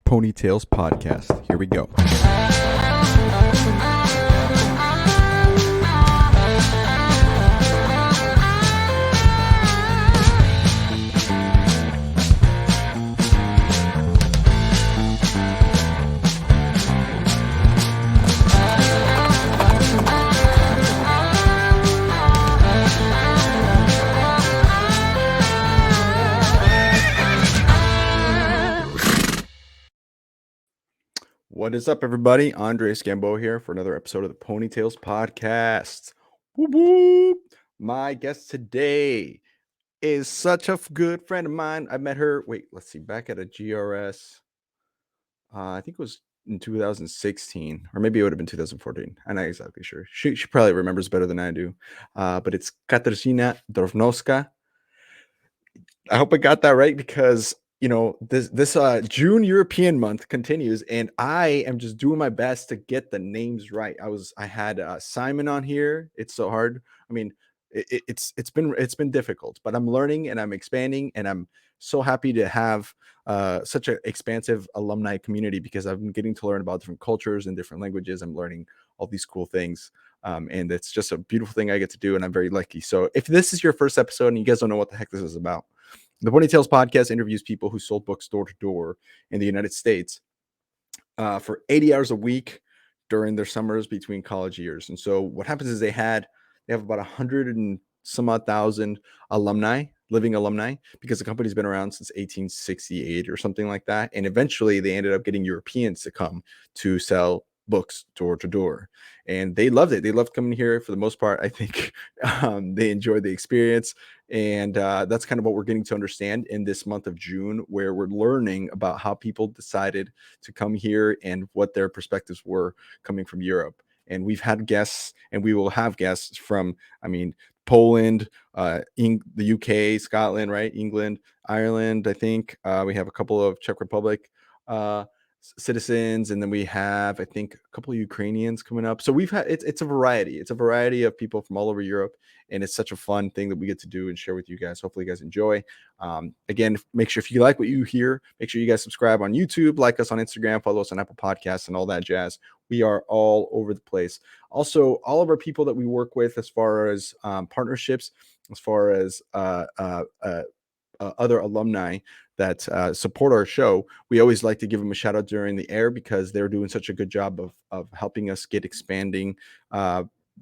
Ponytails podcast. Here we go. What is up, everybody? Andres Gambo here for another episode of the Ponytails podcast. Whoop, whoop. My guest today is such a good friend of mine. I met her, back at a GRS. I think it was in 2016, or maybe it would have been 2014. I'm not exactly sure. She probably remembers better than I do. But it's Katerina Drnovská. I hope I got that right because this June European month continues, and I am just doing my best to get the names right. I had Simon on here. It's so hard. I mean, it's been difficult, but I'm learning and I'm expanding, and I'm so happy to have such an expansive alumni community because I've been getting to learn about different cultures and different languages. I'm learning all these cool things. And it's just a beautiful thing I get to do, and I'm very lucky. So if this is your first episode and you guys don't know what the heck this is about, the Ponytails podcast interviews people who sold books door to door in the United States for 80 hours a week during their summers between college years. And so what happens is they have about 100 and some odd thousand living alumni, because the company's been around since 1868 or something like that. And eventually they ended up getting Europeans to come to sell books door to door, and they loved it. They loved coming here for the most part. I think they enjoyed the experience, and that's kind of what we're getting to understand in this month of June, where we're learning about how people decided to come here and what their perspectives were coming from Europe. And we've had guests, and we will have guests from, Poland, the UK, Scotland, right? England, Ireland. I think we have a couple of Czech Republic citizens, and then we have, I think, a couple of Ukrainians coming up. So we've had it's a variety of people from all over Europe, and it's such a fun thing that we get to do and share with you guys. Hopefully you guys enjoy. Again, make sure if you like what you hear, make sure you guys subscribe on YouTube, like us on Instagram, follow us on Apple Podcasts, and all that jazz. We are all over the place. Also, all of our people that we work with, as far as partnerships, as far as other alumni that support our show, we always like to give them a shout out during the air, because they're doing such a good job of helping us get expanding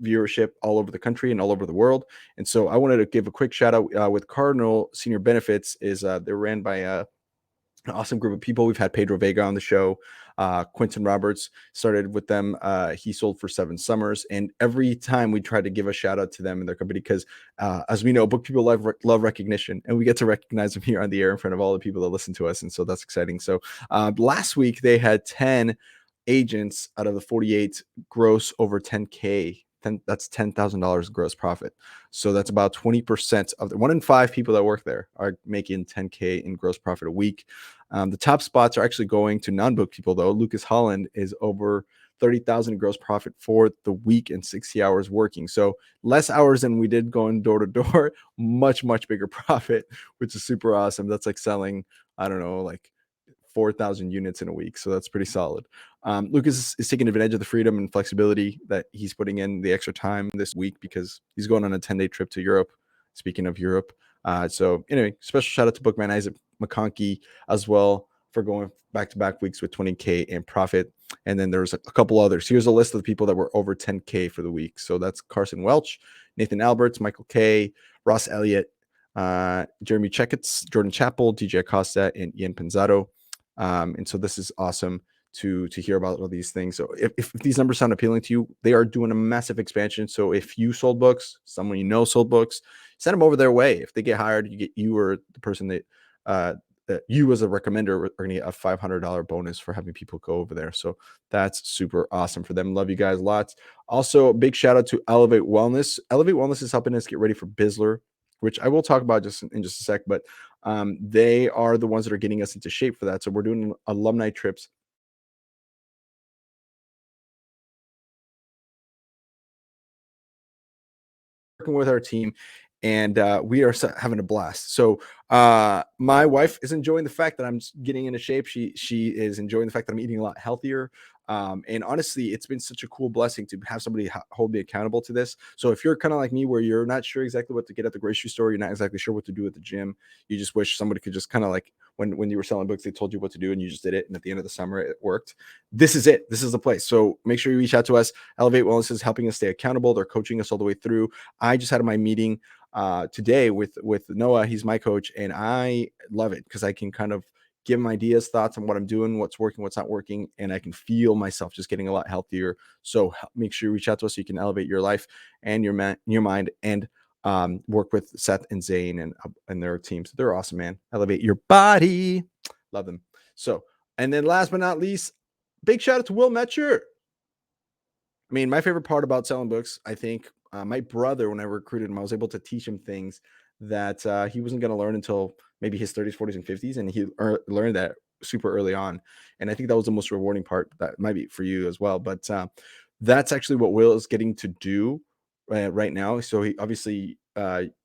viewership all over the country and all over the world. And so I wanted to give a quick shout out with Cardinal Senior Benefits. They're ran by an awesome group of people. We've had Pedro Vega on the show. Quentin Roberts started with them. He sold for 7 summers. And every time we try to give a shout out to them and their company, because as we know, book people love recognition, and we get to recognize them here on the air in front of all the people that listen to us. And so that's exciting. So last week they had 10 agents out of the 48 gross over 10K. That's $10,000 gross profit. So that's about 20% of the 1 in 5 people that work there are making 10K in gross profit a week. The top spots are actually going to non-book people, though. Lucas Holland is over 30,000 in gross profit for the week and 60 hours working. So less hours than we did going door to door, much bigger profit, which is super awesome. That's like selling, I don't know, like 4,000 units in a week. So that's pretty solid. Lucas is taking advantage of the freedom and flexibility that he's putting in the extra time this week, because he's going on a 10-day trip to Europe. Speaking of Europe. So anyway, special shout out to Bookman Isaac McConkey as well for going back-to-back weeks with 20K in profit. And then there's a couple others. Here's a list of the people that were over 10K for the week. So that's Carson Welch, Nathan Alberts, Michael K, Ross Elliott, Jeremy Checketts, Jordan Chappell, DJ Acosta, and Ian Penzato. And so this is awesome to hear about all these things. So if these numbers sound appealing to you, they are doing a massive expansion. So if you sold books, someone you know sold books, send them over their way. If they get hired, you or the person that you as a recommender are going to get a $500 bonus for having people go over there. So that's super awesome for them. Love you guys lots. Also, a big shout out to Elevate Wellness. Elevate Wellness is helping us get ready for BIZZLER, which I will talk about in just a sec, but they are the ones that are getting us into shape for that. So we're doing alumni trips working with our team, and we are having a blast. So my wife is enjoying the fact that I'm getting into shape. She is enjoying the fact that I'm eating a lot healthier. And honestly, it's been such a cool blessing to have somebody hold me accountable to this. So if you're kind of like me, where you're not sure exactly what to get at the grocery store, you're not exactly sure what to do at the gym, you just wish somebody could just kind of like when you were selling books, they told you what to do and you just did it. And at the end of the summer, it worked. This is it. This is the place. So make sure you reach out to us. Elevate Wellness is helping us stay accountable. They're coaching us all the way through. I just had my meeting today with Noah. He's my coach, and I love it because I can kind of give him ideas, thoughts on what I'm doing, what's working, what's not working, and I can feel myself just getting a lot healthier. So make sure you reach out to us so you can elevate your life and your mind, and work with Seth and Zane and their teams. They're awesome, man. Elevate your body. Love them. So, and then last but not least, big shout out to Will Metscher. I mean, my favorite part about selling books, I think, my brother, when I recruited him, I was able to teach him things that he wasn't going to learn until maybe his 30s, 40s, and 50s. And he learned that super early on. And I think that was the most rewarding part. That might be for you as well. But that's actually what Will is getting to do right now. So he obviously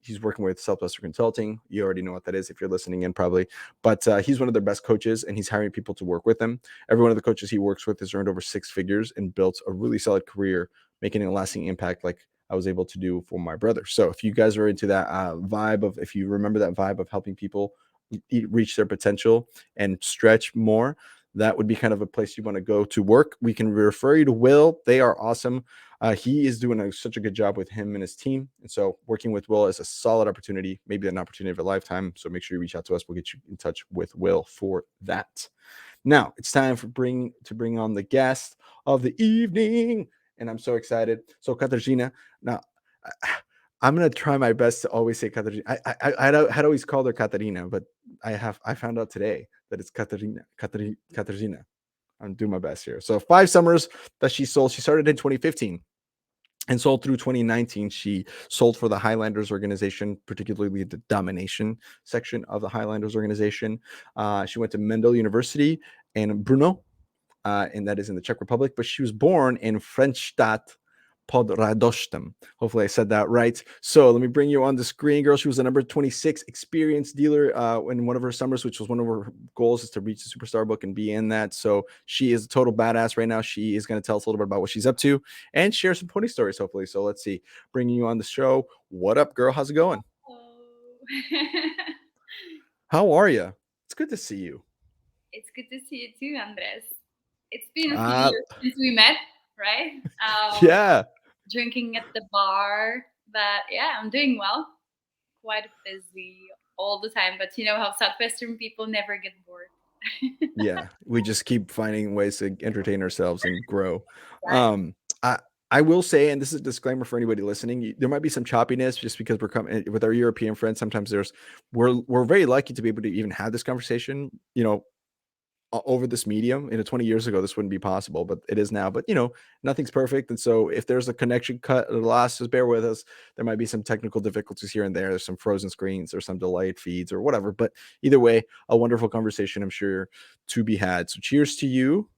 he's working with Southwestern Consulting. You already know what that is if you're listening in, probably. But he's one of their best coaches, and he's hiring people to work with him. Every one of the coaches he works with has earned over 6 figures and built a really solid career, making a lasting impact like I was able to do for my brother. So if you guys are into that vibe of, if you remember that vibe of helping people reach their potential and stretch more, that would be kind of a place you want to go to work. We can refer you to Will. They are awesome. He is doing such a good job with him and his team. And so working with Will is a solid opportunity, maybe an opportunity of a lifetime. So make sure you reach out to us. We'll get you in touch with Will for that. Now it's time to bring on the guest of the evening, and I'm so excited. So Kateřina, now I'm gonna try my best to always say Kateřina. I had always called her Katerina, but I found out today that it's Kateřina. I'm doing my best here. So 5 summers that she sold. She started in 2015 and sold through 2019. She sold for the Highlanders organization, particularly the domination section of the Highlanders organization. She went to Mendel University in Brno, and that is in the Czech Republic, but she was born in Frenstadt pod Radostem. Hopefully I said that right. So let me bring you on the screen, girl. She was the number 26 experienced dealer in one of her summers, which was one of her goals, is to reach the superstar book and be in that. So she is a total badass right now. She is going to tell us a little bit about what she's up to and share some pony stories, hopefully. So let's see. Bringing you on the show. What up, girl? How's it going? How are you? It's good to see you. It's good to see you too, Andres. It's been a few years since we met, right? Yeah. Drinking at the bar, but yeah, I'm doing well. Quite busy all the time, but you know how Southwestern people never get bored. Yeah, we just keep finding ways to entertain ourselves and grow. Right. I I will say, and this is a disclaimer for anybody listening, there might be some choppiness just because we're coming with our European friends. Sometimes we're very lucky to be able to even have this conversation, over this medium. 20 years ago, this wouldn't be possible, but it is now. But nothing's perfect, and so if there's a connection cut or loss, just bear with us. There might be some technical difficulties here and there. There's some frozen screens or some delayed feeds or whatever. But either way, a wonderful conversation, I'm sure, to be had. So cheers to you.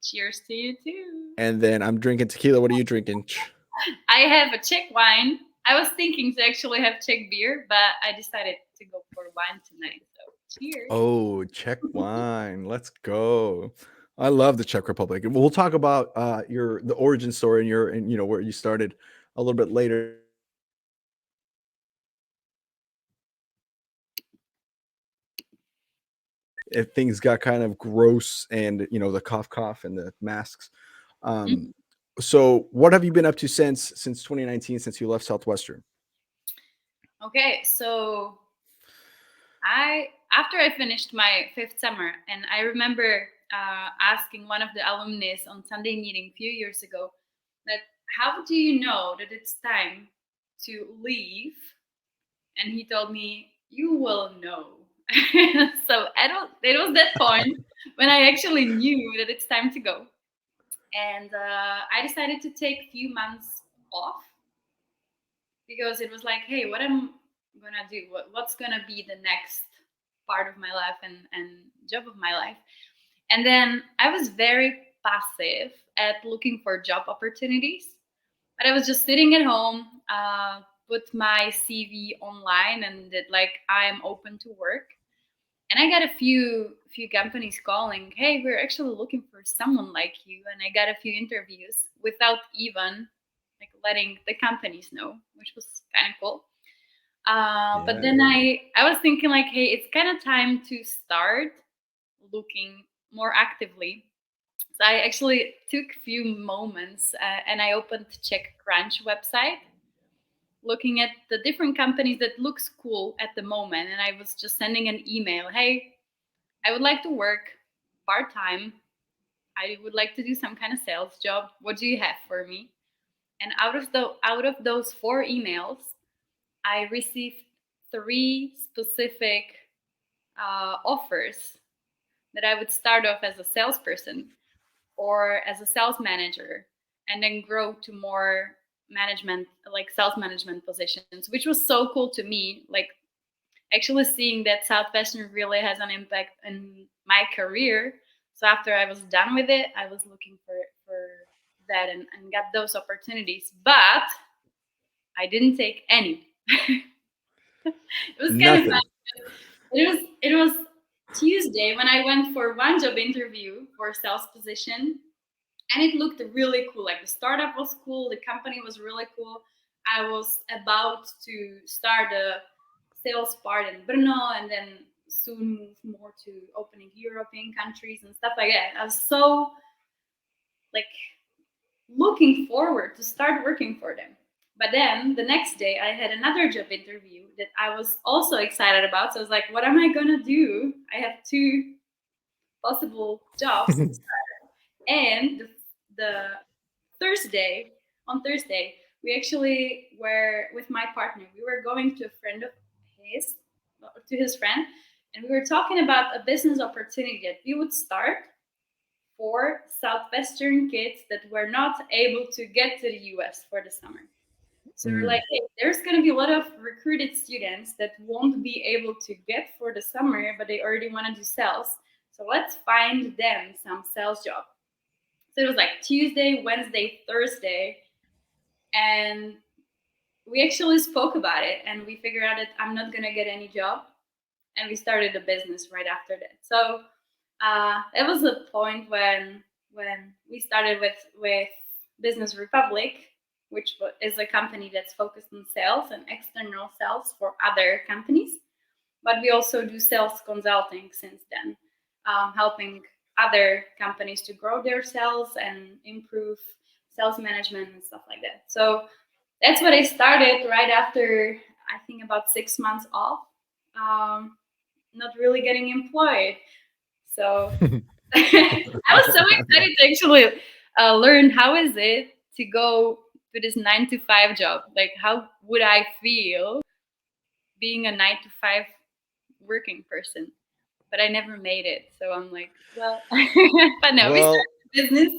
Cheers to you too. And then I'm drinking tequila. What are you drinking? I have a Czech wine. I was thinking to actually have Czech beer, but I decided to go for wine tonight. So cheers. Oh, Czech wine. Let's go. I love the Czech Republic. And we'll talk about the origin story and where you started a little bit later. If things got kind of gross and the cough and the masks. Mhm. So what have you been up to since 2019, since you left Southwestern? Okay, so after I finished my 5th summer, and I remember asking one of the alumni on Sunday meeting a few years ago that how do you know that it's time to leave? And he told me, you will know. So it was that point when I actually knew that it's time to go. And I decided to take a few months off because it was like, hey, what am I gonna do? What's gonna be the next part of my life and job of my life? And then I was very passive at looking for job opportunities. But I was just sitting at home, put my CV online and did like I am open to work. And I got a few companies calling, hey, we're actually looking for someone like you. And I got a few interviews without even like letting the companies know, which was kind of cool. But then I was thinking like, hey, it's kind of time to start looking more actively. So I actually took a few moments and I opened the Czech Crunch website, looking at the different companies that looks cool at the moment. And I was just sending an email, hey, I would like to work part-time. I would like to do some kind of sales job. What do you have for me? And out of those 4 emails, I received 3 specific offers that I would start off as a salesperson or as a sales manager and then grow to more management, like sales management positions, which was so cool to me. Like actually seeing that Southwestern really has an impact in my career. So after I was done with it, I was looking for that and got those opportunities. But I didn't take any. It was kind of Nothing. fun. It was Tuesday when I went for one job interview for a sales position, and it looked really cool. Like the startup was cool, the company was really cool. I was about to start a sales part in Brno and then soon move more to opening European countries and stuff like that. I was so like looking forward to start working for them. But then the next day I had another job interview that I was also excited about. So I was like, what am I gonna do? I have 2 possible jobs to start. And the Thursday, on Thursday, we actually were with my partner. We were going to a friend of his, to his friend, and we were talking about a business opportunity that we would start for Southwestern kids that were not able to get to the US for the summer. So we're like, hey, there's going to be a lot of recruited students that won't be able to get for the summer, but they already want to do sales. So let's find them some sales job. So it was like Tuesday, Wednesday, Thursday, and we actually spoke about it and we figured out that I'm not going to get any job. And we started a business right after that. So it was a point when we started with Business Republic, which is a company that's focused on sales and external sales for other companies. But we also do sales consulting since then, helping other companies to grow their sales and improve sales management and stuff like that. So that's what I started right after, I think, about 6 months off, not really getting employed. So I was so excited to actually learn how is it to go to this 9 to 5 job. Like, how would I feel being a 9 to 5 working person? But I never made it. So I'm like, well, but no, we Well, started a business.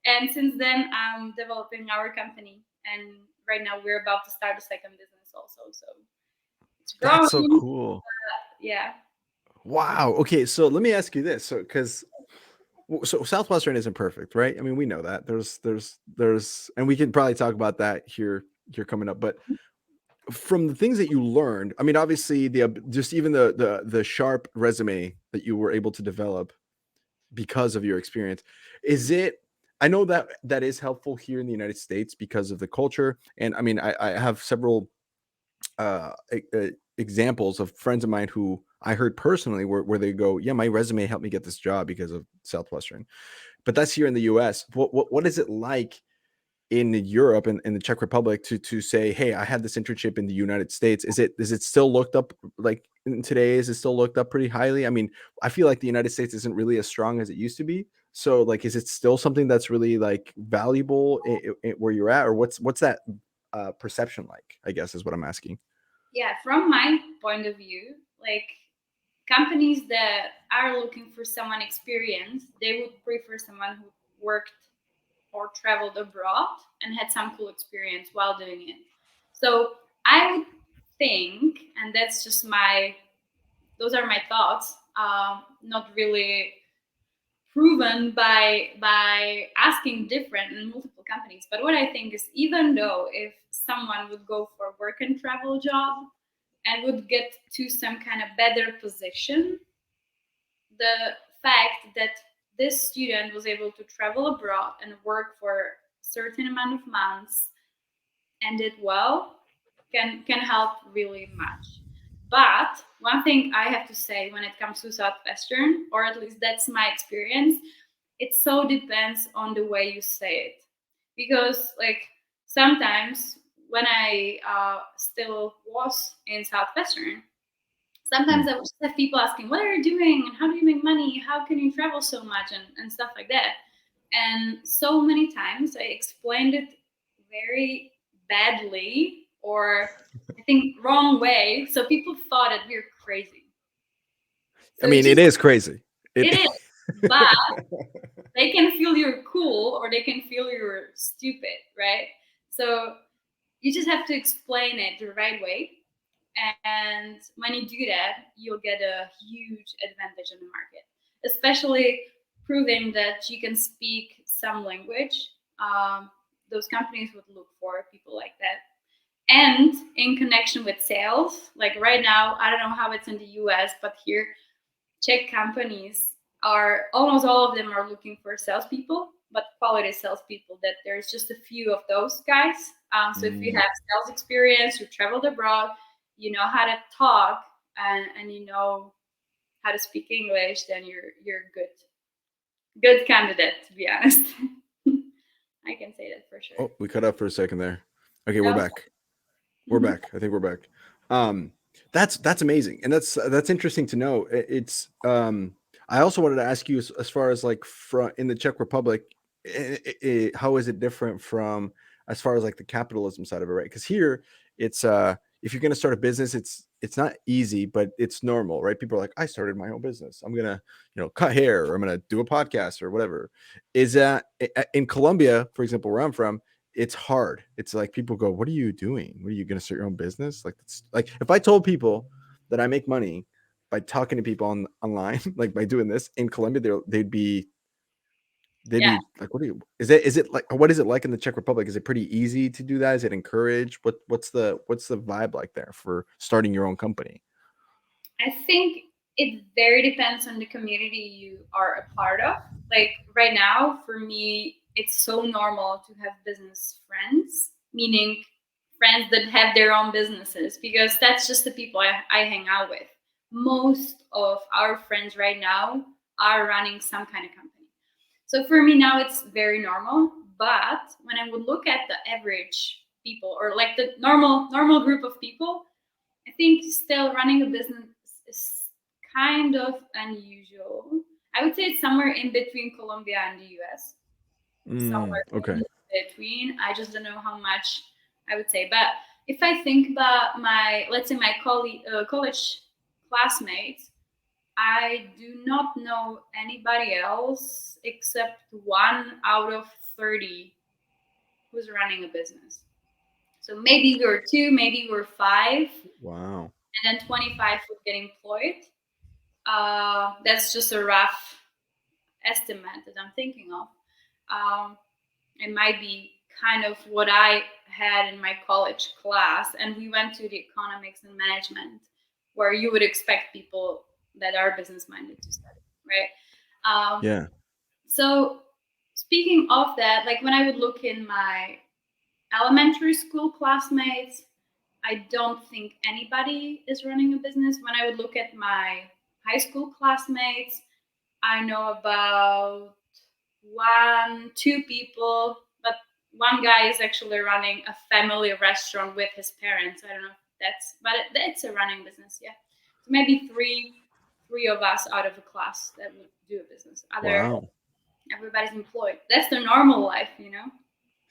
And since then, I'm developing our company. And right now, we're about to start a second business also. So it's that's so growing. cool. Yeah. Wow. Okay, so let me ask you this. So, because Southwestern isn't perfect, right? I mean, we know that. And we can probably talk about that here coming up. But from the things that you learned, I mean, obviously just even the sharp resume that you were able to develop because of your experience, is it? I know that that is helpful here in the United States because of the culture, and I mean, I have several examples of friends of mine who I heard personally where they go, yeah, my resume helped me get this job because of Southwestern. But that's here in the US. What is it like in Europe and in the Czech Republic to say, hey, I had this internship in the United States? Is it still looked up like in today? Is it still looked up pretty highly? I mean, I feel like the United States isn't really as strong as it used to be. So like, is it still something that's really like valuable where you're at, or what's that perception like? I guess is what I'm asking. Yeah. From my point of view, like companies that are looking for someone experienced, they would prefer someone who worked or traveled abroad and had some cool experience while doing it. So I would think, and that's just those are my thoughts, not really proven by asking different and multiple companies. But what I think is, even though if someone would go for a work and travel job and would get to some kind of better position, the fact that this student was able to travel abroad and work for a certain amount of months and did well can help really much. But one thing I have to say when it comes to Southwestern, or at least that's my experience, it so depends on the way you say it. Because like sometimes when I still was in Southwestern, sometimes I would just have people asking, "What are you doing? And how do you make money? How can you travel so much?" and stuff like that. And so many times I explained it very badly, or I think wrong way. So people thought that we're crazy. So I mean, it is crazy. it is, but they can feel you're cool or they can feel you're stupid, right? So you just have to explain it the right way. And when you do that, you'll get a huge advantage in the market, especially proving that you can speak some language. Those companies would look for people like that. And in connection with sales, like right now, I don't know how it's in the US, but here, Czech companies are almost all of them are looking for salespeople, but quality salespeople. That there's just a few of those guys. So if you have sales experience, you traveled abroad, you know how to talk, and you know how to speak English, then you're good candidate, to be honest. I can say that for sure. Oh, we cut out for a second there. Okay, we're back. We're back. I think we're back. That's amazing, and that's interesting to know. It's I also wanted to ask you as far as like in the Czech Republic, how is it different from as far as like the capitalism side of it, right? Because here it's if you're gonna start a business, it's not easy, but it's normal, right? People are like, I started my own business. I'm gonna cut hair, or I'm gonna do a podcast or whatever. Is that in Colombia, for example, where I'm from? It's hard. It's like people go, "What are you doing? What are you going to start your own business?" Like, it's like if I told people that I make money by talking to people online, like by doing this in Colombia, they'd be like, "What are you? Is it like what is it like in the Czech Republic? Is it pretty easy to do that? Is it encouraged? What's the vibe like there for starting your own company?" I think it very depends on the community you are a part of. Like right now, for me, it's so normal to have business friends, meaning friends that have their own businesses, because that's just the people I hang out with. Most of our friends right now are running some kind of company. So for me now, it's very normal. But when I would look at the average people, or like the normal group of people, I think still running a business is kind of unusual. I would say it's somewhere in between Colombia and the US. Somewhere Okay. in between. I just don't know how much I would say. But if I think about let's say my college classmates, I do not know anybody else except one out of 30 who's running a business. So maybe we were two, maybe we were five, Wow. and then 25 would get employed. That's just a rough estimate that I'm thinking of. It might be kind of what I had in my college class, and we went to the economics and management, where you would expect people that are business minded to study, right? Yeah. So speaking of that, like when I would look in my elementary school classmates, I don't think anybody is running a business. When I would look at my high school classmates, I know about two people, but one guy is actually running a family restaurant with his parents. I don't know if it's a running business, yeah. So maybe three of us out of a class that would do a business. Wow. Everybody's employed. That's the normal life, you know?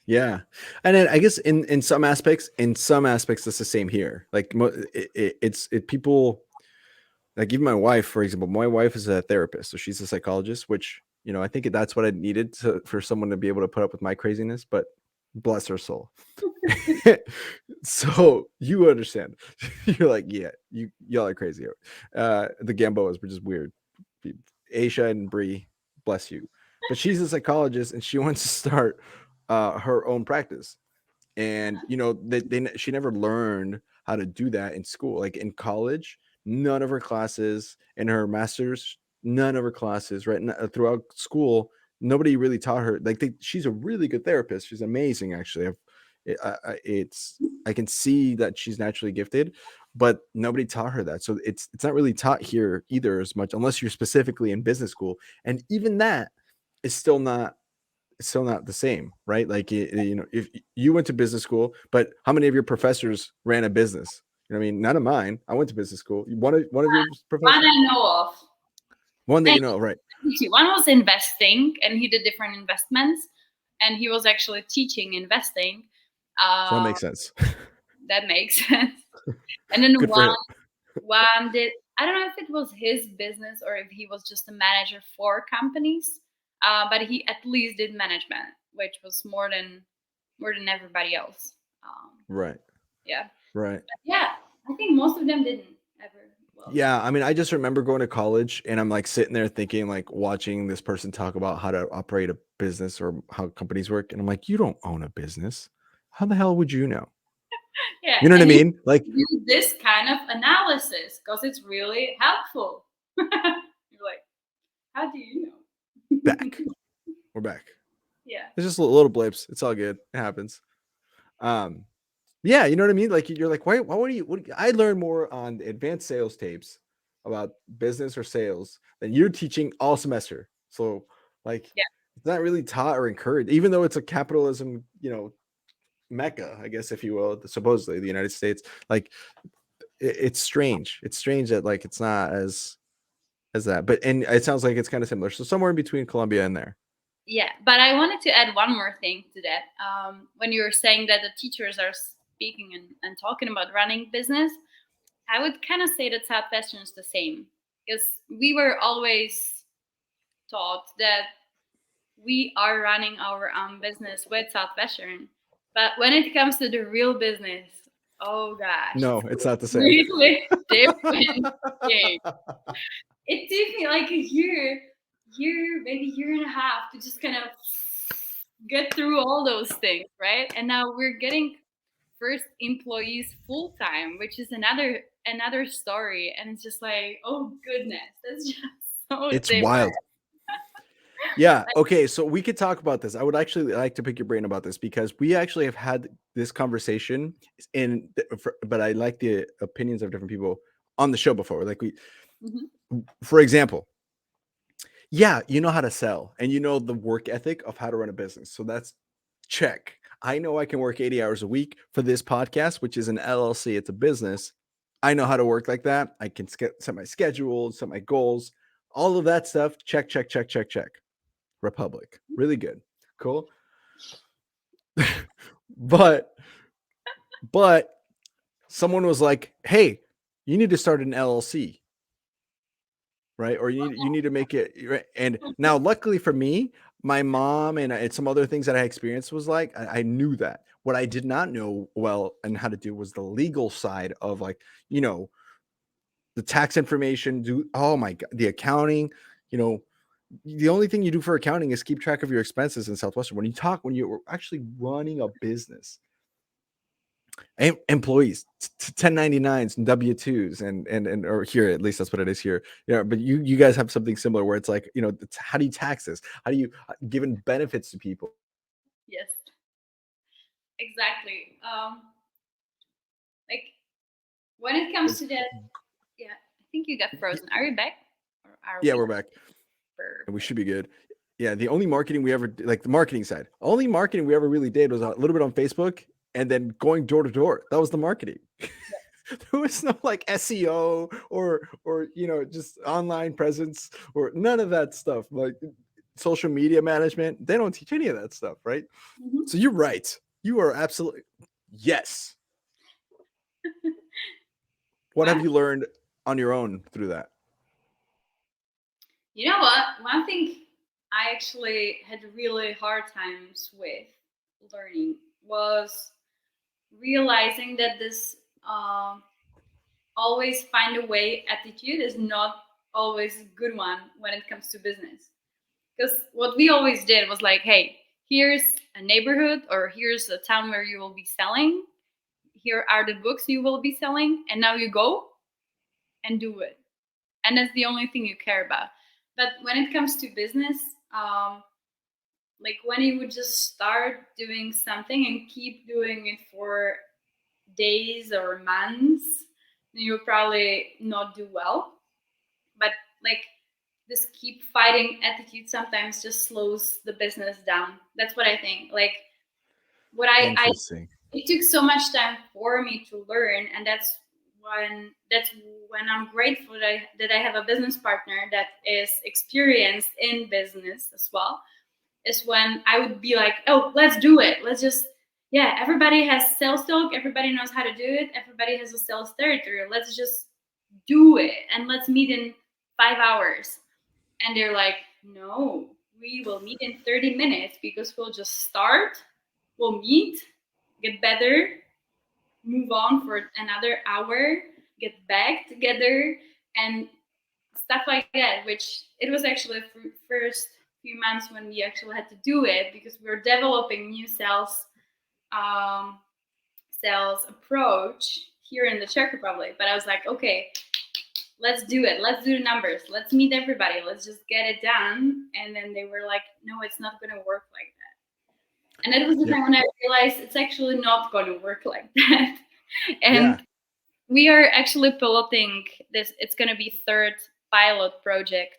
Yeah, and then I guess in some aspects, it's the same here. Like it's people like even my wife, for example. My wife is a therapist, so she's a psychologist, which I think that's what I needed for someone to be able to put up with my craziness. But bless her soul. So you understand. You're like, yeah, y'all are crazy. The Gambos were just weird. Aisha and Bree, bless you. But she's a psychologist and she wants to start her own practice. And she never learned how to do that in school. Like in college, none of her classes, in her master's, none of her classes, right? Throughout school, nobody really taught her. Like she's a really good therapist. She's amazing, actually. I can see that she's naturally gifted, but nobody taught her that. So it's not really taught here either as much, unless you're specifically in business school. And even that is still not the same, right? Like if you went to business school, but how many of your professors ran a business? You know what I mean? None of mine. I went to business school. One of your professors? One I know of. One that you know, right? One was investing, and he did different investments, and he was actually teaching investing. So that makes sense. That makes sense. And then Good for him. one did, I don't know if it was his business or if he was just a manager for companies, but he at least did management, which was more than everybody else. Right. Yeah. Right. But yeah, I think most of them didn't ever. Well, yeah, I mean, I just remember going to college and I'm like sitting there thinking, like watching this person talk about how to operate a business or how companies work, and I'm like, you don't own a business. How the hell would you know? yeah. You know what I mean? Like do this kind of analysis because it's really helpful. You're like, how do you know? back. We're back. Yeah. It's just little blips. It's all good. It happens. Yeah, you know what I mean? Like you're like, why would you? I learned more on advanced sales tapes about business or sales than you're teaching all semester. So like, Yeah. it's not really taught or encouraged, even though it's a capitalism, mecca, I guess, if you will, supposedly the United States. Like, it's strange. It's strange that like it's not as that, but and it sounds like it's kind of similar. So somewhere in between Colombia and there. Yeah, but I wanted to add one more thing to that. When you were saying that the teachers are speaking and talking about running business, I would kind of say that Southwestern is the same, because we were always taught that we are running our own business with Southwestern. But when it comes to the real business, oh gosh, No, it's not the same. really different game. It took me like a maybe year and a half to just kind of get through all those things, right? And now we're getting first employees full time, which is another story. And it's just like, oh goodness, that's just so It's different. wild. Yeah. Okay. So we could talk about this. I would actually like to pick your brain about this because we actually have had this conversation but I like the opinions of different people on the show before. Like for example, yeah, you know how to sell and you know the work ethic of how to run a business. So that's check. I know I can work 80 hours a week for this podcast, which is an LLC. It's a business. I know how to work like that. I can set my schedule, set my goals, all of that stuff. Check, check, check, check, check. Republic. Really good. Cool. but someone was like, hey, you need to start an LLC. Right. Or you need to make it. Right? And now, luckily for me, my mom and some other things that I experienced was like, I knew that. What I did not know well and how to do was the legal side of like, the tax information, oh my God, the accounting, the only thing you do for accounting is keep track of your expenses in Southwestern. When you're actually running a business, employees, 1099s and W2s and or here, at least that's what it is here. Yeah, but you guys have something similar where it's like, how do you tax this? How do you giving benefits to people? Yes, exactly. Like when it comes to that, yeah, I think you got frozen. Are you back? Or are We're back. Perfect. And we should be good. Yeah, the only marketing we ever, like the marketing side, only marketing we ever really did was a little bit on Facebook and then going door to door. That was the marketing. There was no like SEO or just online presence or none of that stuff. Like social media management, they don't teach any of that stuff, right? So you're right. You are absolutely yes. What have you learned on your own through that? You know what? One thing I actually had really hard times with learning was realizing that this always find a way attitude is not always a good one when it comes to business. Because what we always did was like, hey, here's a neighborhood or here's a town where you will be selling. Here are the books you will be selling. And now you go and do it. And that's the only thing you care about. But when it comes to business, like when you would just start doing something and keep doing it for days or months, you'll probably not do well. But like this keep fighting attitude sometimes just slows the business down. That's what I think. Like what I Interesting. it took so much time for me to learn, and that's when I'm grateful that I have a business partner that is experienced in business as well. Is when I would be like, oh, let's do it. Let's just, yeah, everybody has sales talk. Everybody knows how to do it. Everybody has a sales territory. Let's just do it. And let's meet in 5 hours. And they're like, no, we will meet in 30 minutes because we'll just start, we'll meet, get better, move on for another hour, get back together, and stuff like that, which it was actually the first few months when we actually had to do it because we were developing new um, sales approach here in the Czech Republic. But I was like, okay, let's do it. Let's do the numbers. Let's meet everybody. Let's just get it done. And then they were like, no, it's not going to work like that. And that was the time when I realized it's actually not going to work like that. And we are actually piloting this. It's going to be third pilot project.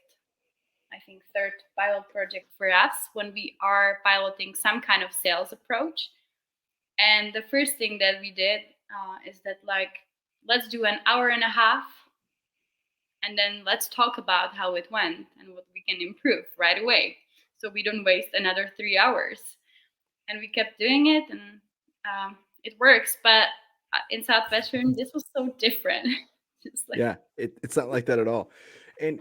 I think third pilot project for us when we are piloting some kind of sales approach. And the first thing that we did is that like, let's do an hour and a half and then let's talk about how it went and what we can improve right away so we don't waste another 3 hours. And we kept doing it, and it works. But in Southwestern, this was so different. Like, it's not like that at all. And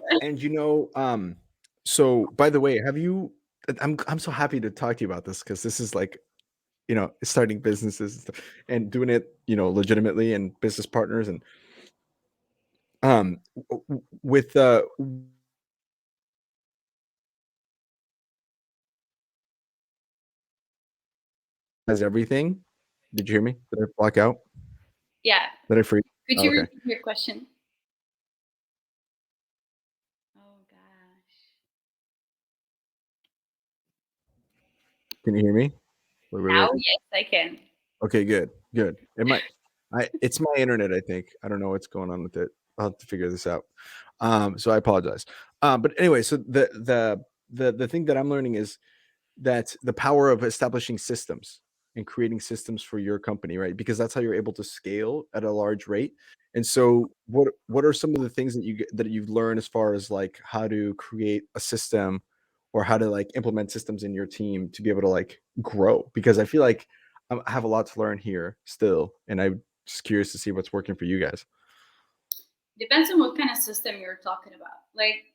so by the way, have you I'm so happy to talk to you about this because this is like, starting businesses and stuff and doing it, legitimately and business partners and with has everything. Did you hear me? Did I block out? Yeah. Did I freeze? Could you repeat your question? Oh gosh. Can you hear me? Now, yes, I can. Okay, good. It's my internet, I think. I don't know what's going on with it. I'll have to figure this out. So I apologize. But anyway, so the thing that I'm learning is that the power of establishing systems and creating systems for your company, right? Because that's how you're able to scale at a large rate. And so what are some of the things that you've learned as far as like how to create a system or how to like implement systems in your team to be able to like grow? Because I feel like I have a lot to learn here still, and I'm just curious to see what's working for you guys. Depends on what kind of system you're talking about. Like,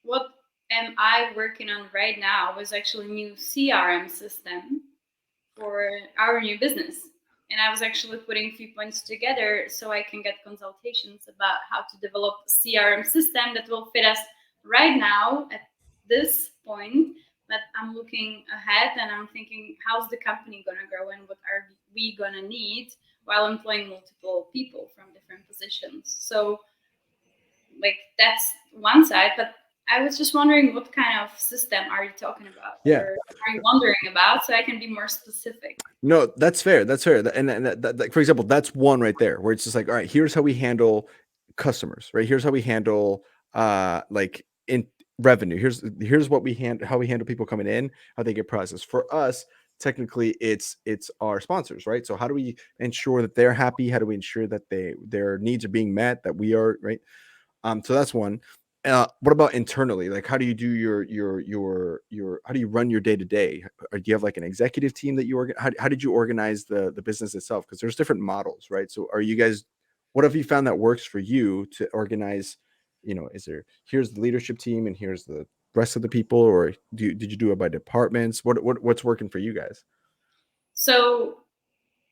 what am I working on right now was actually a new CRM system for our new business. And I was actually putting a few points together so I can get consultations about how to develop a CRM system that will fit us right now at this point. But I'm looking ahead and I'm thinking, how's the company going to grow and what are we going to need while employing multiple people from different positions? So, like, that's one side. But I was just wondering, what kind of system are you talking about? Yeah. Or are you wondering about so I can be more specific? No, that's fair. That's fair. And that, for example, that's one right there where it's just like, all right, here's how we handle customers, right? Here's how we handle like in revenue. Here's what how we handle people coming in, how they get processed. For us, technically it's our sponsors, right? So how do we ensure that they're happy? How do we ensure that their needs are being met, that we are, right? So that's one. What about internally? Like, how do you do your how do you run your day to day? Or do you have like an executive team that how did you organize the business itself? Because there's different models, right? So are you guys, what have you found that works for you to organize? Is there, here's the leadership team and here's the rest of the people, or did you do it by departments? What's working for you guys? So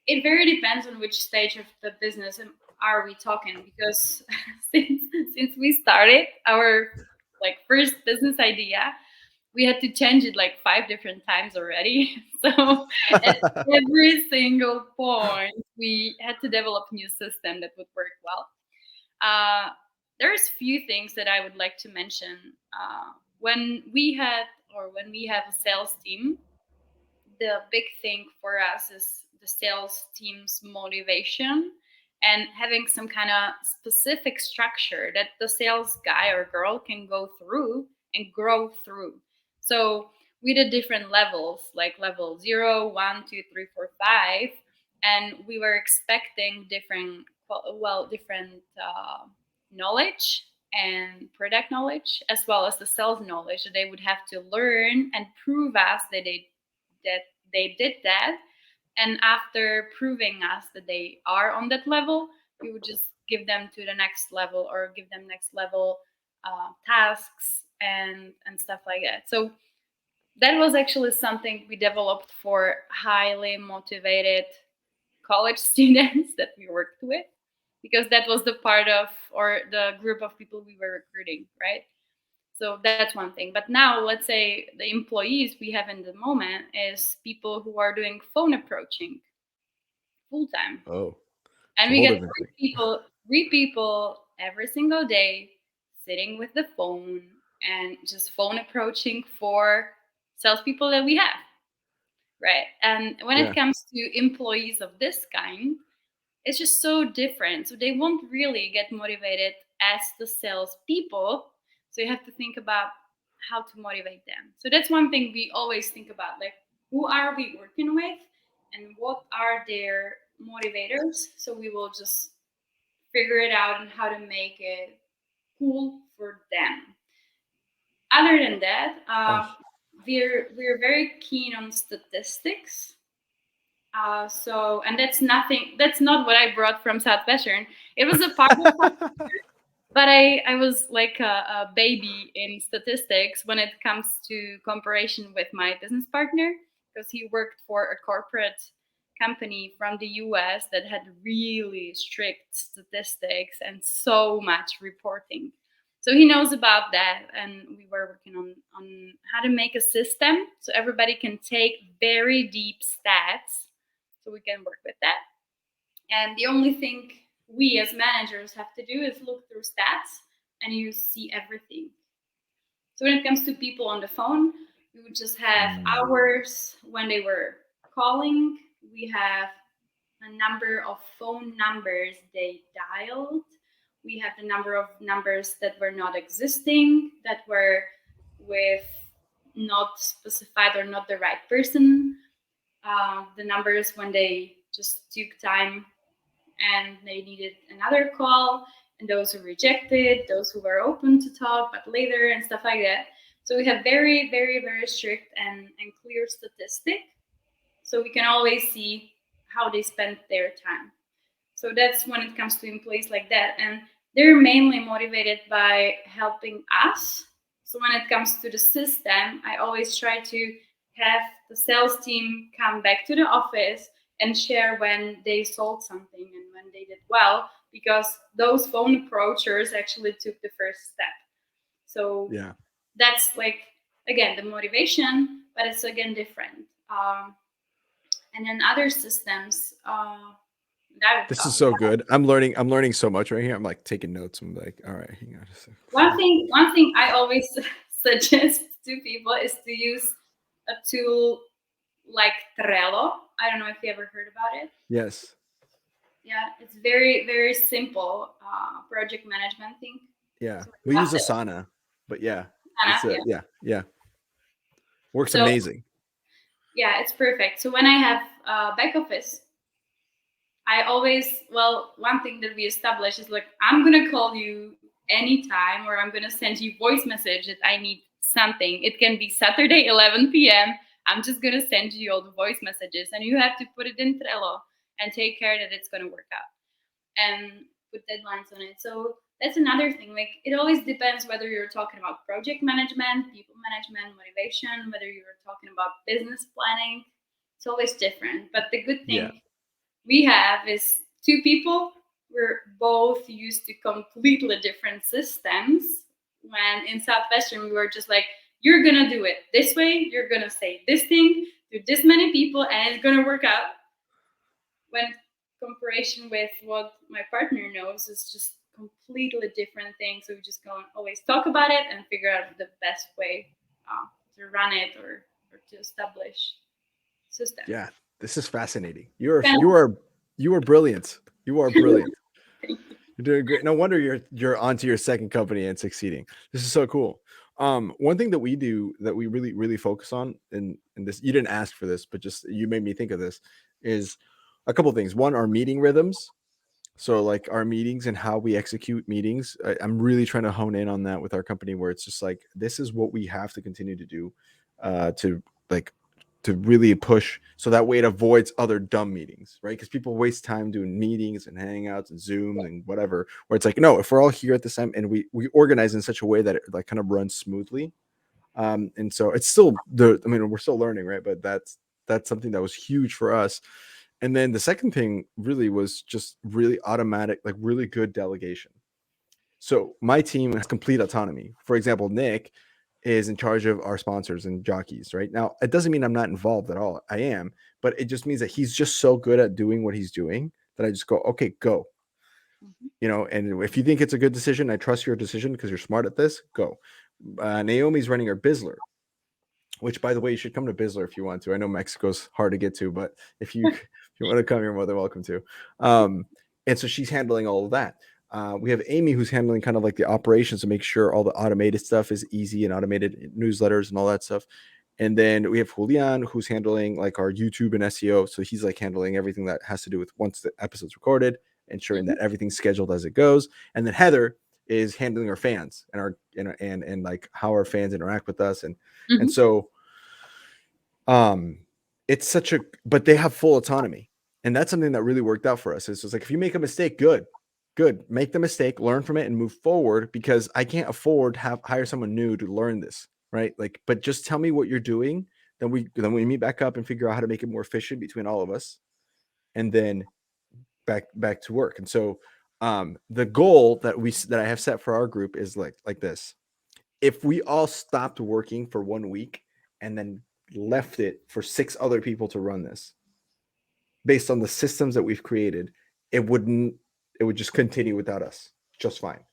it very depends on which stage of the business are we talking, because since we started our like first business idea, we had to change it like 5 different times already. So at every single point, we had to develop a new system that would work well. There's few things that I would like to mention. When we have a sales team, the big thing for us is the sales team's motivation and having some kind of specific structure that the sales guy or girl can go through and grow through. So we did different levels, like level 0, 1, 2, 3, 4, 5, and we were expecting different knowledge and product knowledge, as well as the sales knowledge that they would have to learn and prove us that they did that. And after proving us that they are on that level, we would just give them to the next level or give them next level tasks and stuff like that. So that was actually something we developed for highly motivated college students that we worked with, because that was the part of, or the group of people we were recruiting, right? So that's one thing. But now let's say the employees we have in the moment is people who are doing phone approaching full time. Oh, And it's a we whole get different thing. three people every single day sitting with the phone and just phone approaching for salespeople that we have. Right. And when Yeah. it comes to employees of this kind, it's just so different. So they won't really get motivated as the salespeople. So you have to think about how to motivate them. So that's one thing we always think about, like who are we working with and what are their motivators. So we will just figure it out and how to make it cool for them. Other than that, Oh. we're very keen on statistics. And that's not what I brought from Southwestern. It was a part of, but I was like a baby in statistics when it comes to comparison with my business partner, because he worked for a corporate company from the US that had really strict statistics and so much reporting. So he knows about that, and we were working on how to make a system so everybody can take very deep stats, so we can work with that. And the only thing we as managers have to do is look through stats and you see everything. So when it comes to people on the phone, we would just have hours when they were calling. We have a number of phone numbers they dialed. We have the number of numbers that were not existing, that were with not specified or not the right person. The numbers when they just took time and they needed another call, and those who rejected, those who were open to talk but later, and stuff like that. So we have very, very, very strict and clear statistic, so we can always see how they spent their time. So that's when it comes to employees like that, and they're mainly motivated by helping us. So when it comes to the system, I always try to have the sales team come back to the office and share when they sold something and when they did well, because those phone approachers actually took the first step. So Yeah. that's like, again, the motivation, but it's again different. And then other systems that I would This talk is so about. good. I'm learning so much right here. I'm like taking notes. I'm like, all right, hang on. One thing I always suggest to people is to use a tool like Trello. I don't know if you ever heard about it. Yes. Yeah, it's very, very simple project management thing. Yeah. So We you have use the Asana, but yeah, it's Asana, a yeah. yeah. Works So amazing. yeah, it's perfect. So when I have back office, I always, one thing that we established is like, I'm going to call you anytime, or I'm going to send you voice message that I need something. It can be Saturday, 11 p.m. I'm just going to send you all the voice messages, and you have to put it in Trello and take care that it's going to work out and put deadlines on it. So that's another thing. Like, it always depends whether you're talking about project management, people management, motivation, whether you're talking about business planning. It's always different. But the good Yeah. thing we have is two people. We're both used to completely different systems. When in Southwestern, we were just like you're gonna do it this way, you're gonna say this thing to this many people, and it's gonna work out. When comparison with what my partner knows is just completely different thing. So we just go and always talk about it and figure out the best way to run it or to establish system. Yeah, this is fascinating. You are Kind you are you are brilliant. You are brilliant. of- You're doing great. No wonder you're onto your second company and succeeding. This is so cool. One thing that we do that we really focus on, and this, you didn't ask for this, but just you made me think of this, is a couple things. One, our meeting rhythms. So like our meetings and how we execute meetings. I'm really trying to hone in on that with our company, where it's just like this is what we have to continue to do, to like to really push, so that way it avoids other dumb meetings, right? Because people waste time doing meetings and hangouts and Zooms and whatever, where it's like, no, if we're all here at the same and we organize in such a way that it like kind of runs smoothly. And so it's still I mean, we're still learning, right? But that's something that was huge for us. And then the second thing really was just really automatic, like really good delegation. So my team has complete autonomy. For example, Nick is in charge of our sponsors and jockeys, right? Now, it doesn't mean I'm not involved at all. I am, but it just means that he's just so good at doing what he's doing that I just go, okay, go. And if you think it's a good decision, I trust your decision because you're smart at this, go. Naomi's running our BIZZLER, which, by the way, you should come to BIZZLER if you want to. I know Mexico's hard to get to, but if you want to come, you're more than welcome to. And so she's handling all of that. We have Amy, who's handling kind of like the operations to make sure all the automated stuff is easy and automated newsletters and all that stuff. And then we have Julian, who's handling like our YouTube and SEO. So he's like handling everything that has to do with once the episode's recorded, ensuring that everything's scheduled as it goes. And then Heather is handling our fans and our and like how our fans interact with us. And so it's such a, but they have full autonomy. And that's something that really worked out for us. It's just like, if you make a mistake, good, make the mistake, learn from it and move forward, because I can't afford to hire someone new to learn this. Right. Like, but just tell me what you're doing. Then we meet back up and figure out how to make it more efficient between all of us. And then back to work. And so the goal that I have set for our group is like this. If we all stopped working for 1 week and then left it for 6 other people to run this based on the systems that we've created, it would just continue without us just fine.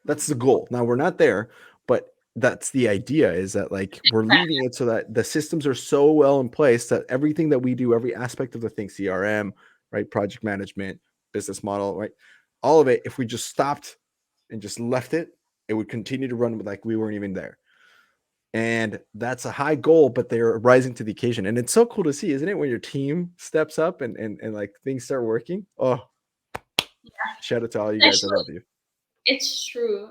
That's the goal. Now we're not there, but that's the idea, is that like we're leaving it so that the systems are so well in place that everything that we do, every aspect of the thing, CRM, right, project management, business model, right, all of it, if we just stopped and just left it, it would continue to run like we weren't even there. And that's a high goal, but they're rising to the occasion. And it's so cool to see, isn't it, when your team steps up and like things start working? Oh, yeah. Shout out to all you guys. I love you. It's true.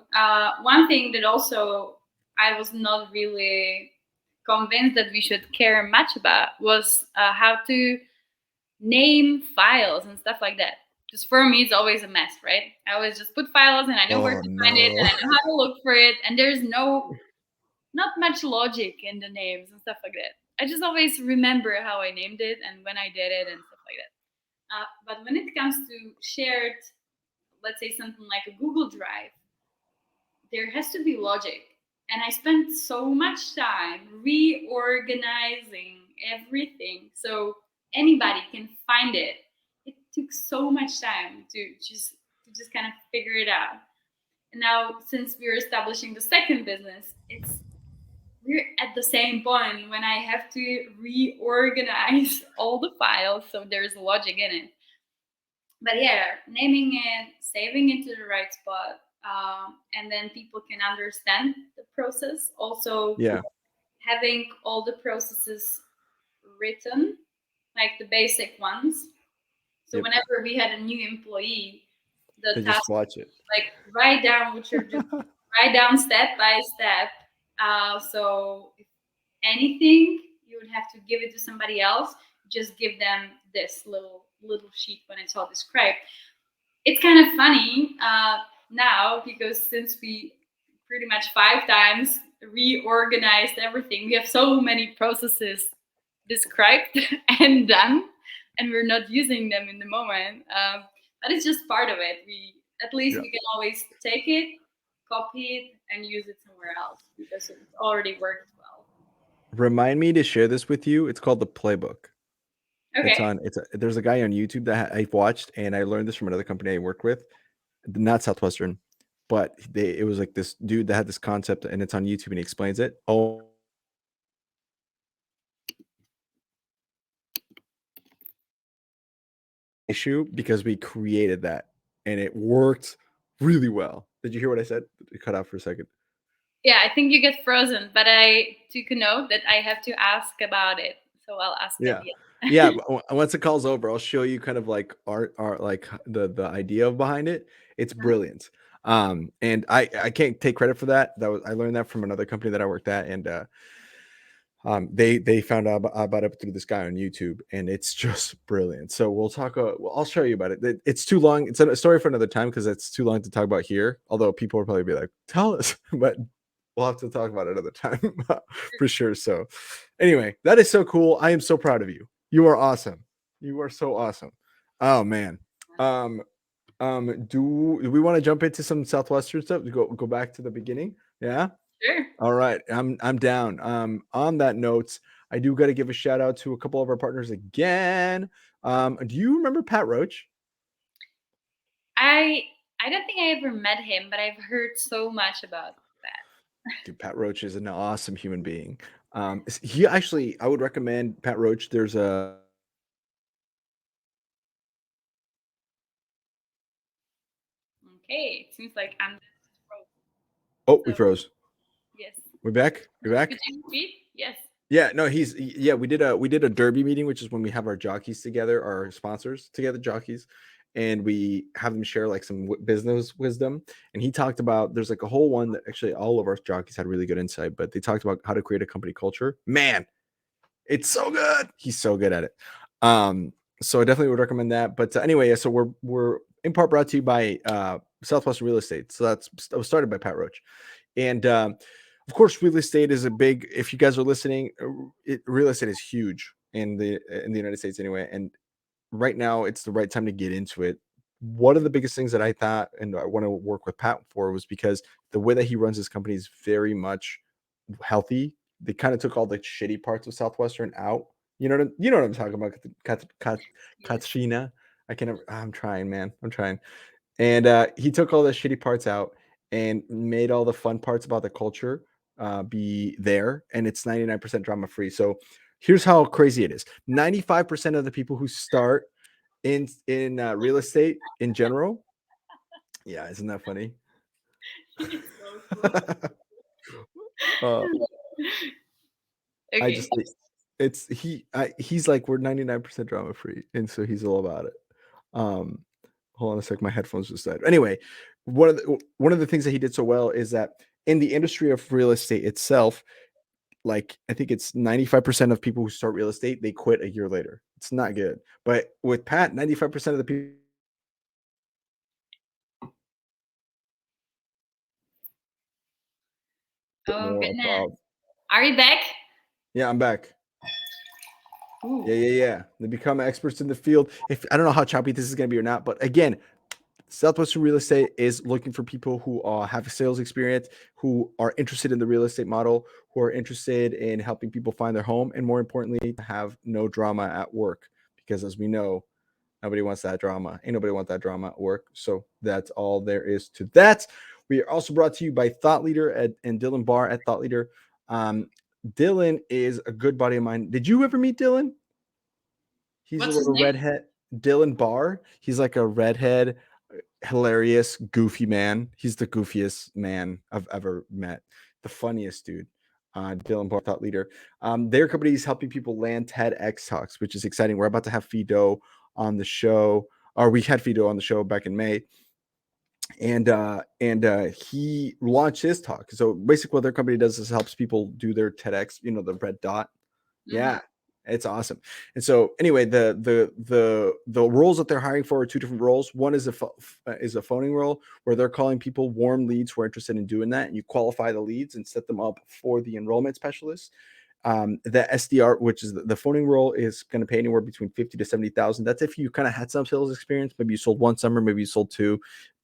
One thing that also I was not really convinced that we should care much about was how to name files and stuff like that. Because for me, it's always a mess, right? I always just put files and I know where to find it and I know how to look for it. And there's not much logic in the names and stuff like that. I just always remember how I named it and when I did it and stuff like that. But when it comes to shared, let's say something like a Google Drive, there has to be logic. And I spent so much time reorganizing everything so anybody can find it. It took so much time to just kind of figure it out. And now, since we're establishing the second business, we're at the same point when I have to reorganize all the files so there's logic in it. But yeah, naming it, saving it to the right spot, and then people can understand the process. Also, having all the processes written, like the basic ones. So whenever we had a new employee, the they task just watch it. Like write down what you're doing, write down step by step. So if anything, you would have to give it to somebody else. Just give them this little sheet when it's all described. It's kind of funny now, because since we pretty much 5 times reorganized everything, we have so many processes described and done, and we're not using them in the moment. But it's just part of it. We can always take it, copy it, and use it somewhere else because it's already worked well. Remind me to share this with you. It's called the Playbook. Okay. There's a guy on YouTube that I've watched, and I learned this from another company I worked with, not Southwestern, but it was like this dude that had this concept, and it's on YouTube, and he explains it. Oh, issue because we created that, and it worked really well. Did you hear what I said? It cut out for a second. Yeah, I think you get frozen, but I took a note that I have to ask about it. So I'll ask at Yeah. the Yeah, end. but once the call's over, I'll show you kind of like art like the idea behind it. It's brilliant. And I can't take credit for that. I learned that from another company that I worked at, and they found out about it through this guy on YouTube, and it's just brilliant. So we'll talk. Well, I'll show you about it. It's too long. It's a story for another time because it's too long to talk about here. Although people will probably be like, "Tell us," but we'll have to talk about it another time for sure. So, anyway, that is so cool. I am so proud of you. You are awesome. You are so awesome. Oh man. Um. Do we want to jump into some Southwestern stuff? Go back to the beginning. Yeah. Sure. All right, I'm down. On that note, I do got to give a shout out to a couple of our partners again. Do you remember Pat Roach? I I don't think I ever met him, but I've heard so much about that. Dude, Pat Roach is an awesome human being. He actually, I would recommend Pat Roach. There's a Okay, it seems like I'm frozen. oh, we So froze. yes. We back? We Could back? you repeat? Yes. Yeah, no, yeah, we did a derby meeting, which is when we have our jockeys together, our sponsors together, jockeys, and we have them share like some business wisdom. And he talked about there's like a whole one that actually all of our jockeys had really good insight, but they talked about how to create a company culture. Man, it's so good. He's so good at it. Um, so I definitely would recommend that. But anyway, yeah, so we're in part brought to you by Southwestern Real Estate. So that was started by Pat Roach. And of course, real estate is a big. If you guys are listening, real estate is huge in the United States anyway. And right now, it's the right time to get into it. One of the biggest things that I thought and I want to work with Pat for was because the way that he runs his company is very much healthy. They kind of took all the shitty parts of Southwestern out. You know what I'm talking about, Yes. Kateřina. I'm trying, man. I'm trying. And he took all the shitty parts out and made all the fun parts about the culture be there. And it's 99% drama free. So here's how crazy it is: 95% of the people who start in real estate in general. Yeah, isn't that funny? It's so cool. uh, I Okay. just he's like we're 99% drama free, and so he's all about it. Um, hold on a sec, my headphones just died. Anyway, one of the things that he did so well is that in the industry of real estate itself, like I think it's 95% of people who start real estate they quit a year later. It's not good, but with Pat, 95% of the people. Oh More goodness. about. Are you back? Yeah, I'm back. Ooh. Yeah. They become experts in the field. If I don't know how choppy this is going to be or not, but again, Southwestern Real Estate is looking for people who have sales experience, who are interested in the real estate model, who are interested in helping people find their home, and more importantly, have no drama at work. Because as we know, nobody wants that drama. Ain't nobody want that drama at work. So that's all there is to that. We are also brought to you by Thought Leader and Dillon Barr at Thought Leader. Dillon is a good buddy of mine. Did you ever meet Dillon? He's a What's his little name? redhead. Dillon Barr. He's like a redhead, hilarious, goofy man. He's the goofiest man I've ever met. The funniest dude. Dillon Barr, Thought Leader. Their company is helping people land TEDx talks, which is exciting. We're about to have Fido on the show, or we had Fido on the show back in May, and he launched his talk. So basically, what their company does is helps people do their TEDx. You know, the red dot. Mhm. Yeah, it's awesome. And so anyway, the roles that they're hiring for are two different roles. One is a phoning role where they're calling people warm leads who are interested in doing that, and you qualify the leads and set them up for the enrollment specialist. The SDR, which is the phoning role, is going to pay anywhere between 50 to 70,000. That's if you kind of had some sales experience. Maybe you sold one summer, maybe you sold two.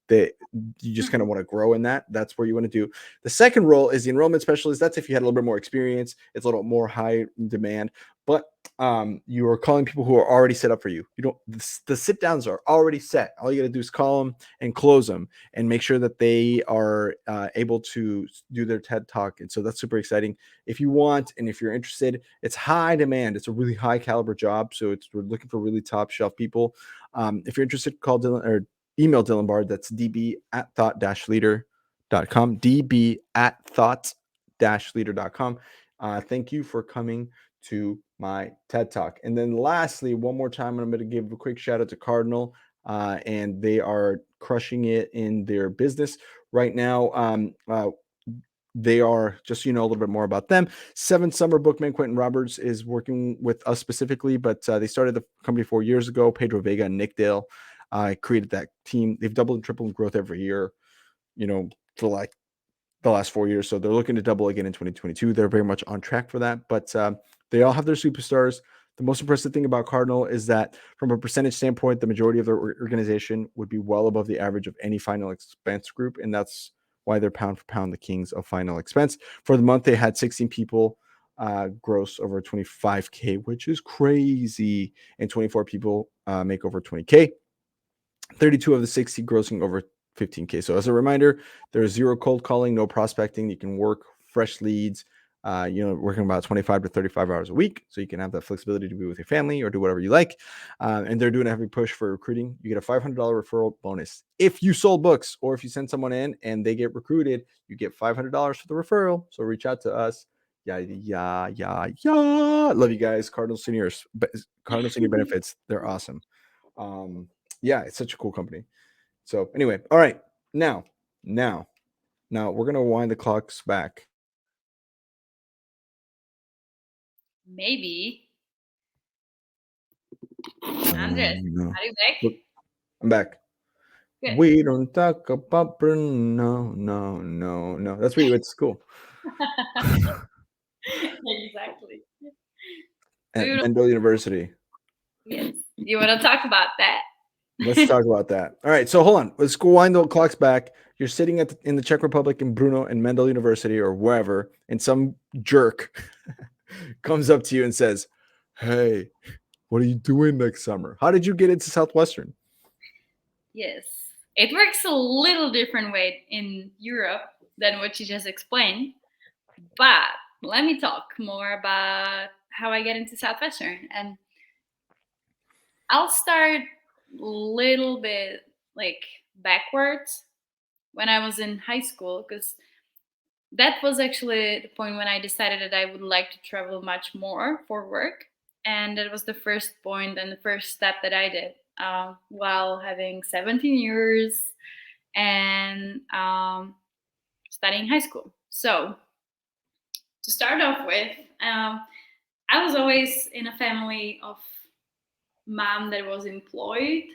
that you just kind of want to grow in that. That's where you want to do. The second role is the enrollment specialist. That's if you had a little bit more experience. It's a little more high demand, but you are calling people who are already set up for you. You don't, the sit downs are already set. All you got to do is call them and close them and make sure that they are able to do their TED talk. And so that's super exciting. If you want, and if you're interested, it's high demand. It's a really high caliber job. So we're looking for really top shelf people. If you're interested, call Dillon or email Dillon Barr. That's db@thought-leader.com, db@thought-leader.com. Thank you for coming to my TED Talk. And then lastly, one more time, I'm going to give a quick shout out to Cardinal, and they are crushing it in their business right now. They are, just so you know a little bit more about them, 7 Summer Bookman Quentin Roberts is working with us specifically, but they started the company 4 years ago. Pedro Vega and Nick Dale created that team. They've doubled and tripled in growth every year, for like the last 4 years. So they're looking to double again in 2022. They're very much on track for that, but they all have their superstars. The most impressive thing about Cardinal is that from a percentage standpoint, the majority of their organization would be well above the average of any final expense group. And that's why they're pound for pound the kings of final expense. For the month, they had 16 people gross over 25K, which is crazy. And 24 people make over 20K. 32 of the 60 grossing over 15K. So as a reminder, there's zero cold calling, no prospecting. You can work fresh leads, working about 25 to 35 hours a week. So you can have that flexibility to be with your family or do whatever you like. And they're doing a heavy push for recruiting. You get a $500 referral bonus. If you sold books or if you send someone in and they get recruited, you get $500 for the referral. So reach out to us. Yeah. Love you guys. Cardinal Senior Benefits. They're awesome. Yeah, it's such a cool company. So anyway, all right. Now we're going to wind the clocks back. Maybe. Andres, No. are you back? Look, I'm back. Good. We don't talk about Bruno. No. That's what you went to school. Exactly. At Mendel University. Yes. You want to talk about that? Let's talk about that. All right. So hold on. Let's go wind the clocks back. You're sitting in the Czech Republic in Brno and Mendel University or wherever, and some jerk comes up to you and says, "Hey, what are you doing next summer? How did you get into Southwestern?" Yes. It works a little different way in Europe than what you just explained. But let me talk more about how I get into Southwestern. And I'll start a little bit like backwards when I was in high school, because that was actually the point when I decided that I would like to travel much more for work. And that was the first point and the first step that I did while having 17 years and studying high school. So, to start off with, I was always in a family of mom that was employed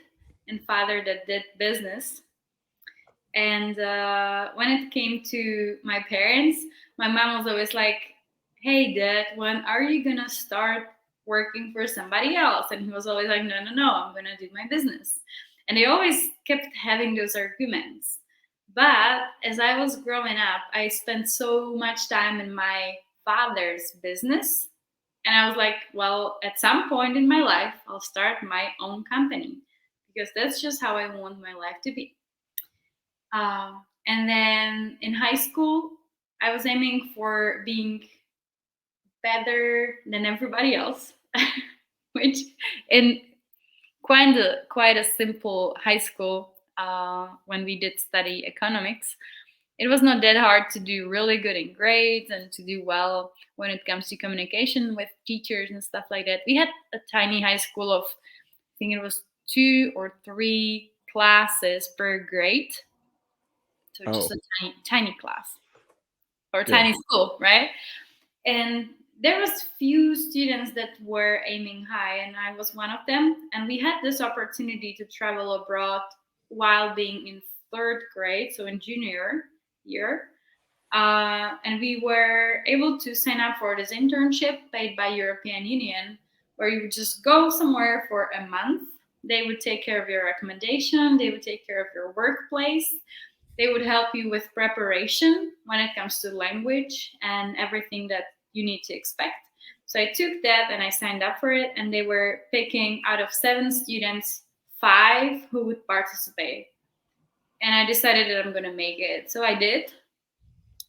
and father that did business. And when it came to my parents, my mom was always like, "Hey, Dad, when are you going to start working for somebody else?" And he was always like, "No, I'm going to do my business." And they always kept having those arguments. But as I was growing up, I spent so much time in my father's business. And I was like, well, at some point in my life, I'll start my own company because that's just how I want my life to be. And then in high school, I was aiming for being better than everybody else, which in quite a simple high school, when we did study economics, it was not that hard to do really good in grades and to do well when it comes to communication with teachers and stuff like that. We had a tiny high school of, I think it was 2 or 3 classes per grade. So just a tiny class or tiny school, right? And there was few students that were aiming high, and I was one of them. And we had this opportunity to travel abroad while being in 3rd grade, so in junior year. And we were able to sign up for this internship paid by European Union, where you would just go somewhere for a month They would take care of your recommendation. They would take care of your workplace. They would help you with preparation when it comes to language and everything that you need to expect. So I took that and I signed up for it, and they were picking out of 7 students, 5 who would participate. And I decided that I'm going to make it. So I did.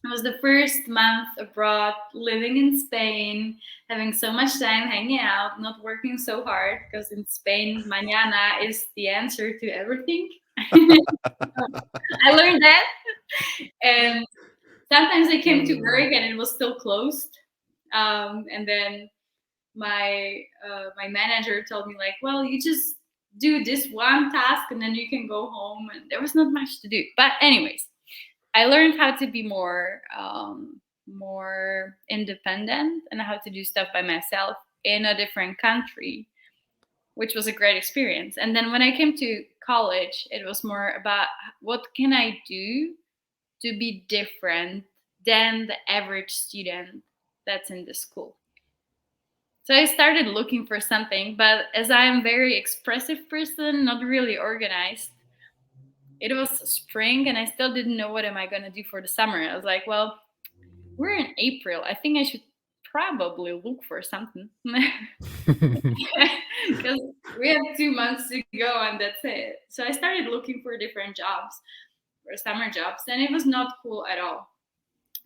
It was the first month abroad, living in Spain, having so much time hanging out, not working so hard, because in Spain, mañana is the answer to everything. I learned that. And sometimes I came to work and it was still closed. And then my manager told me, like, well, you just do this one task and then you can go home. And there was not much to do. But anyways, I learned how to be more independent and how to do stuff by myself in a different country, which was a great experience. And then when I came to college, it was more about what can I do to be different than the average student that's in the school. So I started looking for something, but as I am a very expressive person, not really organized, it was spring and I still didn't know what am I going to do for the summer. I was like, well, we're in April. I think I should probably look for something. Because we have 2 months to go and that's it. So I started looking for different jobs, for summer jobs, and it was not cool at all.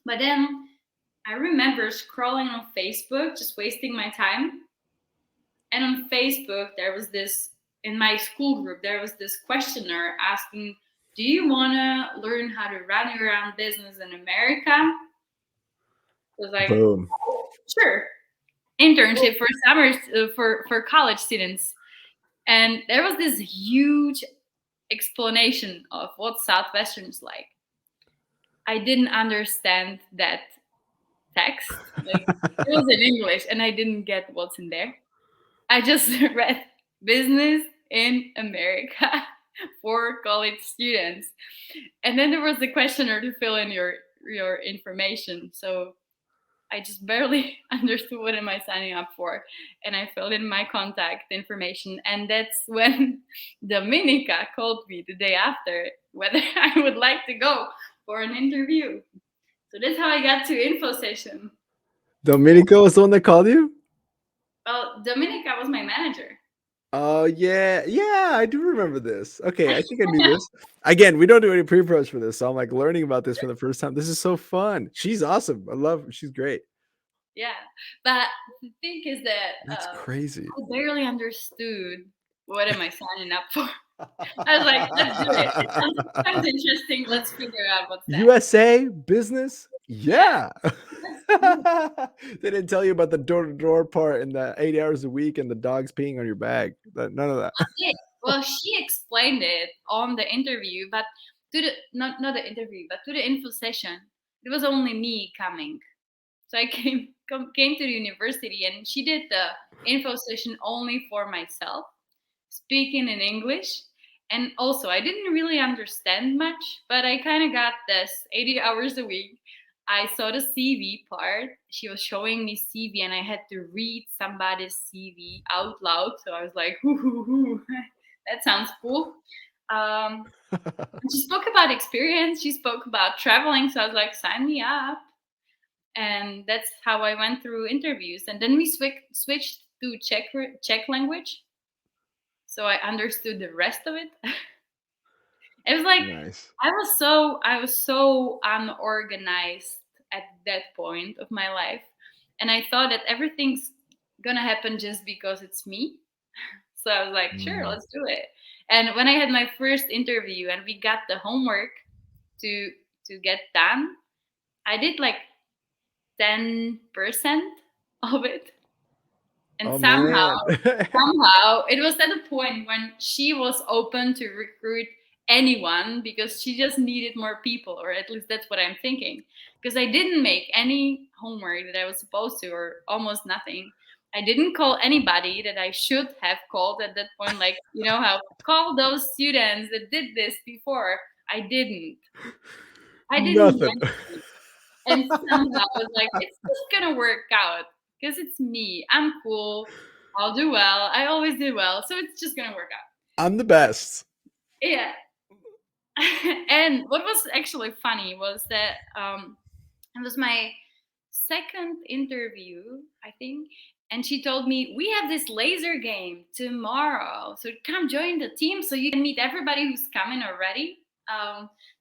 But then I remember scrolling on Facebook, just wasting my time. And on Facebook, there was this, in my school group, there was this questionnaire asking, do you want to learn how to run your own business in America? I was like, Boom. oh, sure. Internship for summers, for college students. And there was this huge explanation of what Southwestern is like. I didn't understand that text. Like, it was in English and I didn't get what's in there. I just read business in America for college students. And then there was the questionnaire to fill in your information. So I just barely understood what am I signing up for. And I filled in my contact information. And that's when Dominica called me the day after whether I would like to go for an interview. So that's how I got to Info Session. Dominica was the one that called you? Well, Dominica was my manager. Oh, yeah. Yeah, I do remember this. Okay, I think I knew this. Again, we don't do any pre-pros for this, so I'm like learning about this for the first time. This is so fun. She's awesome. I love her. She's great. Yeah, but the thing is that That's crazy. I barely understood what am I signing up for. I was like, let's do it. It sounds interesting. Let's figure out what's that. USA business? Yeah. They didn't tell you about the door-to-door part and the 8 hours a week and the dogs peeing on your bag. None of that. Okay. Well, she explained it on the interview, but to the not the interview, but to the info session, it was only me coming. So I came to the university and she did the info session only for myself, speaking in English. And also, I didn't really understand much, but I kind of got this 80 hours a week. I saw the CV part. She was showing me CV and I had to read somebody's CV out loud. So I was like, hoo, that sounds cool. She spoke about experience. She spoke about traveling. So I was like, sign me up. And that's how I went through interviews. And then we switched to Czech language. So I understood the rest of it. It was like, nice. I was so unorganized at that point of my life. And I thought that everything's gonna happen just because it's me. So I was like, sure, let's do it. And when I had my first interview and we got the homework to get done, I did like 10% of it. And somehow it was at a point when she was open to recruit anyone because she just needed more people, or at least that's what I'm thinking. Because I didn't make any homework that I was supposed to, or almost nothing. I didn't call anybody that I should have called at that point. Like, you know how call those students that did this before. I didn't. Nothing. And somehow I was like, it's just gonna work out because it's me. I'm cool. I'll do well. I always do well. So it's just gonna work out. I'm the best. Yeah. And what was actually funny was that it was my second interview, I think. And she told me, we have this laser game tomorrow. So come join the team so you can meet everybody who's coming already.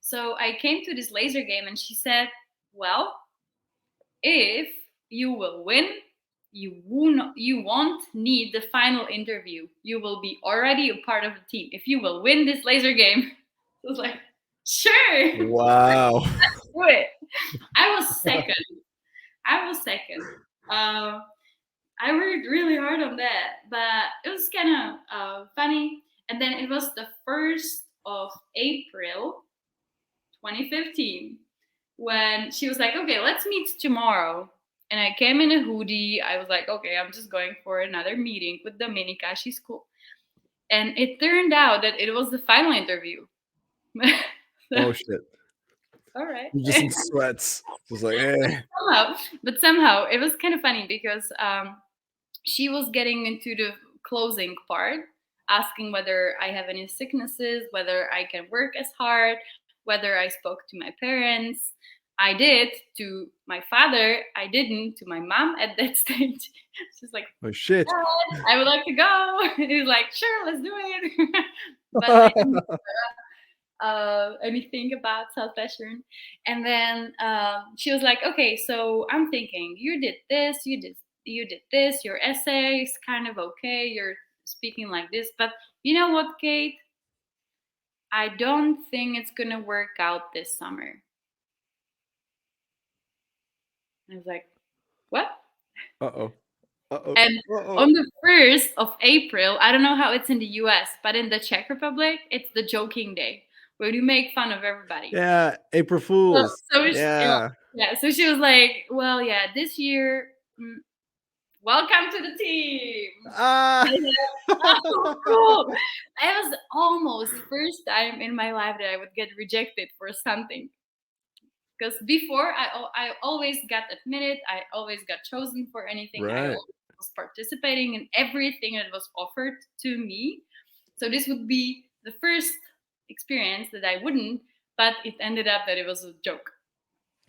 So I came to this laser game and she said, well, if you will win, you won't need the final interview. You will be already a part of the team if you will win this laser game. I was like, sure, Wow. let's do it. I was second. I worked really hard on that, but it was kind of funny. And then it was the 1st of April 2015 when she was like, okay, let's meet tomorrow. And I came in a hoodie. I was like, okay, I'm just going for another meeting with Dominika. She's cool. And it turned out that it was the final interview. Oh shit. All right. You're just in sweats. Just like, Somehow it was kind of funny because she was getting into the closing part, asking whether I have any sicknesses, whether I can work as hard, whether I spoke to my parents. I did to my father. I didn't to my mom at that stage. She's like, oh shit. "Dad, I would like to go." He's like, sure, let's do it. But I didn't anything about Southwestern. And then she was like, okay, so I'm thinking you did this, you did this, your essay is kind of okay, you're speaking like this, but you know what, Kate? I don't think it's gonna work out this summer. I was like, what? Uh-oh. Uh-oh. And on the 1st of April, I don't know how it's in the US, but in the Czech Republic, it's the joking day where you make fun of everybody. Yeah, April Fools. Yeah. So she was like, well, yeah, this year, welcome to the team. Oh, cool. It was almost first time in my life that I would get rejected for something. Because before, I always got admitted. I always got chosen for anything. Right. I always was participating in everything that was offered to me. So this would be the first experience that I wouldn't, but it ended up that it was a joke.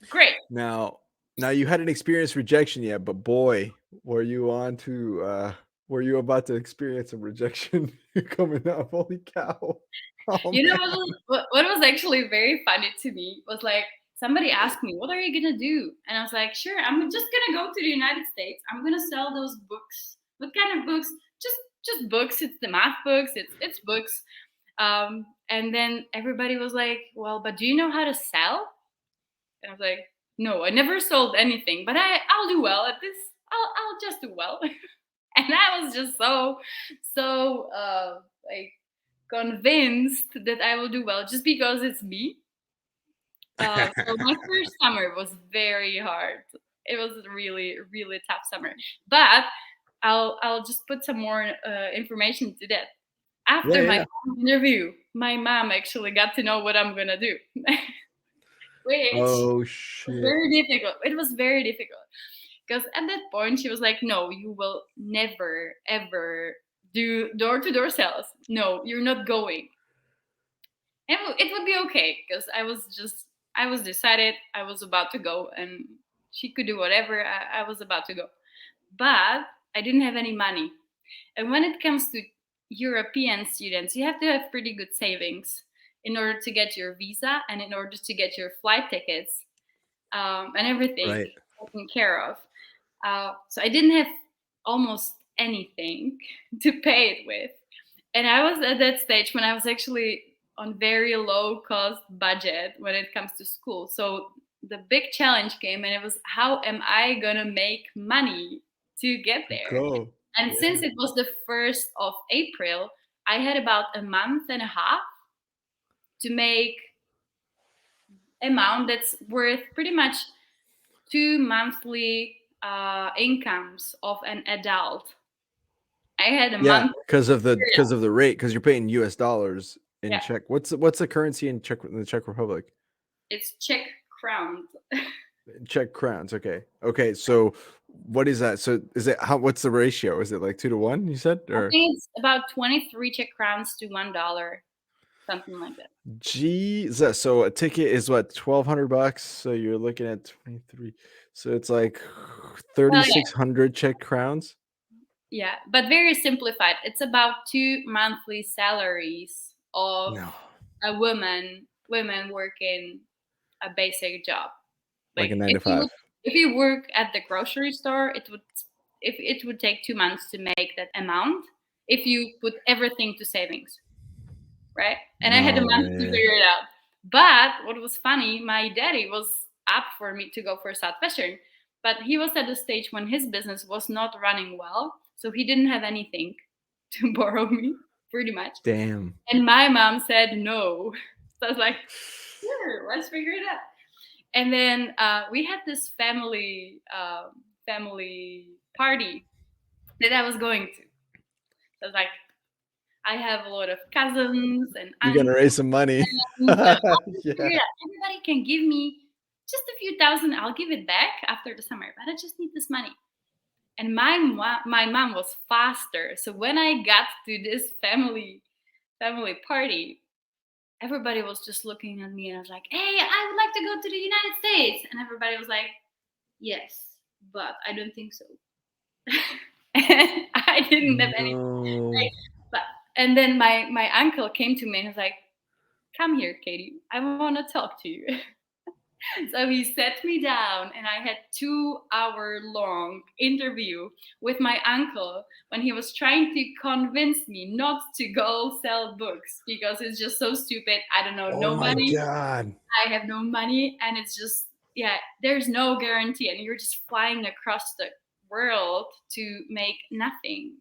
Great. Now you hadn't experienced rejection yet, but boy, were you were you about to experience some rejection coming up? Holy cow. Oh, you know what was actually very funny to me was like somebody asked me, what are you gonna do? And I was like, sure, I'm just gonna go to the United States. I'm gonna sell those books. What kind of books? Just books. It's the math books. It's books. And then everybody was like, well, but do you know how to sell? And I was like, no, I never sold anything, but I'll do well at this. I'll just do well. And I was just so like convinced that I will do well just because it's me. So my first summer was very hard. It was really, really tough summer. But I'll just put some more information to that. After my interview, my mom actually got to know what I'm gonna do. Which oh shit. was very difficult. It was very difficult. Because at that point she was like, no, you will never ever do door-to-door sales. No, you're not going. And it would be okay because I was decided I was about to go and she could do whatever. I was about to go. But I didn't have any money. And when it comes to European students, you have to have pretty good savings in order to get your visa and in order to get your flight tickets and everything taken care of. So I didn't have almost anything to pay it with. And I was at that stage when I was actually on very low cost budget when it comes to school. So the big challenge came and it was, how am I going to make money to get there? And since it was the 1st of April, I had about a month and a half to make amount that's worth pretty much 2 monthly incomes of an adult. I had a month because of the rate, because you're paying US dollars in Czech. What's the currency in the Czech Republic? It's Czech crowns. Czech crowns. Okay. So what is that? So is it what's the ratio? Is it like 2-1, you said? I Or think it's about 23 Czech crowns to $1, something like that. Jesus. So a ticket is what, $1,200? So you're looking at 23. So it's like Well, 3,600 Czech crowns. yeah, but very simplified. It's about 2 monthly salaries of No, a women working a basic job. like Like a 9 to 5. if you work at the grocery store, it would take 2 months to make that amount if you put everything to savings, right? And I had a No month to way. figure it out. But what was funny, my daddy was up for me to go for Southwestern, but he was at the stage when his business was not running well, so he didn't have anything to borrow me, pretty much. Damn. And my mom said no. So I was like, sure, let's figure it out. And then we had this family party that I was going to. So I was like, I have a lot of cousins and You're gonna aunts. raise some money. And so I'll just Yeah. figure it out. Everybody can give me just a few thousand. I'll give it back after the summer, but I just need this money. And my mom was faster. So when I got to this family party, everybody was just looking at me, and I was like, "Hey, I would like to go to the United States," and everybody was like, "Yes, but I don't think so." And I didn't have any. No. But and then my uncle came to me and was like, "Come here, Katie. I want to talk to you." So he sat me down, and I had 2 hour long interview with my uncle when he was trying to convince me not to go sell books because it's just so stupid. I don't know Oh my nobody. God. I have no money, and it's just, yeah, there's no guarantee, and you're just flying across the world to make nothing.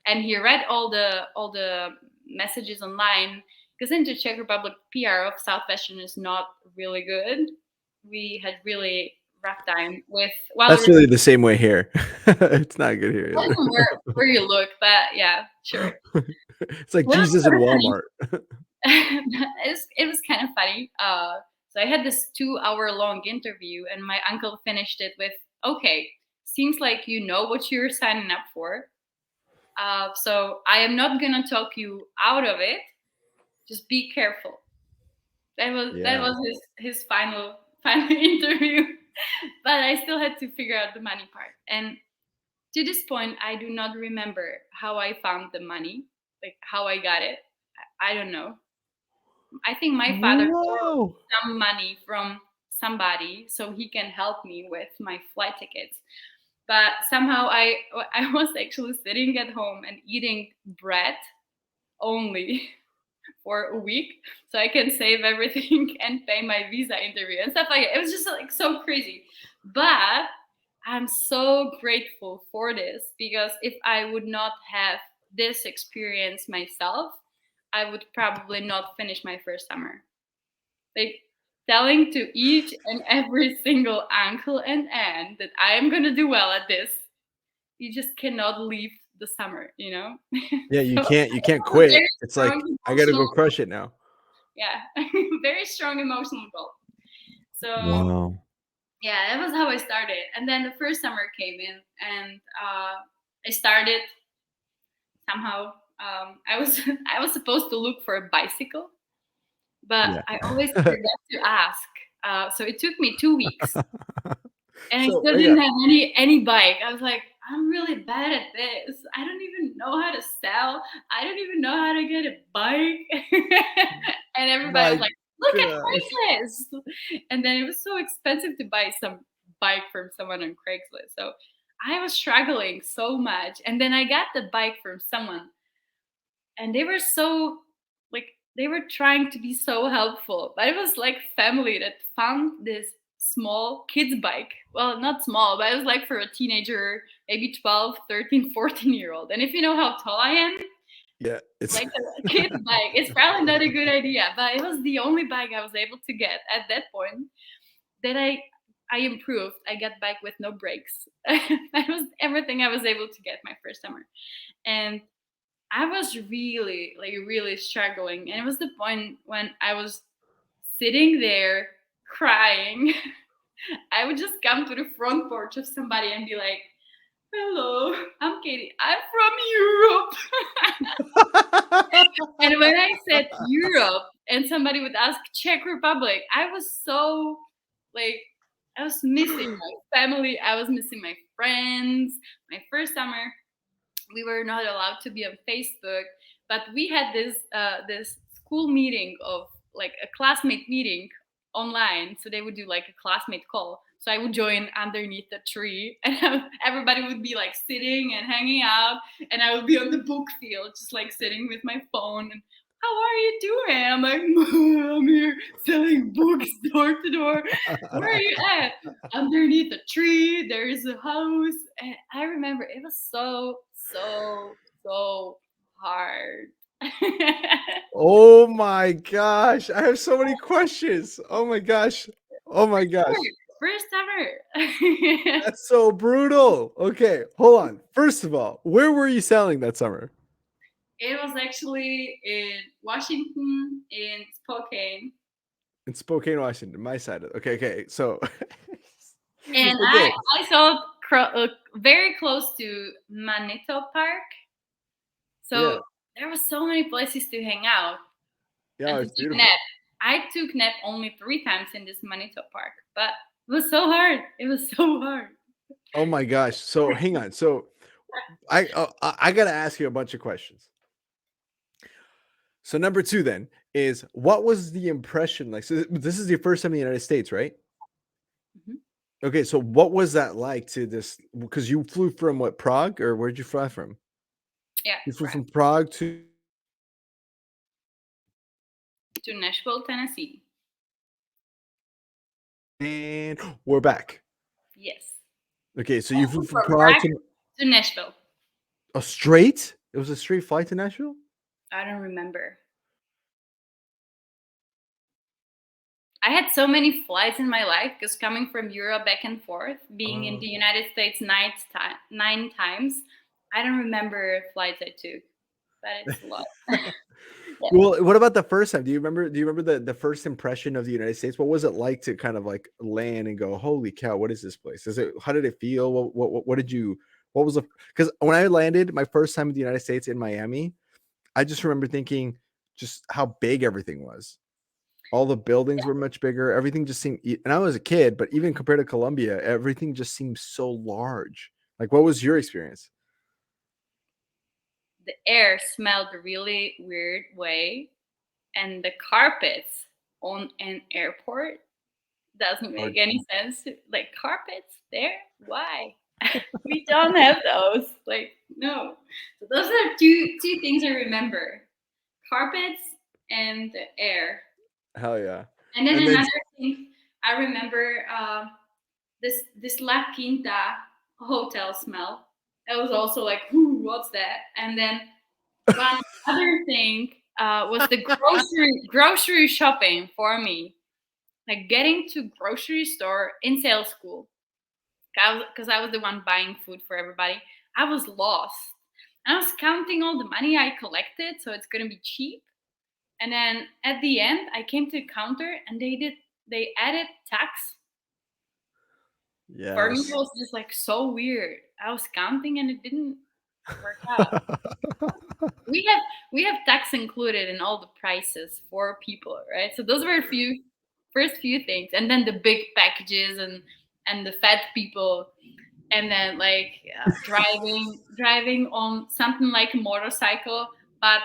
And he read all the messages online, because in the Czech Republic, PR of Southwestern is not really good. We had really rough time with, well, That's really the same way here. It's not good here depending on either. where you look, but yeah, sure. It's like It was Jesus in sort of Walmart. it was kind of funny. So I had this 2 hour long interview, and my uncle finished it with, "Okay, seems like you know what you're signing up for. So I am not gonna talk you out of it. Just be careful." That Yeah. was his final interview, but I still had to figure out the money part. And to this point, I do not remember how I found the money, like how I got it. I don't know. I think my father borrowed Whoa. some money from somebody so he can help me with my flight tickets. But somehow I was actually sitting at home and eating bread only for a week so I can save everything and pay my visa interview and stuff like that. It was just like so crazy. But I'm so grateful for this, because if I would not have this experience myself, I would probably not finish my first summer. Like, telling to each and every single uncle and aunt that I am gonna do well at this, you just cannot leave the summer, you know? Yeah, So you can't it was a quit. very It's like, strong I gotta emotional, go crush it now. yeah, very strong emotional goal. So Wow. yeah, that was how I started. And then the first summer came in, and I started somehow. I was supposed to look for a bicycle, but Yeah. I always forget to ask. So it took me 2 weeks, and I So still yeah, didn't have any bike. I was like, I'm really bad at this. I don't even know how to sell. I don't even know how to get a bike. And everybody was my like, look at gosh. Craigslist. And then it was so expensive to buy some bike from someone on Craigslist. So I was struggling so much. And then I got the bike from someone, and they were so, like, they were trying to be so helpful, but it was like family that found this small kids bike. Well, not small, but it was like for a teenager, maybe 12, 13, 14-year old. And if you know how tall I am, Yeah, it's like a kid's bike, it's probably not a good idea, but it was the only bike I was able to get at that point. Then I improved. I got bike with no brakes. That was everything I was able to get my first summer. And I was really, like, really struggling. And it was the point when I was sitting there crying I would just come to the front porch of somebody and be like, "Hello, I'm Katie. I'm from Europe." And when I said Europe and somebody would ask Czech Republic, I was so like, I was missing my family. I was missing my friends. My first summer, we were not allowed to be on Facebook, but we had this school meeting of like a classmate meeting online. So they would do like a classmate call. So I would join underneath the tree, and everybody would be like sitting and hanging out, and I would be on the book field, just like sitting with my phone. And how are you doing? I'm like, I'm here selling books door to door. Where are you at? Underneath a tree, there is a house. And I remember it was so hard. Oh my gosh. I have so many questions. Oh my gosh. Oh my gosh. First summer. That's so brutal. Okay, hold on. First of all, where were you selling that summer? It was actually in Washington, in Spokane. In Spokane, Washington, my side of okay. So And okay. I saw very close to Manito Park. So Yeah. there were so many places to hang out Yeah, and to it's take a beautiful. nap. I took nap only 3 times in this Manito Park, but it was so hard. It was so hard. Oh my gosh. So hang on. So I got to ask you a bunch of questions. So number 2 then is what was the impression like? So this is your first time in the United States, right? Mhm. Okay, so what was that like to this? Because you flew from what, Prague, or where'd you fly from? Yeah, You flew correct. from Prague to To Nashville, Tennessee. and we're back. Yes. Okay, so you flew from From Prague Prague to to Nashville. a straight? It was a straight flight to Nashville? I don't remember. I had so many flights in my life because coming from Europe back and forth, being in the Oh. United States 9 times, I don't remember flights I took, but it's a lot. Yeah. Well, what about the first time? Do you remember the first impression of the United States? What was it like to kind of like land and go, "Holy cow, what is this place?" How did it feel? What did you what was the Because when I landed my first time in the United States in Miami, I just remember thinking just how big everything was. All the buildings were much bigger. Everything just seemed and I was a kid, but even compared to Colombia, everything just seemed so large. Like, what was your experience? The air smelled a really weird way, and the carpets on an airport doesn't Or make any sense. Like carpets there? Why? We don't have those. Like no. So those are two things I remember: carpets and the air. hell yeah. And then And then another thing I remember this La Quinta hotel smell. That was also like, "Ooh, what's that?" And then one other thing was the grocery shopping for me, like getting to grocery store in sales school, because I was the one buying food for everybody. I was lost. I was counting all the money I collected, so it's gonna be cheap. And then at the end, I came to the counter and they added tax. For me, it yes. was just like so weird. I was counting and it didn't work out. We have tax included in all the prices for people, right? So those were first few things, and then the big packages and the fat people, and then like driving on something like a motorcycle, but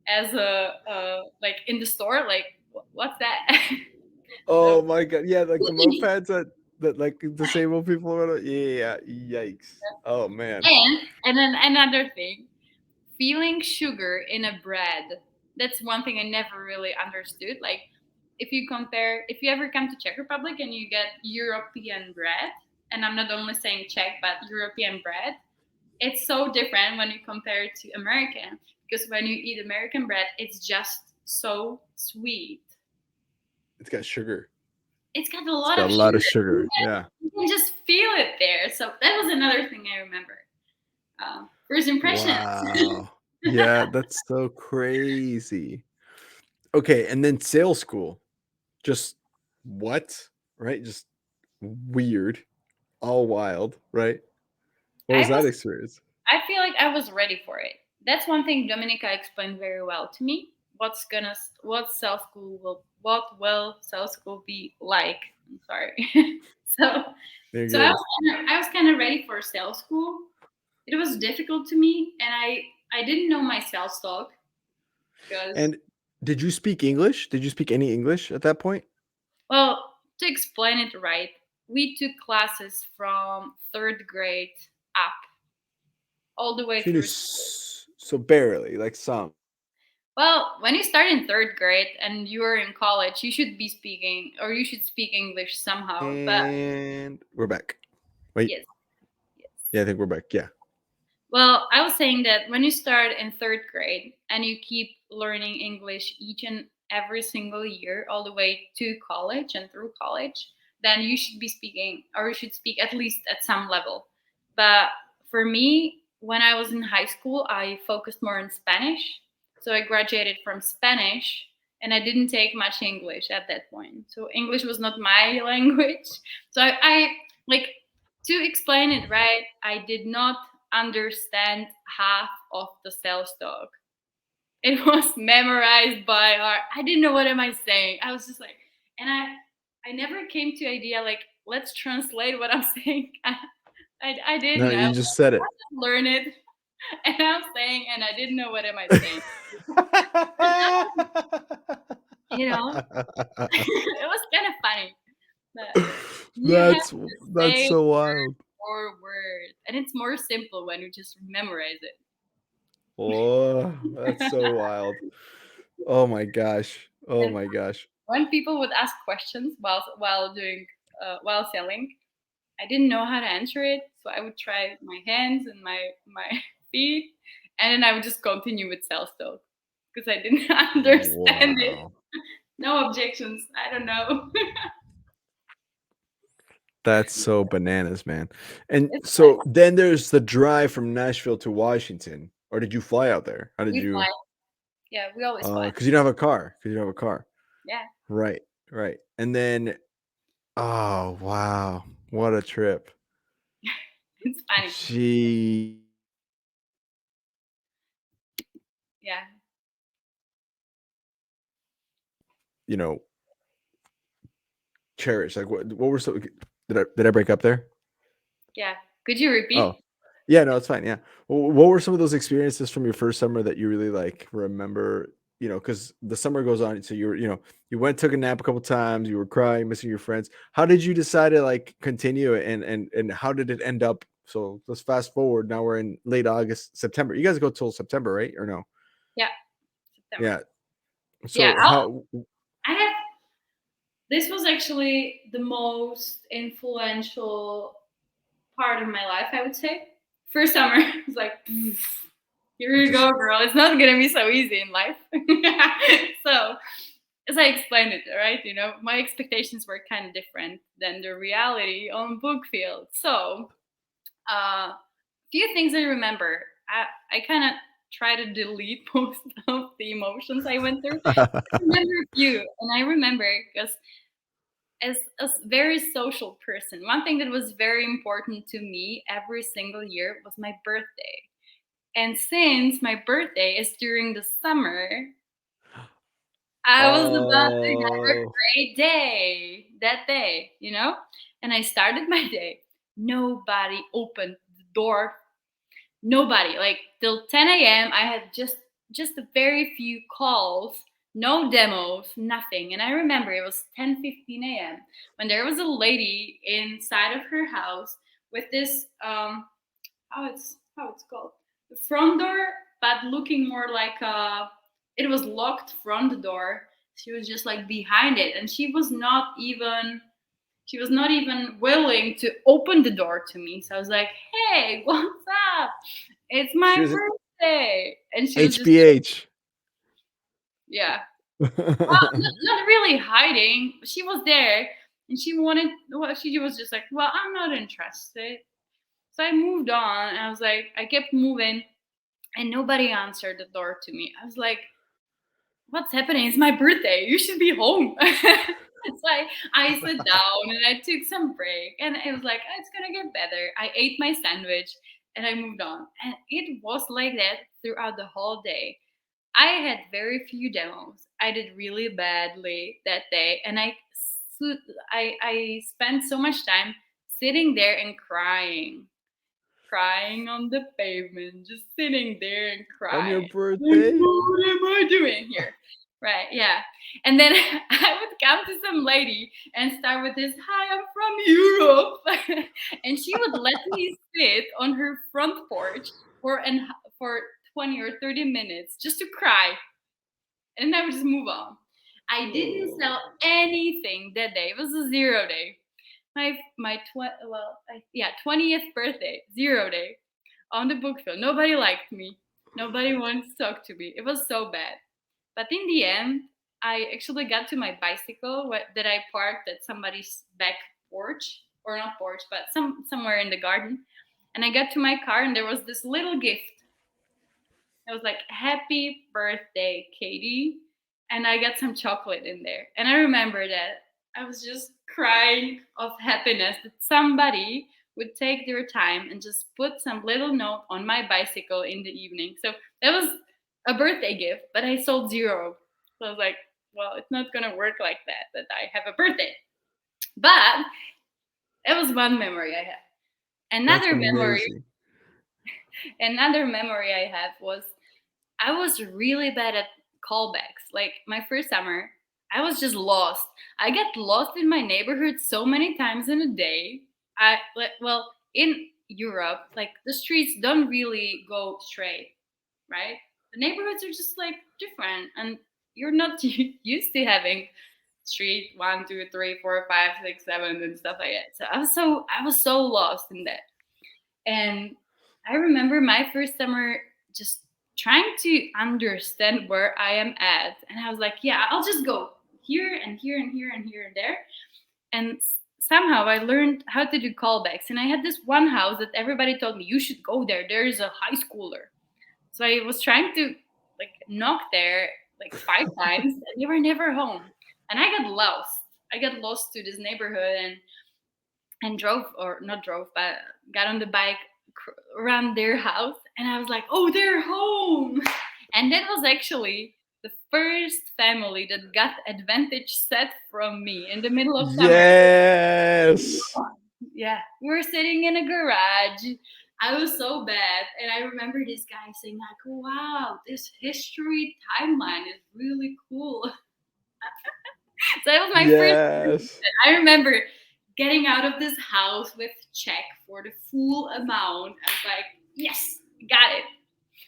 as a like in the store, like what's that? So Oh my god. Yeah, like the mopeds that like disabled people are yeah, yikes. Oh man. and then another thing, feeling sugar in a bread. That's one thing I never really understood. Like if you ever come to Czech Republic and you get European bread, and I'm not only saying Czech but European bread, it's so different when you compare it to American, because when you eat American bread, it's just so sweet. It's got sugar. It's got a It's lot got of a lot of sugar. sugar. Yeah. You can just feel it there. So that was another thing I remember. First impressions. Wow. Yeah, that's so crazy. Okay, and then sales school. Just what? Right? Just weird, all wild, right? What I was that was experience? I feel like I was ready for it. That's one thing Dominica explained very well to me. What will cell school be like? I'm sorry. so You're so I good. was I was kind of ready for cell school. It was difficult to me, and I didn't know my self talk because, And did you speak English? Did you speak any English at that point? well, to explain it right, we took classes from third grade up all the way So you knew through school. so barely, like some. Well, when you start in third grade and you're in college, you should be speaking or you should speak English somehow. But And we're back. Wait. yes, yes. Yeah, I think we're back. Yeah. Well, I was saying that when you start in third grade and you keep learning English each and every single year, all the way to college and through college, then you should be speaking or you should speak at least at some level. But for me, when I was in high school, I focused more on Spanish. So I graduated from Spanish and I didn't take much English at that point. So English was not my language. So I like to explain it right, I did not understand half of the sales talk. It was memorized by heart. I didn't know what am I saying. I was just like, and I never came to idea like let's translate what I'm saying. I No, didn't. I you was just said like, it. let's just learn it, and I'm saying, and I didn't know what am I saying. You know, it was kind of funny, but you have that's to that's say so wild. or word, and it's more simple when you just memorize it. Oh, that's so wild. Oh my gosh. Oh And my gosh. when people would ask questions while selling, I didn't know how to answer it, so I would try my hands and my feet, and then I would just continue with sales talk because I didn't understand it. Wow. No objections. I don't know. That's so bananas, man. And It's so then there's the drive from Nashville to Washington. Or did you fly out there? How did we fly. you Yeah, we always fly. because you don't have a car. Because you don't have a car. Yeah, Right. Right. And then oh wow. What a trip. it's funny. Gee. Yeah, You know, cherish. Like what were some did I break up there? yeah. Could you Oh. repeat? Yeah, no, it's fine. Yeah. What were some of those experiences from your first summer that you really like remember? You know, because the summer goes on, so you went took a nap a couple times, you were crying, missing your friends. How did you decide to like continue it, and how did it end up? So let's fast forward. Now we're in late August, September. You guys go till September, right? Or no? Yeah, September. Yeah. Yeah, So how? I have. This was actually the most influential part of my life, I would say. First summer, it was like, here you Just go, girl. It's not gonna be so easy in life. So, as I explained it, right? You know, my expectations were kind of different than the reality on book field. So, few things I remember. I kind of try to delete most of the emotions I went through. I remember a few, and I remember because as a very social person, one thing that was very important to me every single year was my birthday. And since my birthday is during the summer, I was about to have a oh, great day that day, you know? And I started my day. Nobody opened the door. Nobody. Like till 10 a.m. I had just a very few calls, no demos, nothing. And I remember it was 10:15 a.m. when there was a lady inside of her house with this how it's called, the front door, but looking more like it was locked front door. She was just like behind it, and she was not even willing to open the door to me. So I was like, hey, what's up? It's she my was an birthday. And she was just, HBH. yeah. Well, not really hiding. She was there and she was just like, well, I'm not interested. So I moved on and I kept moving and nobody answered the door to me. I was like, what's happening? It's my birthday. You should be home. So I sat down and I took some break, and it was like, "Oh, it's gonna get better." I ate my sandwich and I moved on. And it was like that throughout the whole day. I had very few demos. I did really badly that day, and I spent so much time sitting there and crying on the pavement, just sitting there and On your crying. Like, birthday? what am I doing here? Right, yeah. And then I would come to some lady and start with this, "Hi, I'm from Europe." And she would let me sit on her front porch for 20 or 30 minutes just to cry. And I would just move on. I didn't sell anything that day. It was a 0 day. My 20th birthday, 0 day on the book field. Nobody liked me. Nobody wanted to talk to me. It was so bad. But in the end, I actually got to my bicycle that I parked at somebody's back porch, or not porch, but somewhere in the garden. And I got to my car, and there was this little gift. It was like, "Happy birthday, Katie." And I got some chocolate in there. And I remember that I was just crying of happiness that somebody would take their time and just put some little note on my bicycle in the evening. So that was a birthday gift, but I sold zero. So I was like, well, it's not going to work like that I have a birthday. But it was one memory I have. That's Another memory, amazing. another memory I have was I was really bad at callbacks. Like my first summer, I was just lost. I get lost in my neighborhood so many times in a day. In Europe, like the streets don't really go straight, right? The neighborhoods are just like different, and you're not used to having street 1, 2, 3, 4, 5, 6, 7 and stuff like that. So I was so lost in that. And I remember my first summer just trying to understand where I am at. And I was like, yeah, I'll just go here and here and here and here and there. And somehow I learned how to do callbacks. And I had this one house that everybody told me, you should go there. There is a high schooler. So I was trying to like knock there like 5 times, and they were never home. And I got lost. I got lost to this neighborhood and drove, or not drove, but got on the bike around their house, and I was like, oh, they're home. And that was actually the first family that got advantage set from me in the middle of summer. Yes. Yeah, we were sitting in a garage. I was so bad, and I remember this guy saying like, wow, this history timeline is really cool. So that was my first. Yes. I remember getting out of this house with check for the full amount. I was like, yes, got it.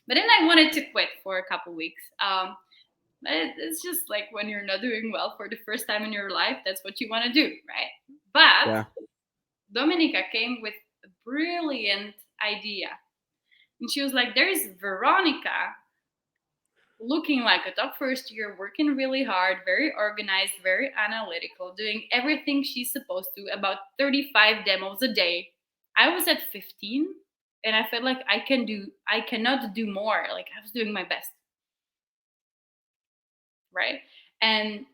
But then I wanted to quit for a couple weeks. But it's just like when you're not doing well for the first time in your life, that's what you want to do, right? But Yeah. Dominika came with a brilliant idea. And she was like, there's Veronica looking like a top first year, working really hard, very organized, very analytical, doing everything she's supposed to, about 35 demos a day. I was at 15, and I felt like I cannot do more. Like I was doing my best. Right. And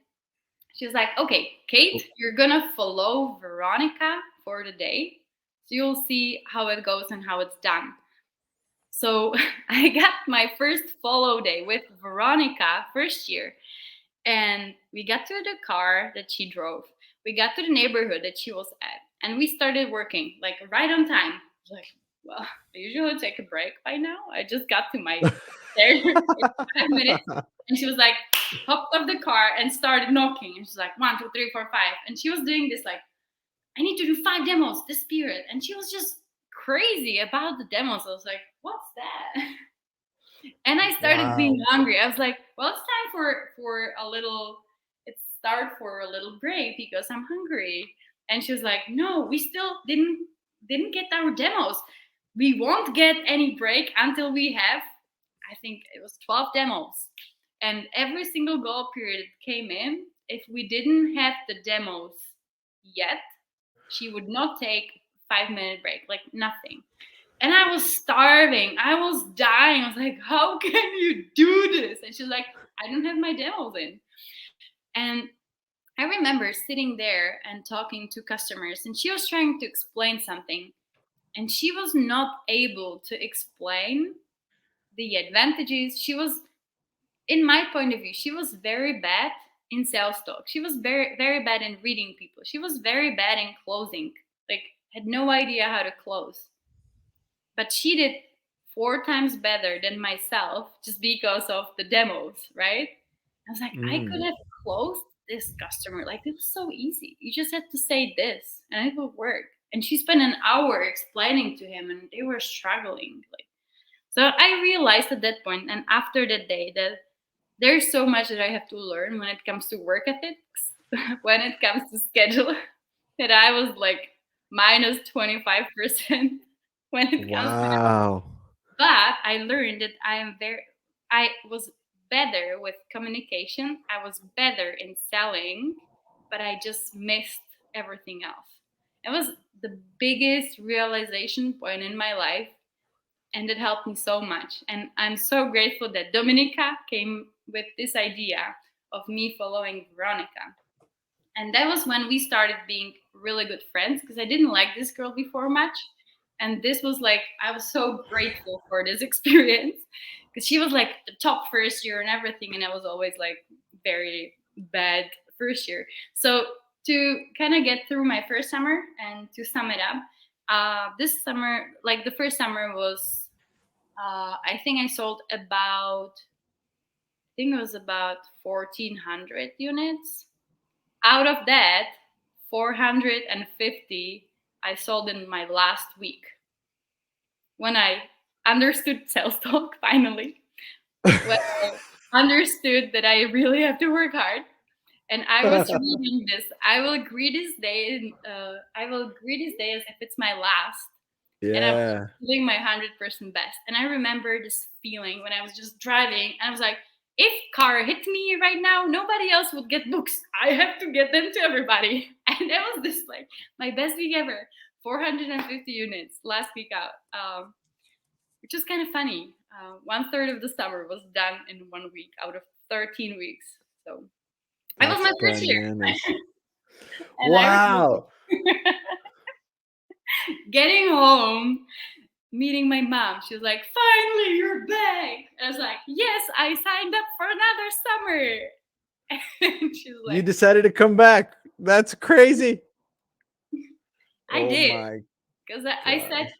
she was like, okay, Kate, you're gonna follow Veronica for the day. So you'll see how it goes and how it's done. So I got my first follow day with Veronica first year. And we got to the car that she drove. We got to the neighborhood that she was at. And we started working like right on time. I was like, well, I usually take a break by now. I just got to my there in 5 minutes. And she was like, hopped off the car and started knocking. And she's like, 1, 2, 3, 4, 5. And she was doing this like, I need to do 5 demos this period. And she was just crazy about the demos. I was like, what's that? And I started being Wow. hungry. I was like, well, it's time for a little, it's start for a little break because I'm hungry. And she was like, no, we still didn't get our demos. We won't get any break until we have, I think it was 12 demos. And every single goal period came in. If we didn't have the demos yet, she would not take 5 minute break, like nothing. And I was starving. I was dying. I was like, how can you do this? And she's like, I don't have my demos in. And I remember sitting there and talking to customers, and she was trying to explain something, and she was not able to explain the advantages. She was, in my point of view, she was very bad in sales talk. She was very, very bad in reading people. She was very bad in closing, like, had no idea how to close. But she did 4 times better than myself just because of the demos, right? I was like, I could Mm. have closed this customer. Like, it was so easy. You just had to say this and it would work. And she spent an hour explaining to him and they were struggling. Like, so I realized at that point and after that day that there's so much that I have to learn when it comes to work ethics, when it comes to schedule, that I was like minus 25% when it comes to that. Wow. But I learned that I was better with communication. I was better in selling, but I just missed everything else. It was the biggest realization point in my life, and it helped me so much. And I'm so grateful that Dominica came with this idea of me following Veronica. And that was when we started being really good friends because I didn't like this girl before much. And this was like, I was so grateful for this experience because she was like the top first year and everything. And I was always like very bad first year. So to kind of get through my first summer and to sum it up, this summer, like the first summer was, I think I sold about, I think it was about 1,400 units. Out of that, 450 I sold in my last week when I understood sales talk finally. When I understood that I really have to work hard. And I was reading this. I will agree this day. I will agree this day as if it's my last. And I was Yeah. doing my 100% best. And I remember this feeling when I was just driving, and I was like, if car hit me right now, nobody else would get books. I have to get them to everybody. And that was this like my best week ever. 450 units last week out, which is kind of funny. 1/3 of the summer was done in 1 week out of 13 weeks. So that was That's my first year. bananas. And I remember Wow. getting home, meeting my mom. She was like, finally, you're back. And I was like, yes, I signed up for another summer. And she was You like, decided to come back. That's crazy. I Oh did. my Because I said, gosh.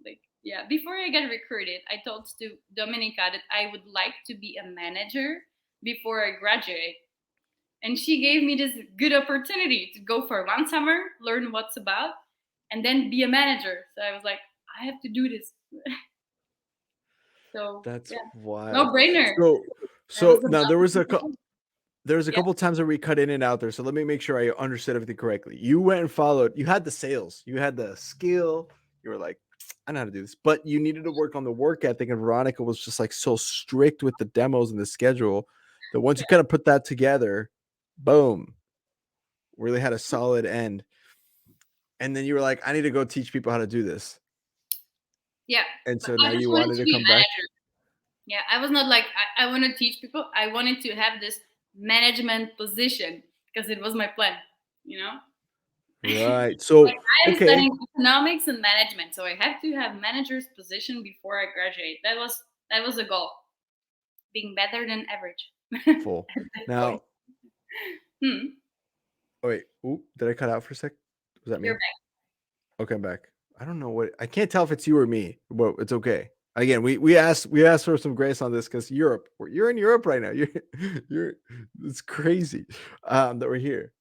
like, yeah, before I got recruited, I told to Dominica that I would like to be a manager before I graduate. And she gave me this good opportunity to go for 1 summer, learn what's about, and then be a manager. So I was like, I have to do this. So That's yeah, no wild. brainer. So I was now about to. there was a Yeah, couple times where we cut in and out there. So let me make sure I understood everything correctly. You went and followed. You had the sales. You had the skill. You were like, I know how to do this. But you needed to work on the work ethic. And Veronica was just like so strict with the demos and the schedule that once you kind of put that together, boom, really had a solid end. And then you were like, I need to go teach people how to do this. yeah. And But so I now just you wanted wanted to to be a come back. manager. Yeah, I was not like I want to teach people. I wanted to have this management position because it was my plan. You know, Right. like So, I am okay. studying economics and management, so I have to have manager's position before I graduate. That was a goal. Being better than average Full. at that point. Now, Hmm. oh wait. Oop, did I cut out for a sec? Was that You're me? back. Okay, I'm back. I don't know what I can't tell if it's you or me, but it's okay. Again, we asked for some grace on this because Europe. You're in Europe right now. You're it's crazy that we're here.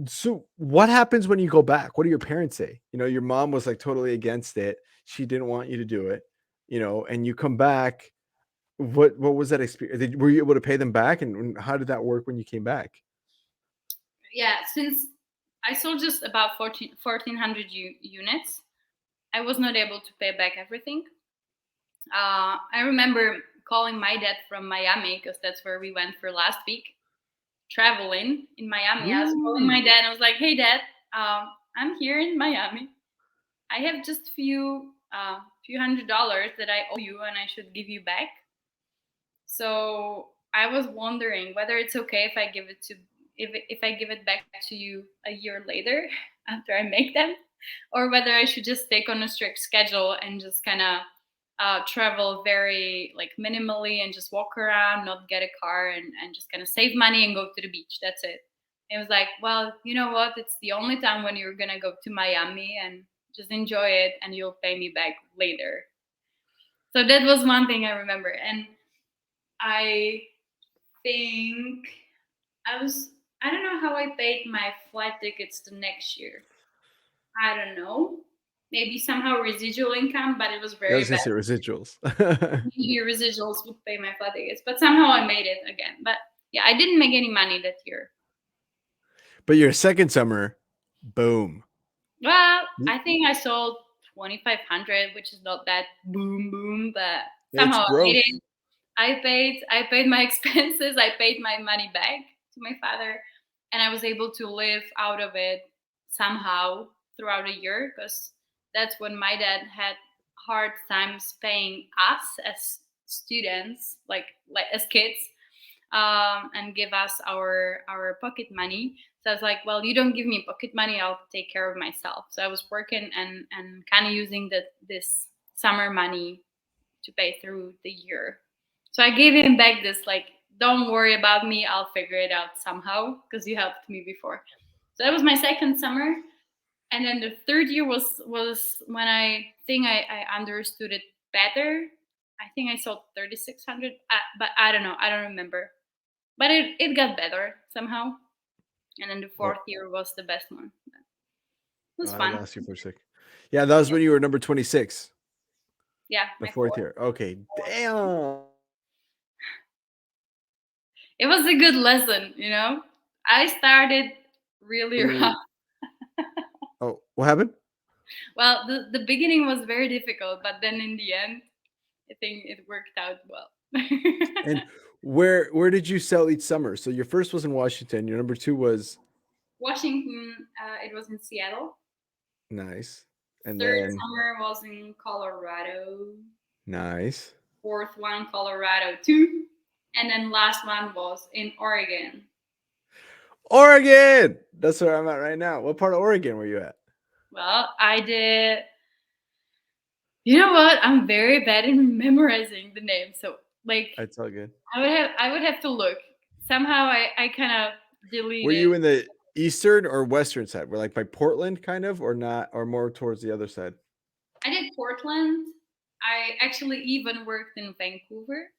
So what happens when you go back? What do your parents say? Your mom was like totally against it. She didn't want you to do it, and you come back. What was that experience? Were you able to pay them back? And how did that work when you came back? Yeah, since I sold just about 1,400 units, I was not able to pay back everything. I remember calling my dad from Miami because that's where we went for last week, traveling in Miami. I was calling Woo. my dad and I was like, "Hey, Dad, I'm here in Miami. I have just few $100 that I owe you, and I should give you back." So I was wondering whether it's okay if I give it to if I give it back to you a year later after I make them, or whether I should just stick on a strict schedule and just kind of travel very like minimally and just walk around, not get a car, and just kind of save money and go to the beach. That's it. It was like, well, you know what? It's the only time when you're gonna go to Miami, and just enjoy it, and you'll pay me back later. So that was one thing I remember, and I think I don't know how I paid my flight tickets the next year. I don't know. Maybe somehow residual income, but it was I very was gonna bad. say residuals. Maybe residuals would pay my flight tickets, but somehow I made it again. But yeah, I didn't make any money that year. But your second summer, boom. Well, I think I sold 2,500, which is not that boom boom, but It's somehow I made growth. it. I paid my expenses. I paid my money back to my father, and I was able to live out of it somehow throughout a year, because that's when my dad had hard times paying us as students, like as kids, and give us our pocket money. So I was like, well, you don't give me pocket money, I'll take care of myself. So I was working and kind of using this summer money to pay through the year. So I gave him back this like, don't worry about me, I'll figure it out somehow, because you helped me before. So that was my second summer. And then the third year was when I think I understood it better. I think I sold 3,600, but I don't know. I don't remember. But it got better somehow. And then the fourth year was the best one. It was I fun. lost you for a sec. Yeah, that was when you were number 26. Yeah, The my fourth fourth. year. Okay. Damn. It was a good lesson, you know. I started really rough. Oh, what happened? Well, the beginning was very difficult, but then in the end, I think it worked out well. And where did you sell each summer? So your first was in Washington. Your number two was Washington, it was in Seattle. nice. And Third then summer was in Colorado. nice. Fourth one, Colorado too. And then last one was in Oregon. Oregon. That's where I'm at right now. What part of Oregon were you at? Well, I did. You know what? I'm very bad in memorizing the name. So like That's all good. I would have to look. Somehow I kind of Were deleted. you in the eastern or western side? Were like by Portland kind of or not or more towards the other side? I did Portland. I actually even worked in Vancouver.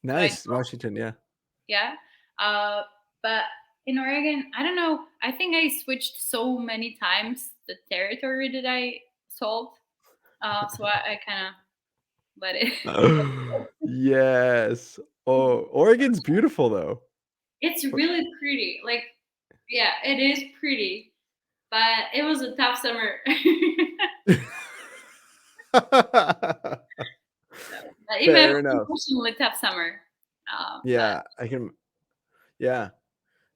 So I Nice. Washington, yeah. yeah. But in Oregon, I don't know. I think I switched so many times the territory that I sold. So I kind of let it. Yes. Oh, Oregon's beautiful though. It's really pretty. Like, yeah, it is pretty. But it was a tough summer. But even Fair enough. emotionally tough summer. But Yeah, I can. Yeah,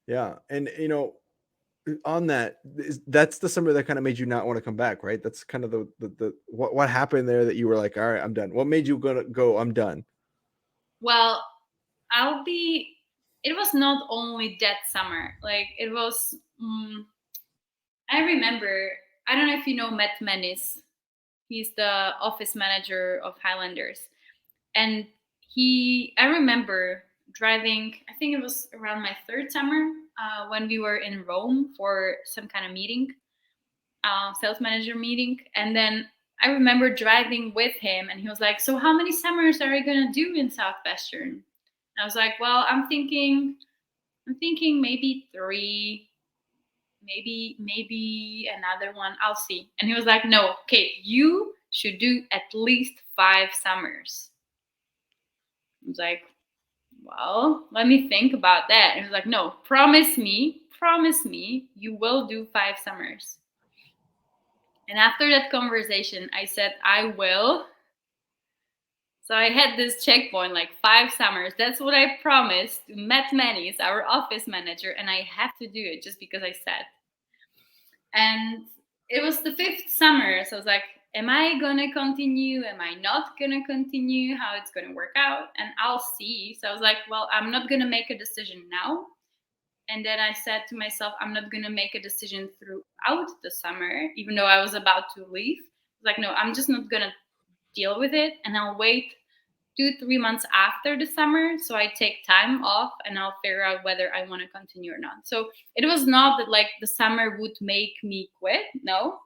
yeah, and on that, that's the summer that kind of made you not want to come back, right? That's kind of the what happened there that you were like, all right, I'm done. What made you go? I'm done. well, it was not only that summer. Like it was. I remember. I don't know if you know Matt Menis. He's the office manager of Highlanders, and I remember driving. I think it was around my third summer when we were in Rome for some kind of meeting, sales manager meeting, and then I remember driving with him, and he was like, "So how many summers are you gonna do in Southwestern?" And I was like, "Well, I'm thinking maybe three, maybe another one. I'll see." And he was like, "No, okay, you should do at least 5 summers." I was like, "Well, let me think about that." And he was like, "No, promise me, you will do 5 summers." And after that conversation, I said, "I will." So I had this checkpoint, like 5 summers. That's what I promised to Matt Manis, our office manager, and I have to do it just because I said. And it was the 5th summer. So I was like, am I gonna continue? Am I not gonna continue? How it's gonna work out? And I'll see. So I was like, well, I'm not gonna make a decision now. And then I said to myself, I'm not going to make a decision throughout the summer, even though I was about to leave. Like, no, I'm just not going to deal with it. And I'll wait 2-3 months after the summer. So I take time off and I'll figure out whether I want to continue or not. So it was not that like the summer would make me quit, no,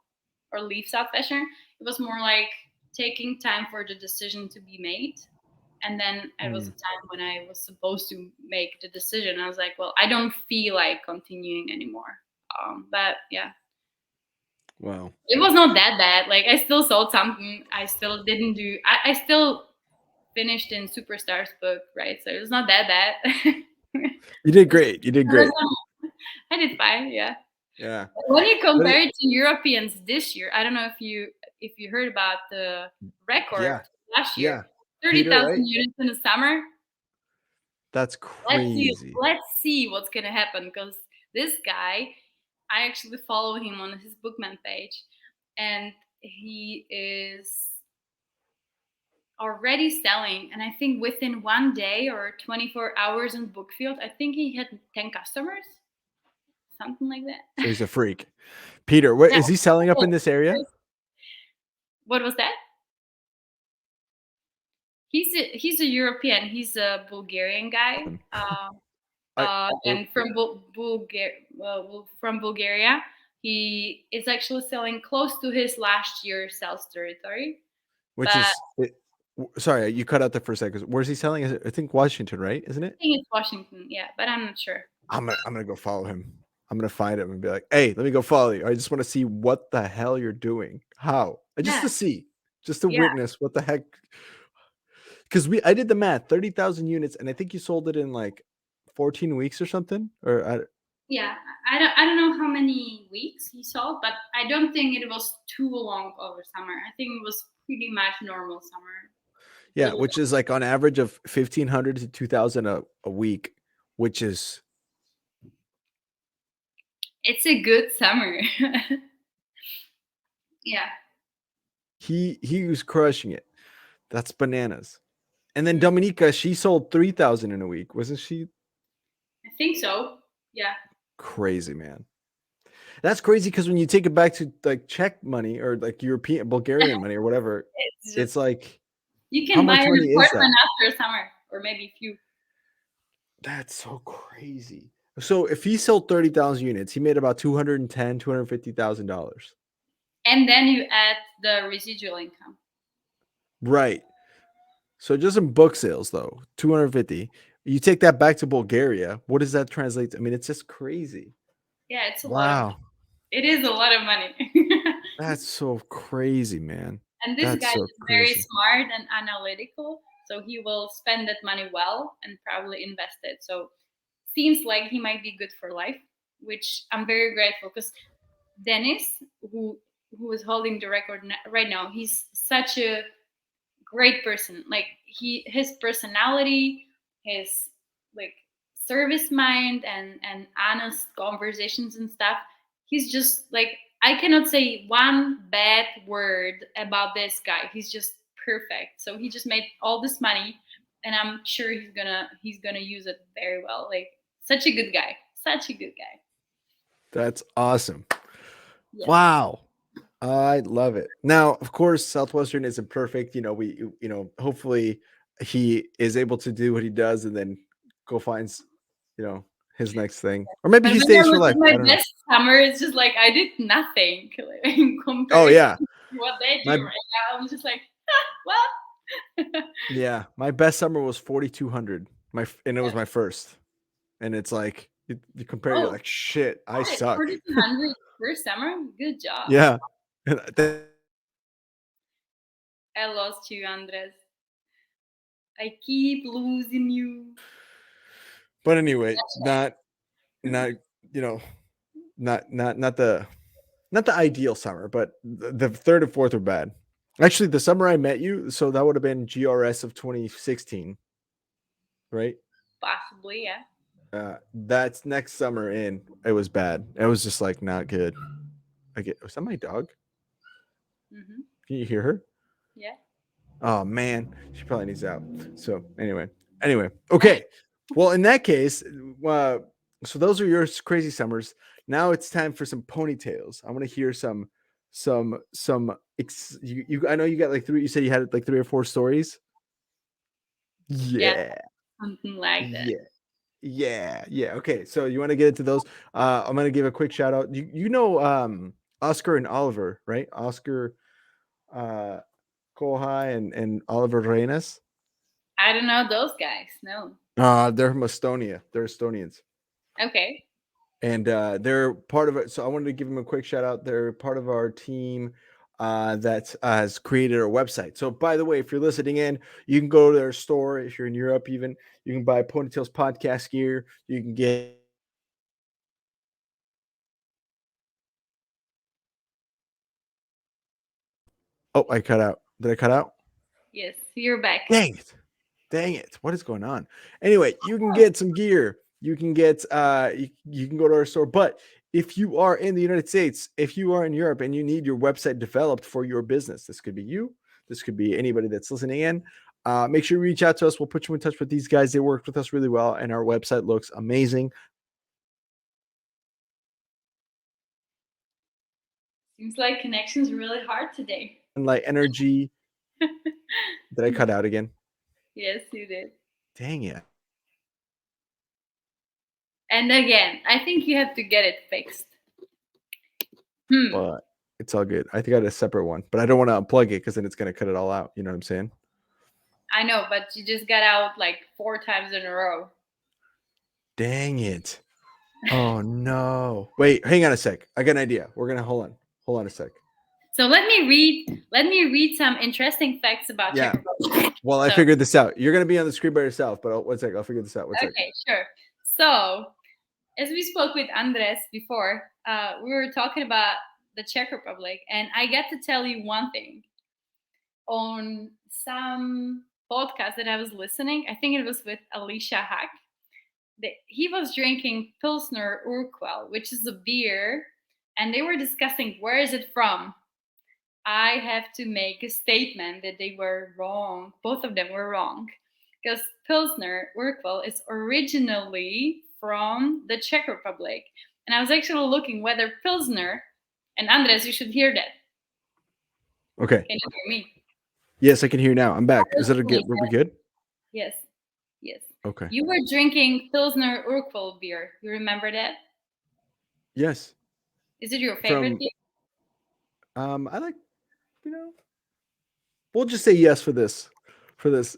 or leave Southwestern. It was more like taking time for the decision to be made. And then it was a time when I was supposed to make the decision. I was like, well, I don't feel like continuing anymore. But yeah. Wow. It was not that bad. Like I still sold something. I still didn't do. I still finished in Superstar's book, right? So it was not that bad. You did great. You did great. I did fine. Yeah. Yeah. When you compare it to Europeans this year, I don't know if you heard about the record last year. 30,000 units in the summer. That's crazy. Let's see what's gonna happen, because this guy, I actually follow him on his Bookman page, and he is already selling, and I think within 1 day or 24 hours in Bookfield, I think he had 10 customers, something like that. So he's a freak. Peter, what is he selling up in this area? What was that? He's a European. He's a Bulgarian guy, and from Bulgaria. He is actually selling close to his last year's sales territory. Which is, sorry, you cut out there for a second. Where's he selling? Is it, I think Washington, right? Isn't it? I think it's Washington, yeah, but I'm not sure. I'm gonna go follow him. I'm gonna find him and be like, hey, let me go follow you. I just want to see what the hell you're doing. How? Just to see, just to witness what the heck. Because I did the math, 30,000 units, and I think you sold it in like 14 weeks or something. Or yeah, I don't know how many weeks he sold, but I don't think it was too long over summer. I think it was pretty much normal summer. Yeah, which is like on average of 1,500 to 2,000 a week, which is. It's a good summer. Yeah. He was crushing it. That's bananas. And then Dominica, she sold 3,000 in a week, wasn't she? I think so. Yeah. Crazy, man. That's crazy, because when you take it back to like Czech money or like European, Bulgarian money or whatever, it's like you can buy an apartment after summer, or maybe a few. That's so crazy. So if he sold 30,000 units, he made about $250,000. And then you add the residual income. Right. So just in book sales, though, 250. You take that back to Bulgaria. What does that translate to? I mean, it's just crazy. Yeah, it's a lot of money. It is a lot of money. That's so crazy, man. And this guy is very smart and analytical, so he will spend that money well and probably invest it. So seems like he might be good for life, which I'm very grateful, because Dennis, who is holding the record right now, he's such a great person. Like his personality, his like service mind and honest conversations and stuff. He's just like, I cannot say one bad word about this guy. He's just perfect. So he just made all this money, and I'm sure he's gonna use it very well. Like such a good guy. Such a good guy. That's awesome. Yeah. Wow. I love it. Now, of course, Southwestern isn't perfect. Hopefully he is able to do what he does and then go find, his next thing. Or maybe he stays for life. My best summer, it's just like I did nothing compared to what they do right now. I'm just like, well. Yeah, my best summer was 4,200. And it was my first. And it's like you compare, you're like, shit, I suck. 4,200 first summer, good job. Yeah. I lost you, Andres. I keep losing you. But anyway, not the ideal summer, but the third and fourth are bad. Actually, the summer I met you, so that would have been GRS of 2016, right? Possibly, yeah. That's next summer in. It was bad. It was just like not good. Was that my dog? Mm-hmm. Can you hear her? Yeah. Oh man, she probably needs out. So anyway, okay. Well, in that case, So those are your crazy summers. Now it's time for some ponytails. I want to hear some. I know you got like three. You said you had like 3 or 4 stories. Yeah, Yeah, something like that. yeah. Okay, so you want to get into those? I'm gonna give a quick shout out. You know Oscar and Oliver, right? Oscar, uh, Kohai and Oliver Reynes. I don't know those guys. No. They're from Estonia. They're Estonians. Okay. And they're part of it. So I wanted to give them a quick shout out. They're part of our team that has created our website. So by the way, if you're listening in, you can go to their store. If you're in Europe, even you can buy Ponytails podcast gear. You can get Oh, I cut out. Did I cut out? Yes, you're back. Dang it. Dang it. What is going on? Anyway, you can get some gear. You can get you can go to our store. But if you are in the United States, if you are in Europe and you need your website developed for your business, this could be you, this could be anybody that's listening in. Make sure you reach out to us. We'll put you in touch with these guys. They worked with us really well, and our website looks amazing. Seems like connection's really hard today. EnLight.Energy. Did I cut out again? Yes, you did. Dang it. And again, I think you have to get it fixed. But it's all good. I think I got a separate one, but I don't want to unplug it because then it's going to cut it all out. You know what I'm saying? I know, but you just got out like 4 times in a row. Dang it. Oh no. Wait, hang on a sec. I got an idea. We're gonna hold on a sec. So let me read some interesting facts about Czech Republic. Well, I figured this out. You're gonna be on the screen by yourself, but one sec, I'll figure this out. Okay, sure. So as we spoke with Andres before, we were talking about the Czech Republic, and I get to tell you one thing. On some podcast that I was listening, I think it was with Alicia Hack, he was drinking Pilsner Urquell, which is a beer, and they were discussing where is it from. I have to make a statement that they were wrong. Both of them were wrong. Because Pilsner Urquell is originally from the Czech Republic. And I was actually looking whether Pilsner, and Andres, you should hear that. Okay. Can you hear me? Yes, I can hear you now. I'm back. Is it good? Were we good? Yes. Yes. Okay. You were drinking Pilsner Urquell beer. You remember that? Yes. Is it your favorite beer? I like, we'll just say yes for this.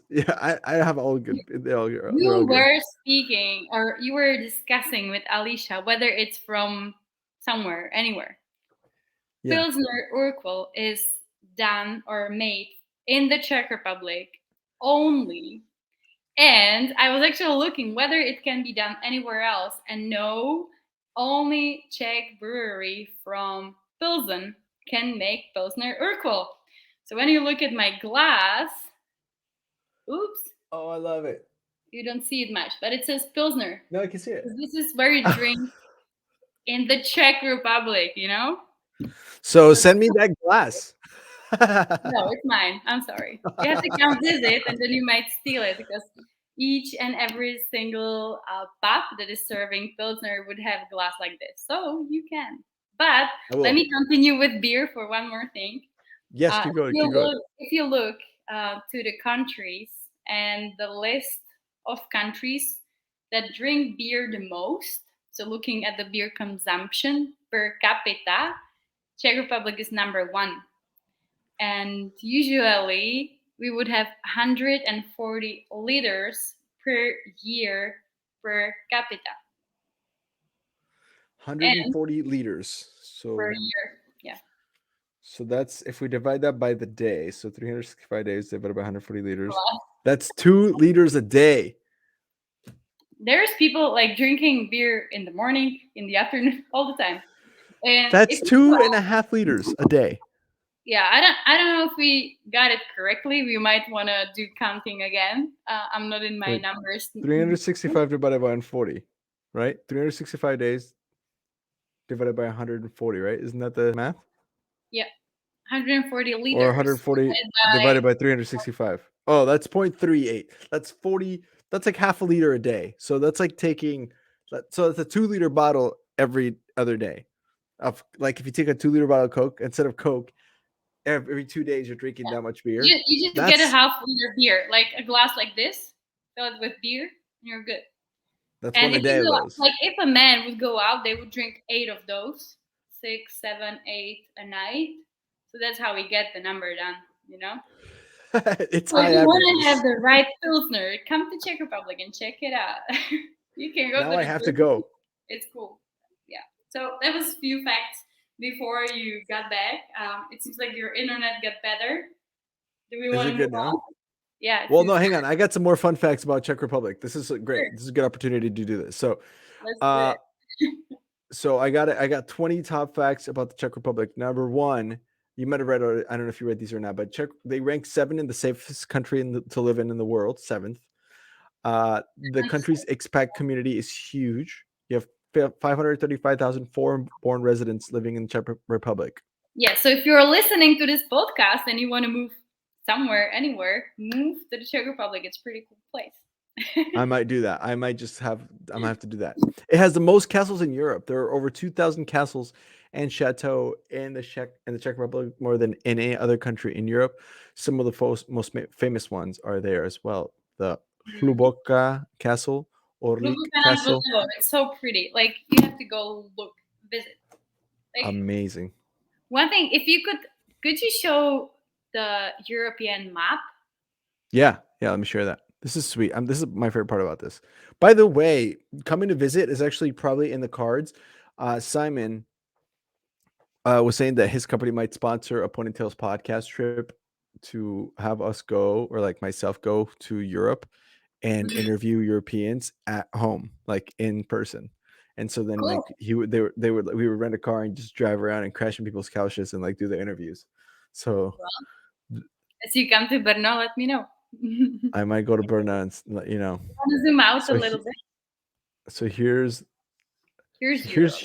Yeah, I have all good. You were speaking, or you were discussing with Alicia whether it's from somewhere, anywhere. Yeah. Pilsner Urquell is done or made in the Czech Republic only. And I was actually looking whether it can be done anywhere else. And no, only Czech brewery from Pilsen can make Pilsner Urquell. So when you look at my glass, oops. Oh, I love it. You don't see it much, but it says Pilsner. No, I can see it. This is where you drink in the Czech Republic, you know? So send me that glass. No, it's mine. I'm sorry. You have to come visit, and then you might steal it, because each and every single pub that is serving Pilsner would have a glass like this. So you can. But let me continue with beer for one more thing. Yes, keep going. If you look to the countries and the list of countries that drink beer the most, so looking at the beer consumption per capita, Czech Republic is number 1. And usually we would have 140 liters per year per capita. 140 liters. So per year, yeah. So that's, if we divide that by the day, so 365 days divided by 140 liters, that's 2 liters a day. There's people like drinking beer in the morning, in the afternoon, all the time. And that's 2.5 liters a day. Yeah, I don't know if we got it correctly. We might want to do counting again. I'm not in my numbers. 365 divided by 140, right? 365 days divided by 140, right? Isn't that the math? Yeah, 140 liters. Or 140 divided by 365. Oh, that's 0.38. That's 40. That's like half a liter a day. So that's like taking So it's a 2-liter bottle every other day. Of like if you take a 2-liter bottle of Coke instead of Coke, every 2 days you're drinking that much beer. You just get a half-liter beer, like a glass like this, fill it with beer, and you're good. That's And one a if day you of go, those. like if a man would go out, they would drink 8 of those, 6, 7, 8 a night. So that's how we get the number down, you know. It's So if high you want to averages. have the right Pilsner, come to Czech Republic and check it out. You can go Now to I the have to brewery. go. It's cool. Yeah. So that was a few facts before you got back. It seems like your internet got better. Do we Is want it to good move now? on? Yeah. Well, no, hang on. I got some more fun facts about Czech Republic. This is great. Sure. This is a good opportunity to do this. So, Let's do it. so I got 20 top facts about the Czech Republic. Number 1, you might have read, or I don't know if you read these or not, but they rank 7 in the safest country to live in the world, 7th. The country's expat community is huge. You have 535,000 foreign-born residents living in the Czech Republic. Yeah. So if you're listening to this podcast and you want to move somewhere, anywhere, move to the Czech Republic. It's a pretty cool place. I might do that. I might have to do that. It has the most castles in Europe. There are over 2,000 castles and chateaux in the Czech Republic, more than any other country in Europe. Some of the most famous ones are there as well. The Hluboká Castle, Orlik Castle. It's so pretty. Like you have to go visit. Like, amazing. One thing, if you could you show the European map? Yeah. Let me share that. This is sweet. This is my favorite part about this. By the way, coming to visit is actually probably in the cards. Simon was saying that his company might sponsor a Ponytails podcast trip to have us go, or like myself go to Europe and interview Europeans at home, like in person. And so then like we would rent a car and just drive around and crash in people's couches and like do the interviews. So as you come to Brno, let me know. I might go to Brno and you know. You want to zoom out a little bit? So here's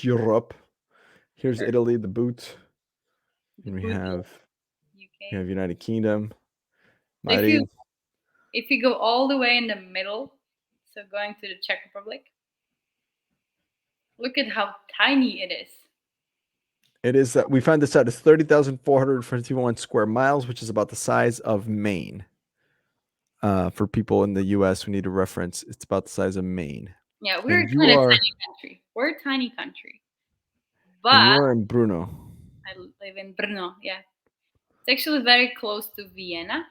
Europe. Here's Italy, the boot. And we have UK. We have United Kingdom. If you go all the way in the middle, so going to the Czech Republic, look at how tiny it is. It is that we found this out. It's 30,451 square miles, which is about the size of Maine. For people in the U.S. who need a reference, it's about the size of Maine. Yeah, we're a tiny country. We're a tiny country. But and you are in Brno. I live in Brno, yeah. It's actually very close to Vienna.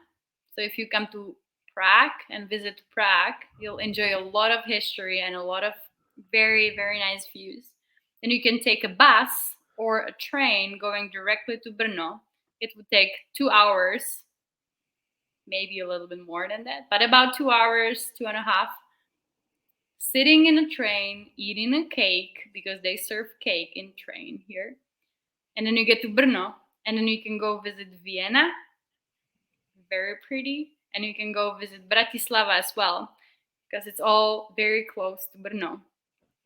So if you come to Prague and visit Prague, you'll enjoy a lot of history and a lot of very, very nice views. Then you can take a bus or a train going directly to Brno. It would take 2 hours, maybe a little bit more than that, but about 2 hours, 2.5. Sitting in a train, eating a cake, because they serve cake in train here. And then you get to Brno, and then you can go visit Vienna, very pretty, and you can go visit Bratislava as well, because it's all very close to Brno.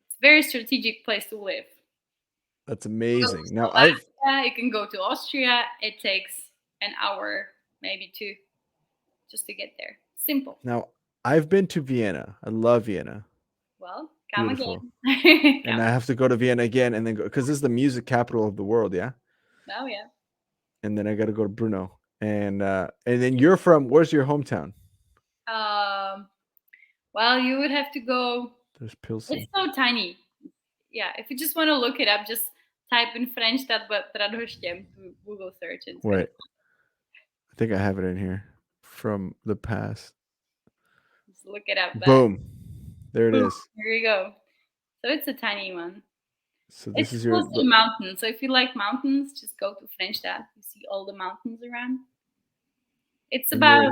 It's a very strategic place to live. That's amazing. Now you can go to Austria. It takes an hour, maybe 2, just to get there. Simple. Now I've been to Vienna. I love Vienna. Well, come Beautiful. again. And I have to go to Vienna again and then go, because this is the music capital of the world, yeah? Oh, yeah. And then I got to go to Brno. And then you're from, where's your hometown? Well, you would have to go. There's Pilsen. It's so tiny. Yeah, if you just want to look it up, just type in French that Radhoštěm to Google search. Wait. I think I have it in here from the past. Just look it up. Boom. There it is. Here you go. So it's a tiny one. So this is close to the mountains. So if you like mountains, just go to Frenchstad. You see all the mountains around. It's about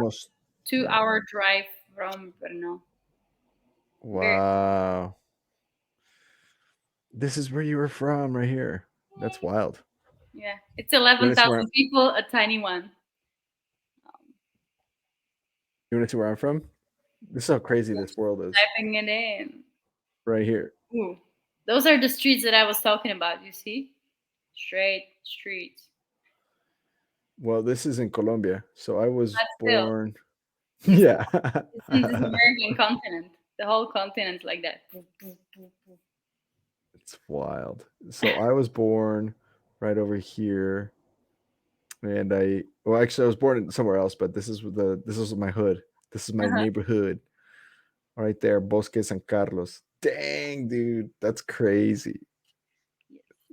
2-hour drive from Brno. Wow. This is where you were from, right here. That's wild. Yeah, it's 11,000 people, a tiny one. You want to see where I'm from? This is how crazy this world is. Typing it in. Right here. Ooh. Those are the streets that I was talking about, you see? Straight streets. Well, this is in Colombia. So I was born. Yeah. It's in this American continent. The whole continent like that. It's wild. So I was born right over here, and I was born somewhere else, but this is my hood. This is my neighborhood right there, Bosque San Carlos. Dang, dude, that's crazy.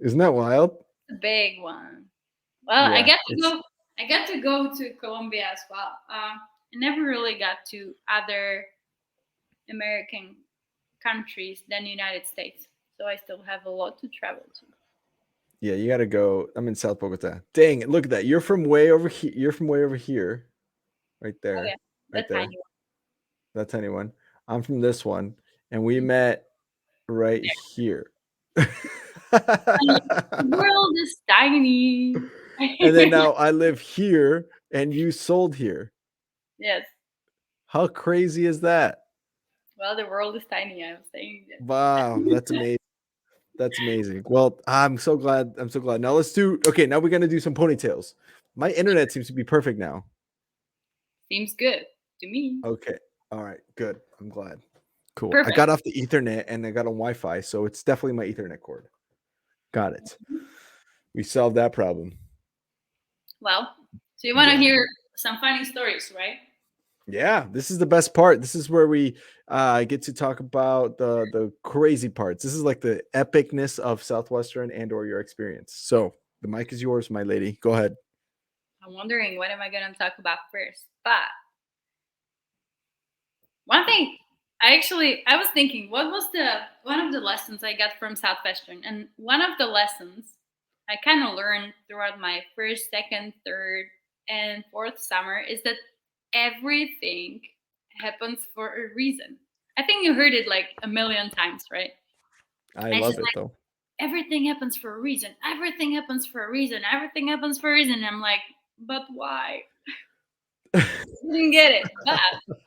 Isn't that wild? A big one. Well, I Yeah, got to go to Colombia as well. I never really got to other American countries than the United States, so I still have a lot to travel to. yeah, you got to go. I'm in South Bogota. Dang it, look at that. You're from way over here. You're from way over here, right Oh there, yeah, the right there. tiny That tiny one. I'm from this one, and we one. met right here. The world is tiny. And then now I live here, and you sold here. Yes. How crazy is that? Well, the world is tiny. I was saying that. Wow, that's amazing. That's amazing. Well, I'm so glad. I'm so glad. Now let's do. Okay, now we're gonna do some ponytails. My internet seems to be perfect now. Seems good to me. Okay. All right. Good. I'm glad. Cool. I Perfect. got off the Ethernet and I got on Wi-Fi, so it's definitely my Ethernet cord. Got it. We solved that problem. Well, so you want to Yeah. hear some funny stories, right? Yeah, this is the best part. This is where we get to talk about the crazy parts. This is like the epicness of Southwestern and or your experience. So the mic is yours, my lady. Go ahead. I'm wondering what am I going to talk about first. But one thing, I was thinking, what was the one of the lessons I got from Southwestern, and one of the lessons I kind of learned throughout my first, second, third, and fourth summer is that everything happens for a reason. I think you heard it like a million times, right? I And it's love just it like though. everything happens for a reason. Everything happens for a reason. Everything happens for a reason. And I'm like, but why? Didn't get it. But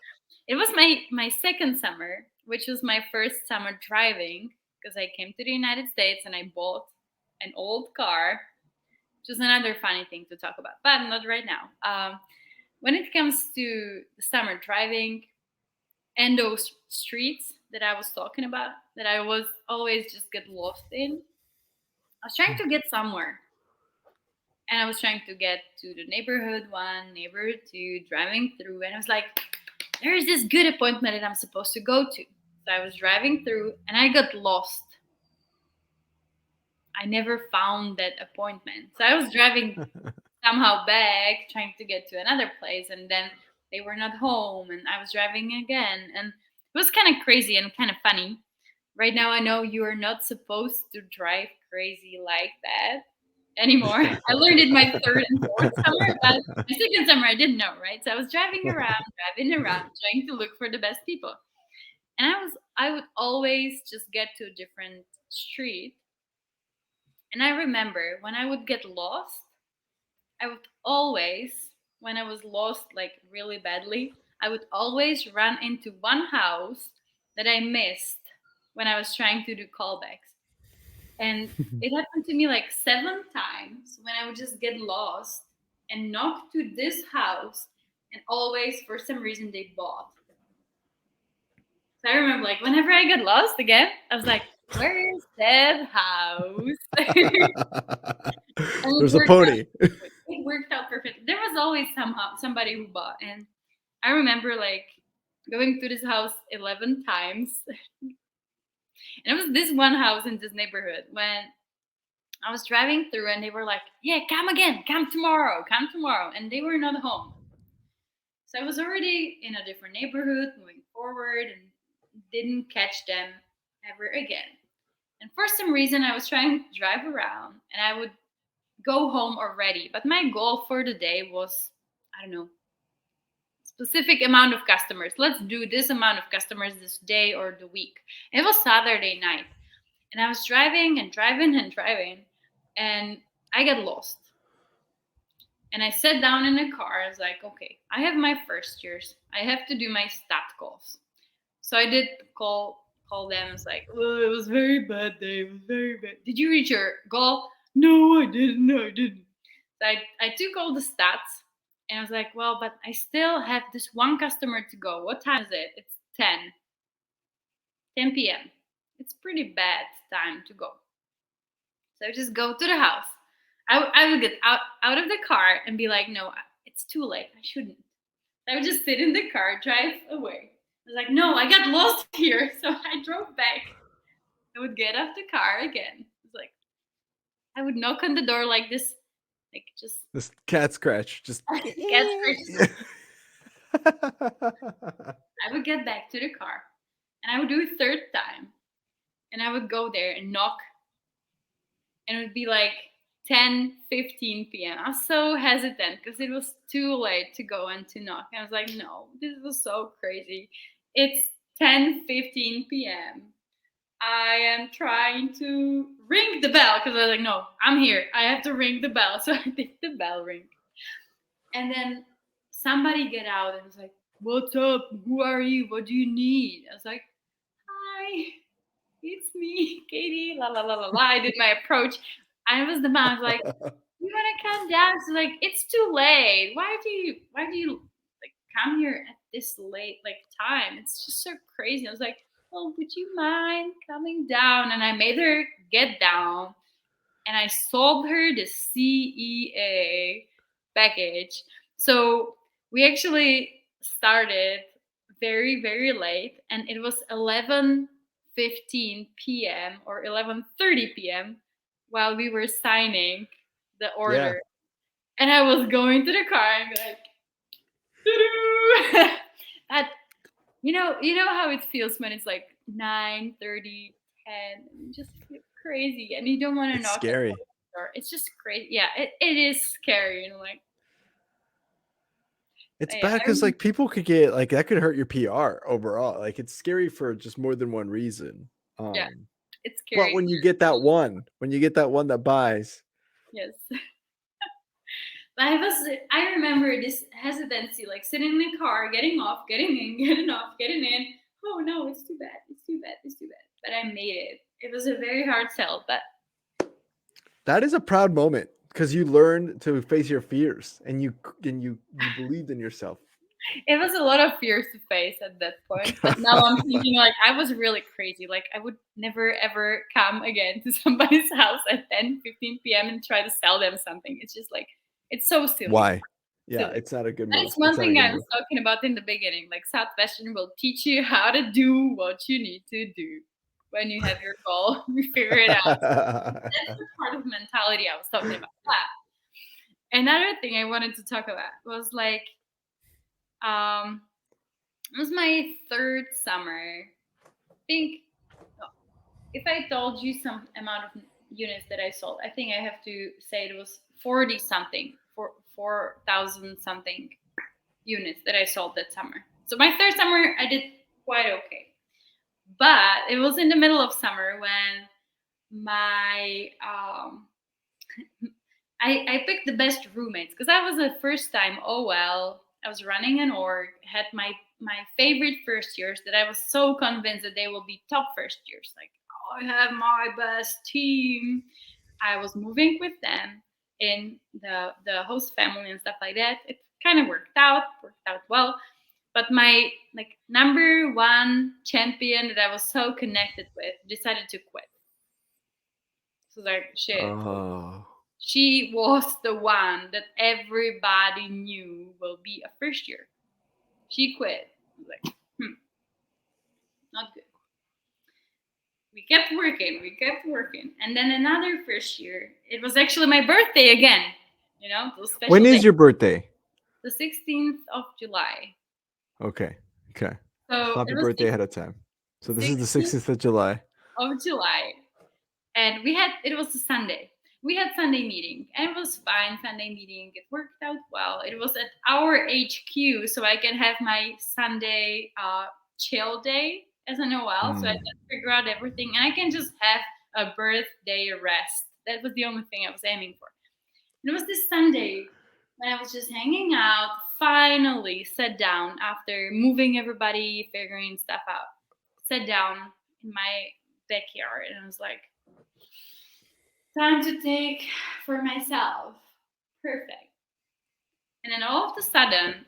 it was my second summer, which was my first summer driving because I came to the United States and I bought an old car, which is another funny thing to talk about, but not right now. When it comes to the summer driving and those streets that I was talking about, that I was always just get lost in, I was trying to get somewhere. And I was trying to get to the neighborhood one, neighborhood two, driving through, and I was like, there is this good appointment that I'm supposed to go to. So I was driving through and I got lost. I never found that appointment. So I was driving somehow back, trying to get to another place, and then they were not home, and I was driving again. And it was kind of crazy and kind of funny. Right now, I know you are not supposed to drive crazy like that anymore. I learned it my third and fourth summer, but my second summer I didn't know, right? So I was driving around, trying to look for the best people. And I would always just get to a different street. And I remember when I would get lost, I would always, when I was lost like really badly, I would always run into one house that I missed when I was trying to do callbacks. And it happened to me like 7 times when I would just get lost and knock to this house, and always for some reason they bought. So I remember like whenever I got lost again, I was like, where is that house? And There's a pony. it worked out perfect. There was always somehow somebody who bought, and I remember like going to this house 11 times. And it was this one house in this neighborhood when I was driving through, and they were like, yeah, come again, come tomorrow, come tomorrow. And they were not home. So I was already in a different neighborhood moving forward and didn't catch them ever again. And for some reason, I was trying to drive around and I would go home already. But my goal for the day was, I don't know, specific amount of customers. Let's do this amount of customers this day or the week. It was Saturday night. And I was driving and driving and driving. And I got lost. And I sat down in the car. I was like, okay, I have my first years. I have to do my stat calls. So I did call them. It's like, oh, it was very bad day. It was very bad. Did you reach your goal? No, I didn't. No, I didn't. So I took all the stats and I was like, well, but I still have this one customer to go. What time is it? It's 10 p.m. it's pretty bad time to go. So I just go to the house. I would get out of the car and be like, no, it's too late. I shouldn't. I would just sit in the car, drive away. I was like, no, I got lost here. So I drove back. I would get off the car again. It's like, I would knock on the door like this, like just This cat scratch. Just cat scratch. I would get back to the car and I would do a third time. And I would go there and knock. And it would be like 10:15 p.m. I was so hesitant because it was too late to go and to knock. I was like, no, this was so crazy. It's 10:15 p.m. I am trying to ring the bell because I was like, no, I'm here. I have to ring the bell. So I did the bell ring. And then somebody get out and was like, what's up? Who are you? What do you need? I was like, hi, it's me, Katie. La la la la la. I did my approach. I was the mom. I was like, you want to come down? She's like, it's too late. Why do you like come here at this late like time? It's just so crazy. I was like, oh, would you mind coming down? And I made her get down, and I sold her the CEA package. So we actually started very, very late, and it was 11:15 p.m. or 11:30 p.m. while we were signing the order. Yeah. And I was going to the car and be like, doo-doo. That, you know how it feels when it's like 9:30, 10, just crazy, and you don't want to It's knock scary. at the door. It's just crazy. Yeah, it is scary. Like, It's yeah, bad because like people could get like that could hurt your PR overall. Like it's scary for just more than one reason. yeah, it's But scary. when you get that one that buys, Yes. But I remember this hesitancy, like sitting in the car, getting off, getting in, getting off, getting in. Oh no, it's too bad. It's too bad. It's too bad. But I made it. It was a very hard sell, but that is a proud moment because you learned to face your fears and you believed in yourself. it was a lot of fears to face at that point. But now I'm thinking like I was really crazy. Like I would never ever come again to somebody's house at 10:15 p.m. and try to sell them something. It's just like it's so silly. Why? Yeah, Silly. it's not a good That move. is one It's not a thing good I was move. talking about in the beginning. Like Southwestern will teach you how to do what you need to do. When you have your goal, you figure it out. That's the part of mentality I was talking about. Another thing I wanted to talk about was like, it was my third summer. I think if I told you some amount of units that I sold, I think I have to say it was 40 something, 4,000 something units that I sold that summer. So my third summer, I did quite okay. But it was in the middle of summer when my I picked the best roommates because that was the first time. Oh well, I was running an org, had my favorite first years that I was so convinced that they will be top first years. Like, oh, I have my best team. I was moving with them in the host family and stuff like that. It kind of worked out well. But my like number one champion that I was so connected with decided to quit. So like shit. Oh. She was the one that everybody knew will be a first year. She quit. I was like, not good. We kept working. And then another first year, it was actually my birthday again. You know, those special When is days. your birthday? The 16th of July. Okay. So Happy it was birthday ahead of time. So this is the 16th of July. Of July. And it was a Sunday. We had Sunday meeting and it was fine. Sunday meeting, it worked out well. It was at our HQ, so I can have my Sunday chill day as an OL. So I can figure out everything and I can just have a birthday rest. That was the only thing I was aiming for. And it was this Sunday when I was just hanging out, finally sat down after moving everybody, figuring stuff out. Sat down in my backyard and I was like, time to take for myself. Perfect. And then all of a sudden,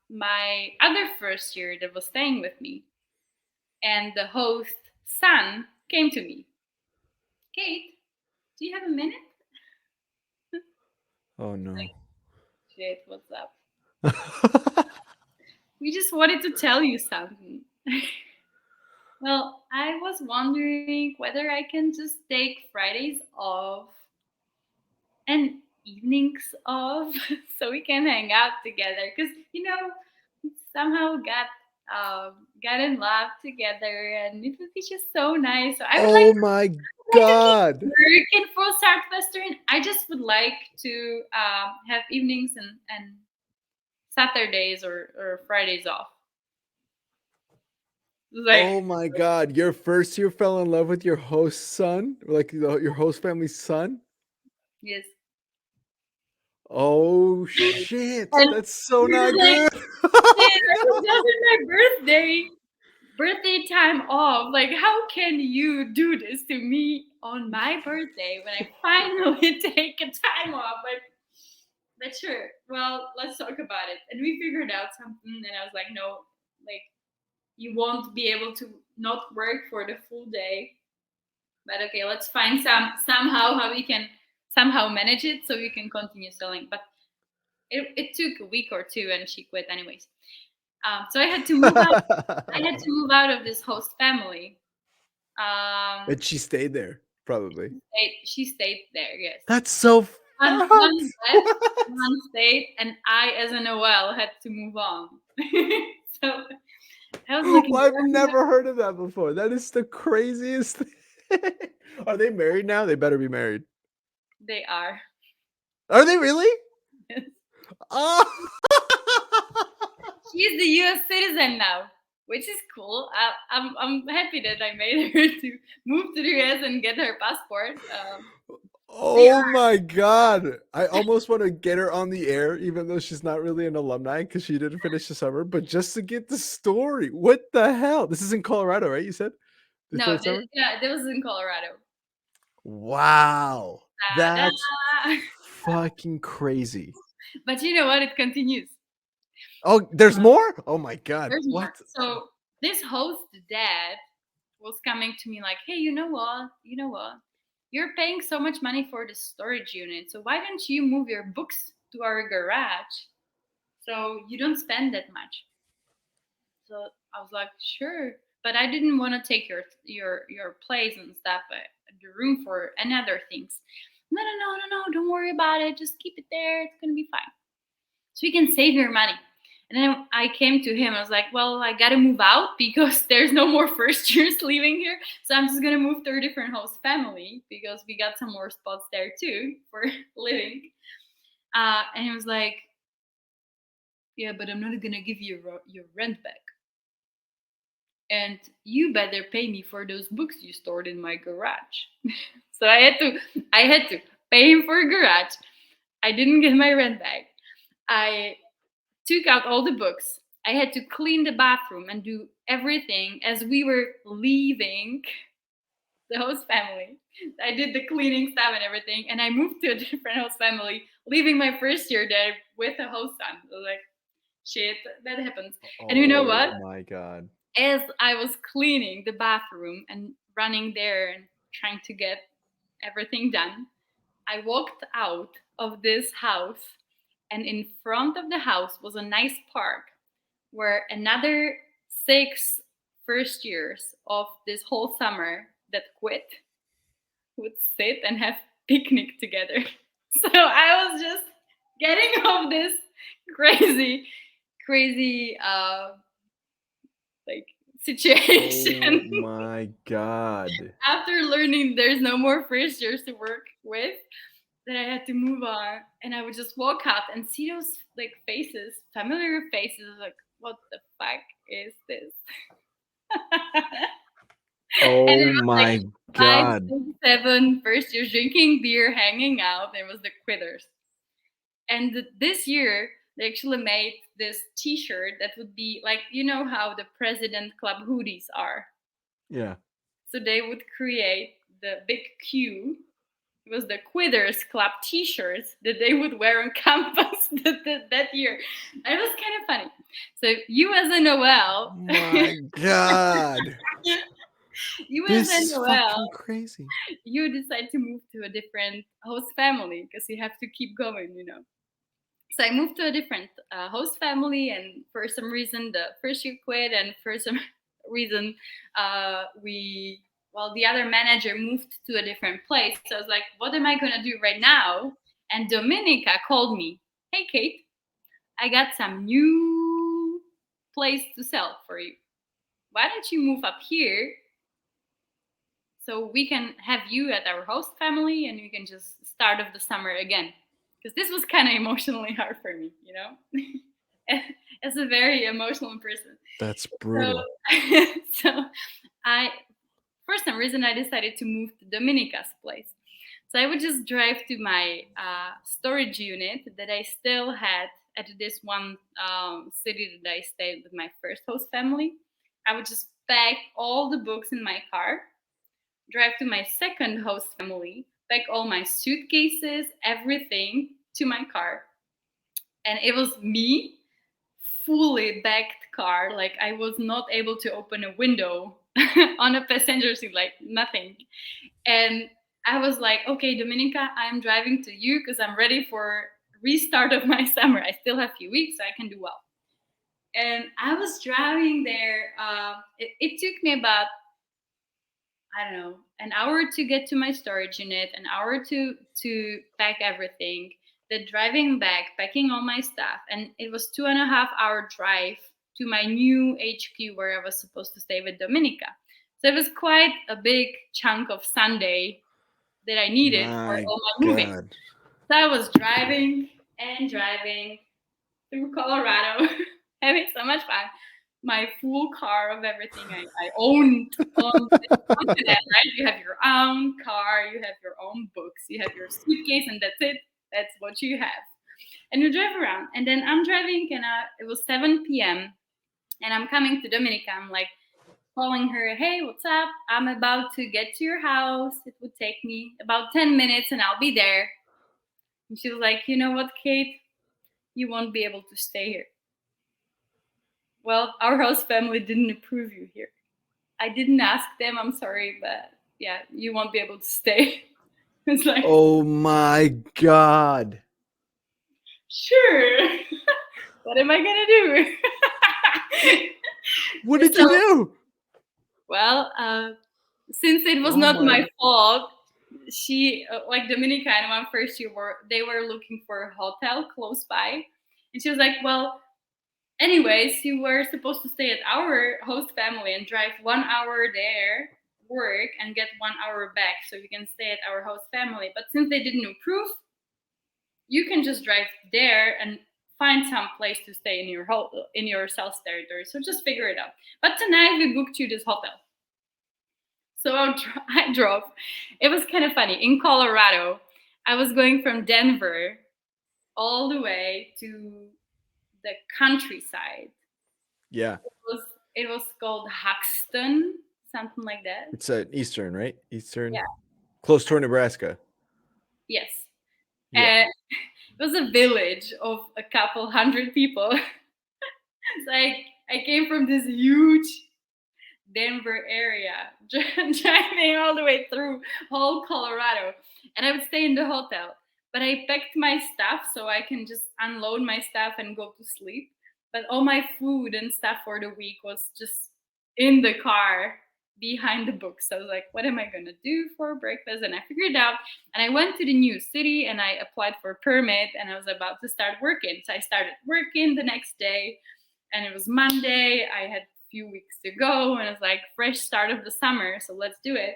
my other first year that was staying with me and the host son came to me. Kate, do you have a minute? Oh no. Like, shit, what's up? We just wanted to tell you something. Well, I was wondering whether I can just take Fridays off and evenings off so we can hang out together. Because, we somehow got in love together and it would be just so nice. So I would Oh my like to keep God. working for Southwestern. I just would like to have evenings and Saturdays or Fridays off. Like, Oh my God. Your first year fell in love with your host son? Like your host family's son? yes. Oh shit. And That's so we not were like, good. shit, I was just in my birthday time off. Like, how can you do this to me on my birthday when I finally take a time off? But sure, well, let's talk about it. And we figured out something, and I was like, no, like, you won't be able to not work for the full day. But okay, let's find somehow how we can somehow manage it so we can continue selling. But it took a week or two, and she quit anyways. So I had to move out. I had to move out of this host family. And she stayed there, probably. She stayed there. Yes, That's so one fucked. left, one stayed, and I, as an OL, had to move on. So I was looking. I've never heard of that before. That is the craziest thing. Are they married now? They better be married. They are. Are they really? Yes. Oh. She's the U.S. citizen now, which is cool. I'm happy that I made her to move to the U.S. and get her passport. Oh my God. I almost want to get her on the air, even though she's not really an alumni because she didn't finish the summer, but just to get the story. What the hell? This is in Colorado, right? You said? The No, third summer? yeah, that was in Colorado. Wow. Ta-da! That's fucking crazy. But you know what? It continues. Oh, there's more? Oh my God. There's What? more. So this host dad was coming to me like, hey, you know what? You're paying so much money for the storage unit. So why don't you move your books to our garage so you don't spend that much? So I was like, sure. But I didn't want to take your place and stuff, the room for and other things. No, don't worry about it. Just keep it there. It's gonna be fine. So you can save your money. And then I came to him. I was like, well, I got to move out because there's no more first years living here. So I'm just going to move to a different host family because we got some more spots there too for living. And he was like, yeah, but I'm not going to give you your rent back. And you better pay me for those books you stored in my garage. So I had to pay him for a garage. I didn't get my rent back. I took out all the books. I had to clean the bathroom and do everything as we were leaving the host family. I did the cleaning stuff and everything, and I moved to a different host family, leaving my first year there with a host son. I was like, shit, that happens. And you know what? Oh my God. As I was cleaning the bathroom and running there and trying to get everything done, I walked out of this house, and in front of the house was a nice park where another 6 first years of this whole summer that quit would sit and have picnic together. So I was just getting off this crazy like situation. Oh my God. After learning there's no more first years to work with, that I had to move on, and I would just walk out and see those like faces, familiar faces, like, what the fuck is this? And Oh it was like my 5, God. 6, 7 first years drinking beer, hanging out. It was the quitters. And this year they actually made this T-shirt that would be like, you know how the President Club hoodies are. Yeah. So they would create the big Q. It was the Quitters Club T-shirts that they would wear on campus that year. It was kind of funny. So you as a Noel, My God. You will This say, is well, fucking crazy. you decide to move to a different host family because you have to keep going, you know. So I moved to a different host family, and for some reason the first year quit, and for some reason the other manager moved to a different place. So I was like, what am I gonna do right now? And Dominica called me, hey Kate, I got some new place to sell for you. Why don't you move up here so we can have you at our host family and you can just start of the summer again? Because this was kind of emotionally hard for me, you know. As a very emotional person. That's So, brutal. so I, for some reason, I decided to move to Dominica's place. So I would just drive to my storage unit that I still had at this one city that I stayed with my first host family. I would just pack all the books in my car, drive to my second host family, pack all my suitcases, everything to my car. And it was me, fully backed car. Like I was not able to open a window on a passenger seat, like nothing. And I was like, okay, Dominica, I'm driving to you because I'm ready for restart of my summer. I still have a few weeks, so I can do well. And I was driving there. It took me about, I don't know, an hour to get to my storage unit, an hour to pack everything, the driving back, packing all my stuff, and it was 2.5 hour drive to my new HQ where I was supposed to stay with Dominica. So it was quite a big chunk of Sunday that I needed for My all my moving. God. So I was driving and driving through Colorado, having so much fun. My full car of everything I owned on the continent, right? You have your own car, you have your own books, you have your suitcase, and that's it. That's what you have. And you drive around. And then I'm driving, and it was 7 p.m. And I'm coming to Dominica. I'm like calling her, hey, what's up? I'm about to get to your house. It would take me about 10 minutes, and I'll be there. And she was like, you know what, Kate? You won't be able to stay here. Well, our host family didn't approve you here. I didn't ask them, I'm sorry, but yeah, you won't be able to stay. It's like, Oh my God. sure. What am I gonna do? What did you do? Well, since it was Oh not my. my fault, she like Dominica and one first year they were looking for a hotel close by, and she was like, well, anyways, you were supposed to stay at our host family and drive 1 hour there, work, and get 1 hour back so you can stay at our host family. But since they didn't approve, you can just drive there and find some place to stay in your sales territory. So just figure it out. But tonight we booked you this hotel. So I drove. It was kind of funny. In Colorado, I was going from Denver all the way to the countryside. Yeah. It was called Hoxton, something like that. It's Eastern, right? Eastern. Yeah. Close to Nebraska. Yes. Yeah. It was a village of a couple hundred people. So I came from this huge Denver area, driving all the way through whole Colorado, and I would stay in the hotel. But I packed my stuff so I can just unload my stuff and go to sleep. But all my food and stuff for the week was just in the car behind the books. So I was like, what am I gonna do for breakfast? And I figured it out. And I went to the new city and I applied for a permit and I was about to start working. So I started working the next day, and it was Monday. I had few weeks to go, and it's like fresh start of the summer, so let's do it.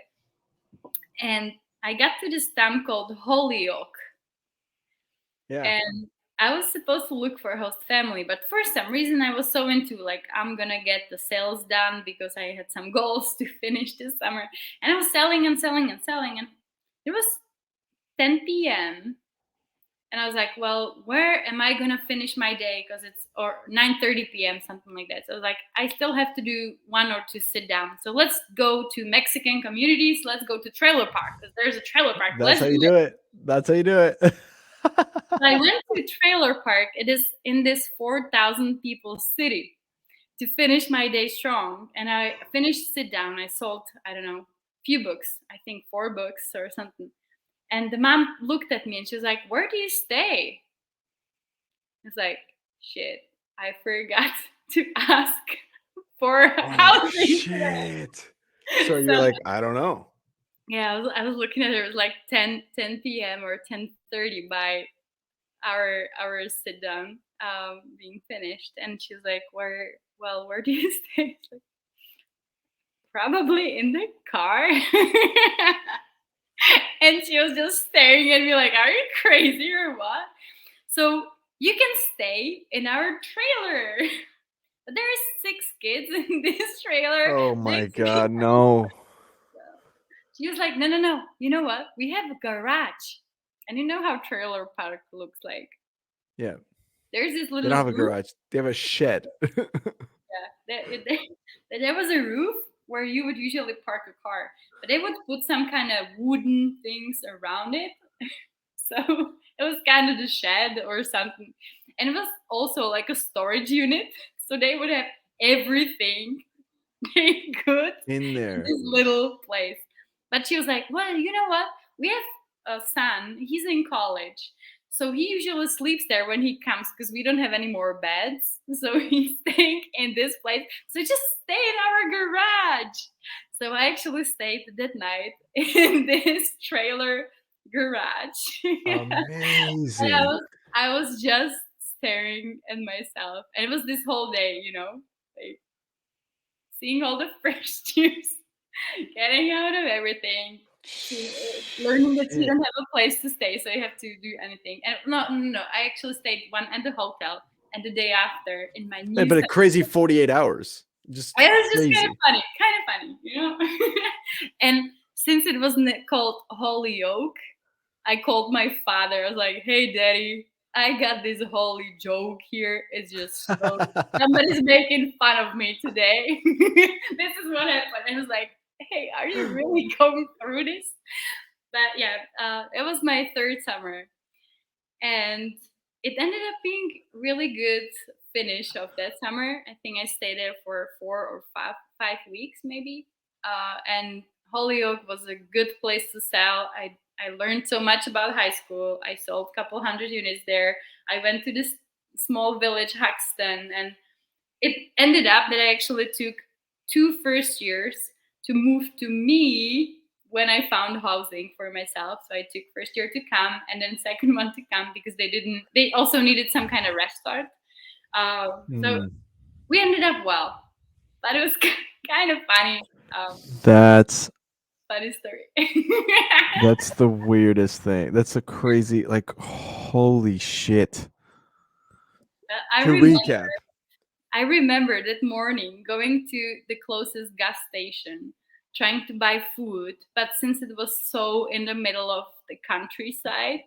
And I got to this town called Holyoke. Yeah. And I was supposed to look for a host family, but for some reason I was so into like I'm gonna get the sales done because I had some goals to finish this summer. And I was selling and selling and selling, and it was 10 p.m. And I was like, well, where am I gonna finish my day? Because it's or 9:30 p.m. something like that. So I was like, I still have to do one or two sit down. So let's go to Mexican communities. Let's go to trailer park because there's a trailer park. That's how you do it. That's how you do it. So I went to trailer park. It is in this 4,000 people city. to finish my day strong. And I finished sit down. I sold, I don't know, few books, I think 4 books or something. And the mom looked at me and she was like, "Where do you stay?" It's like, shit, I forgot to ask for housing. Shit. So you're like, I don't know. Yeah, I was looking at it. It was like 10 p.m. or 10:30 by our sit down being finished, and she was like, "Where do you stay?" It's like, probably in the car. And she was just staring at me like, "Are you crazy or what?" So you can stay in our trailer. But there's 6 kids in this trailer. Oh my next to me. God, no. She was like, no. You know what? We have a garage. And you know how trailer park looks like. Yeah. There's this They little don't have a roof. garage. They have a shed. There was a roof where you would usually park a car. But they would put some kind of wooden things around it. So it was kind of the shed or something. And it was also like a storage unit. So they would have everything they could In there. this little place. But she was like, "Well, you know what? We have a son. He's in college. So he usually sleeps there when he comes because we don't have any more beds. So he's staying in this place. So just stay in our garage." So I actually stayed that night in this trailer garage. And Amazing. I was just staring at myself. And it was this whole day, like seeing all the fresh juice, getting out of everything, learning that you Shit. don't have a place to stay, so you have to do anything. And no. I actually stayed one at the hotel, and the day after in my new. Yeah, but a crazy 48 hours. Just It was just crazy. kind of funny. And since it wasn't called Holy Oak, I called my father. I was like, "Hey, Daddy, I got this holy joke here. It's just so somebody's making fun of me today. This is what happened." And I was like, "Hey, are you really going through this?" But yeah, it was my 3rd summer, and it ended up being really good finish of that summer. I think I stayed there for 4 or 5 weeks maybe. And Holyoke was a good place to sell. I learned so much about high school. I sold a couple hundred units there. I went to this small village, Haxton, and it ended up that I actually took 2 first years to move to me when I found housing for myself. So I took first year to come and then second one to come because they also needed some kind of restart. So we ended up well, but it was kind of funny. That's Funny story. That's the weirdest thing. That's a crazy, like, holy shit. I To remember, recap, I remember that morning going to the closest gas station, trying to buy food, but since it was so in the middle of the countryside,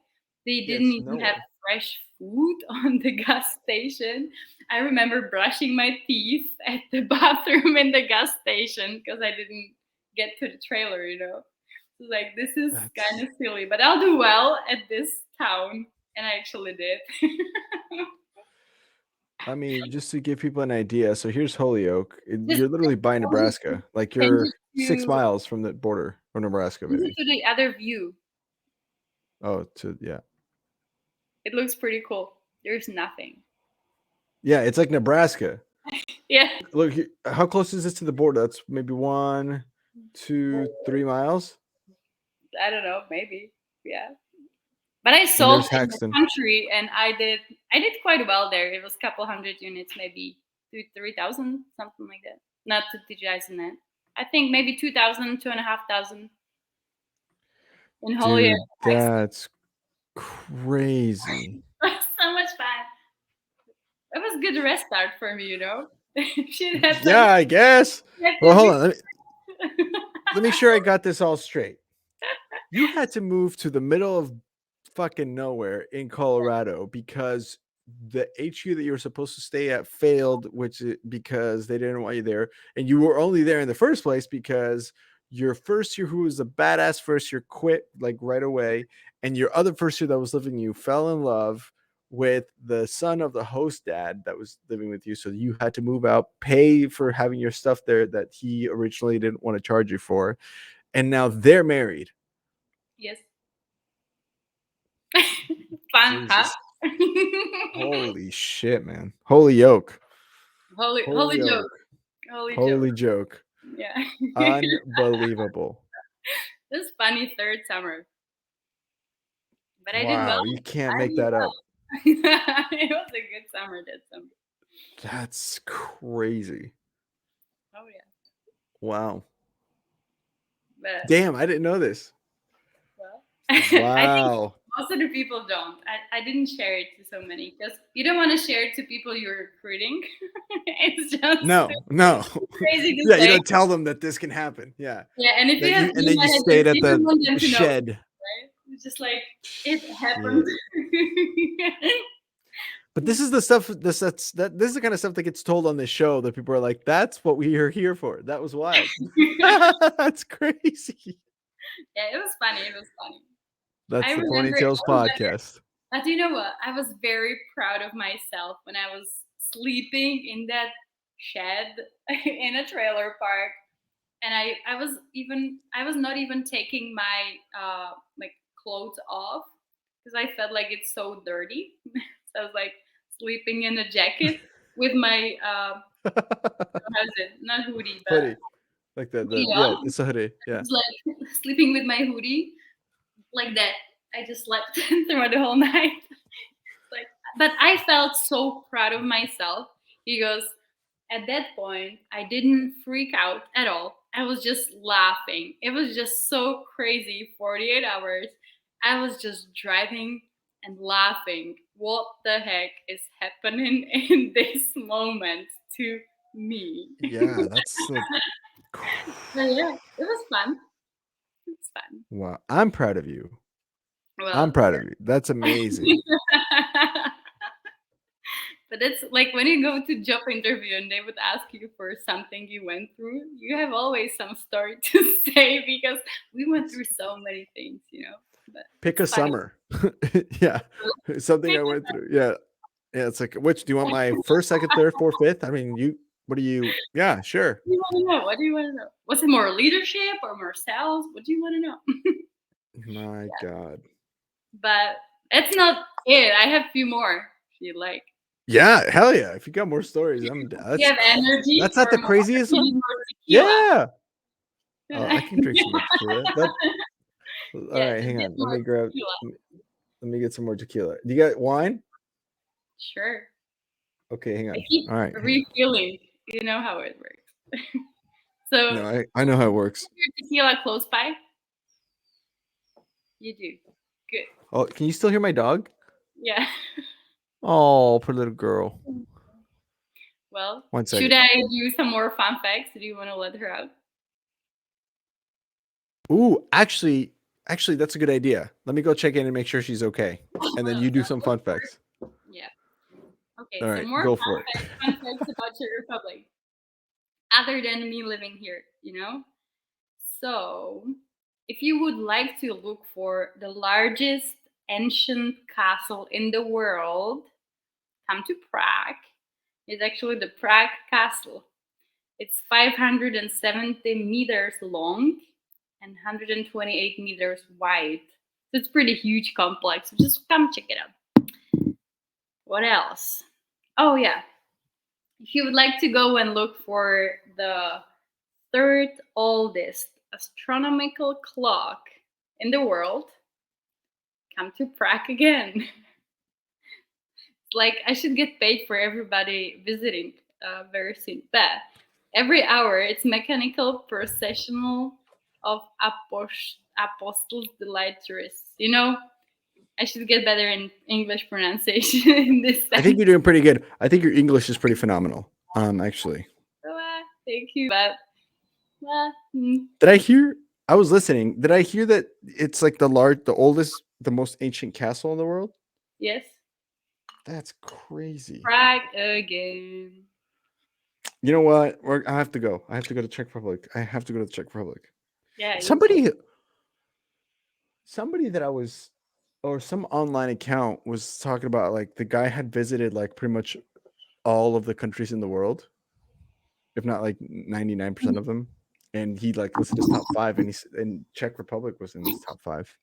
they didn't Yes, even have nowhere. fresh food on the gas station. I remember brushing my teeth at the bathroom in the gas station because I didn't get to the trailer, So like, this is kind of silly, but I'll do well at this town, and I actually did. I mean, just to give people an idea, so here's Holyoke. Just You're literally by Nebraska. Like, change you're it 6 to miles from the border of Nebraska, change it maybe. to the other view. Oh, yeah. It looks pretty cool. There's nothing. Yeah, it's like Nebraska. Yeah. Look, how close is this to the border? That's maybe 1, 2, 3 miles. I don't know, maybe. Yeah. But I And sold there's in the Haxton. country, and I did quite well there. It was a couple hundred units, maybe 3,000, something like that. Not to TGI's I think maybe 2,000, 2,500 in Holyoke. Dude, that's crazy. So much fun. It was a good restart for me, Yeah, I guess. Well, hold on. Let me sure I got this all straight. You had to move to the middle of fucking nowhere in Colorado because the HQ that you were supposed to stay at failed, because they didn't want you there, and you were only there in the first place because your first year, who was a badass first year, quit like right away, and your other first year that was living you fell in love with the son of the host dad that was living with you. So you had to move out, pay for having your stuff there that he originally didn't want to charge you for. And now they're married. Yes. Fun, huh? Jesus. Holy shit, man. Holy yoke. Holy Holy joke. yoke. Holy Holy joke. joke. Yeah. Unbelievable. This funny third summer. But I did Wow, well. you can't I make did that well. up. It was a good summer that summer. That's crazy. Oh yeah. Wow. But Damn, I didn't know this. well, I think Wow. most of the people don't. I didn't share it to so many because you don't want to share it to people you're recruiting. It's just No. crazy to Yeah, you say. don't tell them that this can happen. Yeah. Yeah, and if That you have and then you email address, stayed at you don't want them the to know, shed. right? It's just like it happened. But this is the stuff this is the kind of stuff that gets told on this show that people are like, that's what we are here for. That was wild. That's crazy. Yeah, it was funny. It was funny. That's I the remember. Ponytails podcast. But you know what? I was very proud of myself when I was sleeping in that shed in a trailer park, and I was not even taking my like clothes off because I felt like it's so dirty. So I was like sleeping in a jacket with my how is it? Not hoodie, but Hoodie. Like the hoodie yeah, on. it's a hoodie. Yeah. It's like sleeping with my hoodie like that. I just slept throughout the whole night. Like, but I felt so proud of myself because at that point I didn't freak out at all. I was just laughing. It was just so crazy. 48 hours. I was just driving and laughing. What the heck is happening in this moment to me? Yeah, that's But yeah, it was fun. It was fun. wow. I'm proud of you. Well, I'm proud of you. That's amazing. but it's like when you go to job interview and they would ask you for something you went through, you have always some story to say because we went through so many things, you know. But Pick a it's funny. summer. Yeah. Something I went through. Yeah. Yeah. It's like, which do you want my first, second, third, fourth, fifth? I mean, what do you? Yeah, sure. What do you want to know? What do you want to know? Was it more leadership or more sales? What do you want to know? My God. But it's not it. I have a few more if you like. Yeah, hell yeah. If you got more stories, You have energy. that's not the or craziest you one. need more tequila? Yeah. Oh, I can drink some more tequila. All Yeah, right, just hang get on. more Let tequila. me get some more tequila. Do you got wine? Sure. Okay, hang on. I keep All right. refilling. You know how it works. So No, I know how it works. your tequila close by? You do. Good. Oh, can you still hear my dog? Yeah. Oh, poor little girl. Well, 1 second. should I do some more fun facts? Do you want to let her out? Ooh, actually, that's a good idea. Let me go check in and make sure she's okay, and then you do some fun facts. Yeah. Okay, All so right, more go fun for it. facts about Czech Republic. Other than me living here, you know? So, if you would like to look for the largest ancient castle in the world, come to Prague. It's actually the Prague Castle. It's 570 meters long and 128 meters wide. So it's pretty huge complex. So just come check it out. What else? Oh yeah. If you would like to go and look for the third oldest astronomical clock in the world, come to Prague again. Like I should get paid for everybody visiting very soon. But every hour it's mechanical processional of apostles delighters. You know, I should get better in English pronunciation in this sense. I think you're doing pretty good. I think your English is pretty phenomenal. Actually. So, thank you. But did I hear? I was listening. Did I hear that it's like the oldest, the most ancient castle in the world? Yes. That's crazy. Prague again. You know what? I have to go. I have to go to Czech Republic. I have to go to the Czech Republic. Yeah. Somebody that I was or some online account was talking about like the guy had visited like pretty much all of the countries in the world, if not like 99% of them, and he like listed his top 5, and Czech Republic was in his top 5.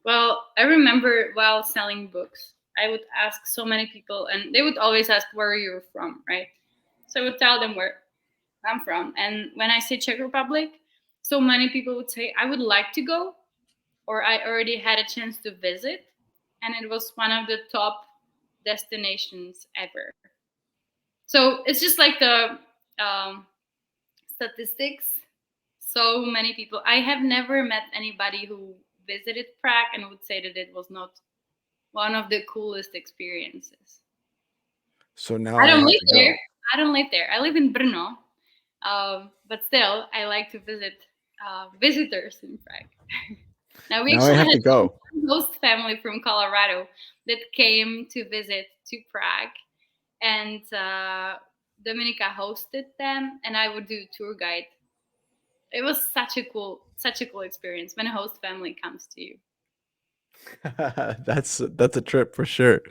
Well, I remember while selling books, I would ask so many people, and they would always ask where you're from, right? So I would tell them where I'm from. And when I say Czech Republic, so many people would say, I would like to go, or I already had a chance to visit. And it was one of the top destinations ever. So it's just like the statistics. So many people. I have never met anybody who visited Prague and would say that it was not one of the coolest experiences. So now I I don't have live to there. go. I don't live there. I live in Brno, but still, I like to visit visitors in Prague. Now we Now I actually have had to go. a host family from Colorado that came to visit to Prague, and Dominika hosted them, and I would do tour guide. It was such a cool experience when a host family comes to you. That's a trip for sure.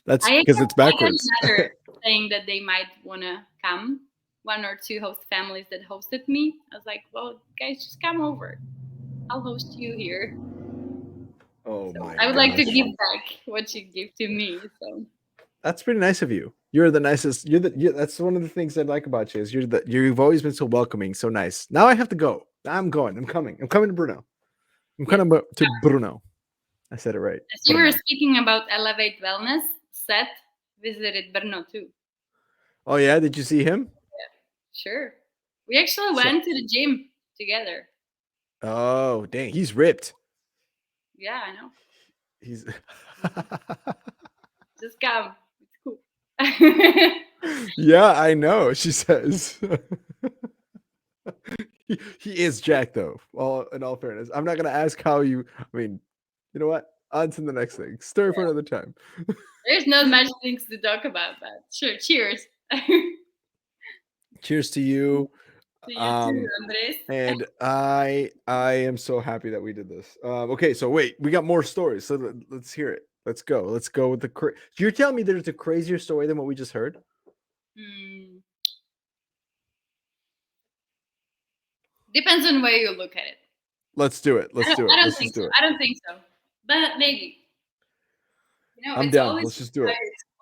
That's I because it's got backwards. another saying that they might want to come. 1 or 2 host families that hosted me. I was like, well, guys, just come over. I'll host you here. Oh So my I would like to gosh. give back what you give to me. So That's pretty nice of you. You're the nicest. That's one of the things I like about you is you've always been so welcoming, so nice. Now I have to go. I'm going. I'm coming. I'm coming to Bruno. I'm yes. coming to Bruno. I said it right. As you were Brno. speaking about Elevate Wellness, Seth visited Brno too. Oh yeah, did you see him? Sure. We actually So, went to the gym together. oh dang, he's ripped. Yeah, I know. He's Just come. It's cool. yeah, I know. She says he is Jack though. All in all fairness, I'm not gonna ask how you. I mean, you know what? On to the next thing. Story for another time. There's not much things to talk about, but sure. Cheers. Cheers to you. To you too, Andres. And I am so happy that we did this. Okay, so wait, we got more stories. So let's hear it. Let's go. Let's go with the. You're telling me there's a crazier story than what we just heard? Depends on where you look at it. Let's do it. Let's do it. I don't Let's think just so. do it. I don't think so. But maybe. I'm It's down. always Let's just do it.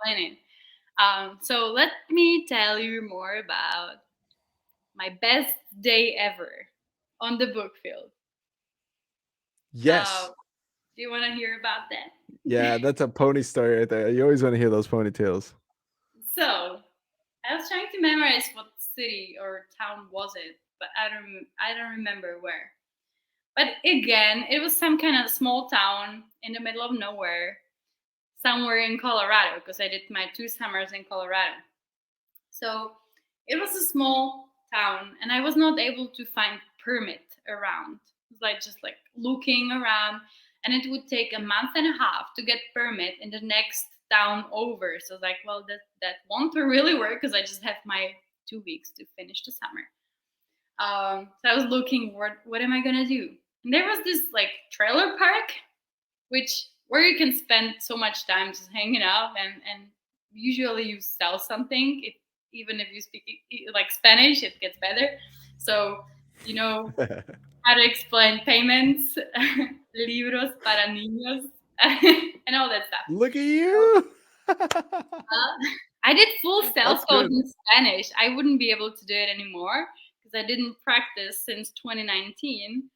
explaining. So let me tell you more about my best day ever on the book field. Yes. Do you want to hear about that? Yeah, that's a pony story right there. You always want to hear those ponytails. So I was trying to memorize what city or town was it, but I don't remember where. But again, it was some kind of small town in the middle of nowhere, somewhere in Colorado, because I did my 2 summers in Colorado. So it was a small town, and I was not able to find permit around. It was like just like looking around, and it would take a month and a half to get permit in the next town over. So I was like, well, that won't really work because I just have my 2 weeks to finish the summer. So I was looking, what am I gonna do? And there was this like trailer park, where you can spend so much time just hanging out, and usually you sell something. Even if you speak like Spanish, it gets better. So you know how to explain payments, libros para niños, and all that stuff. Look at you. I did full sales That's calls good. in Spanish. I wouldn't be able to do it anymore because I didn't practice since 2019.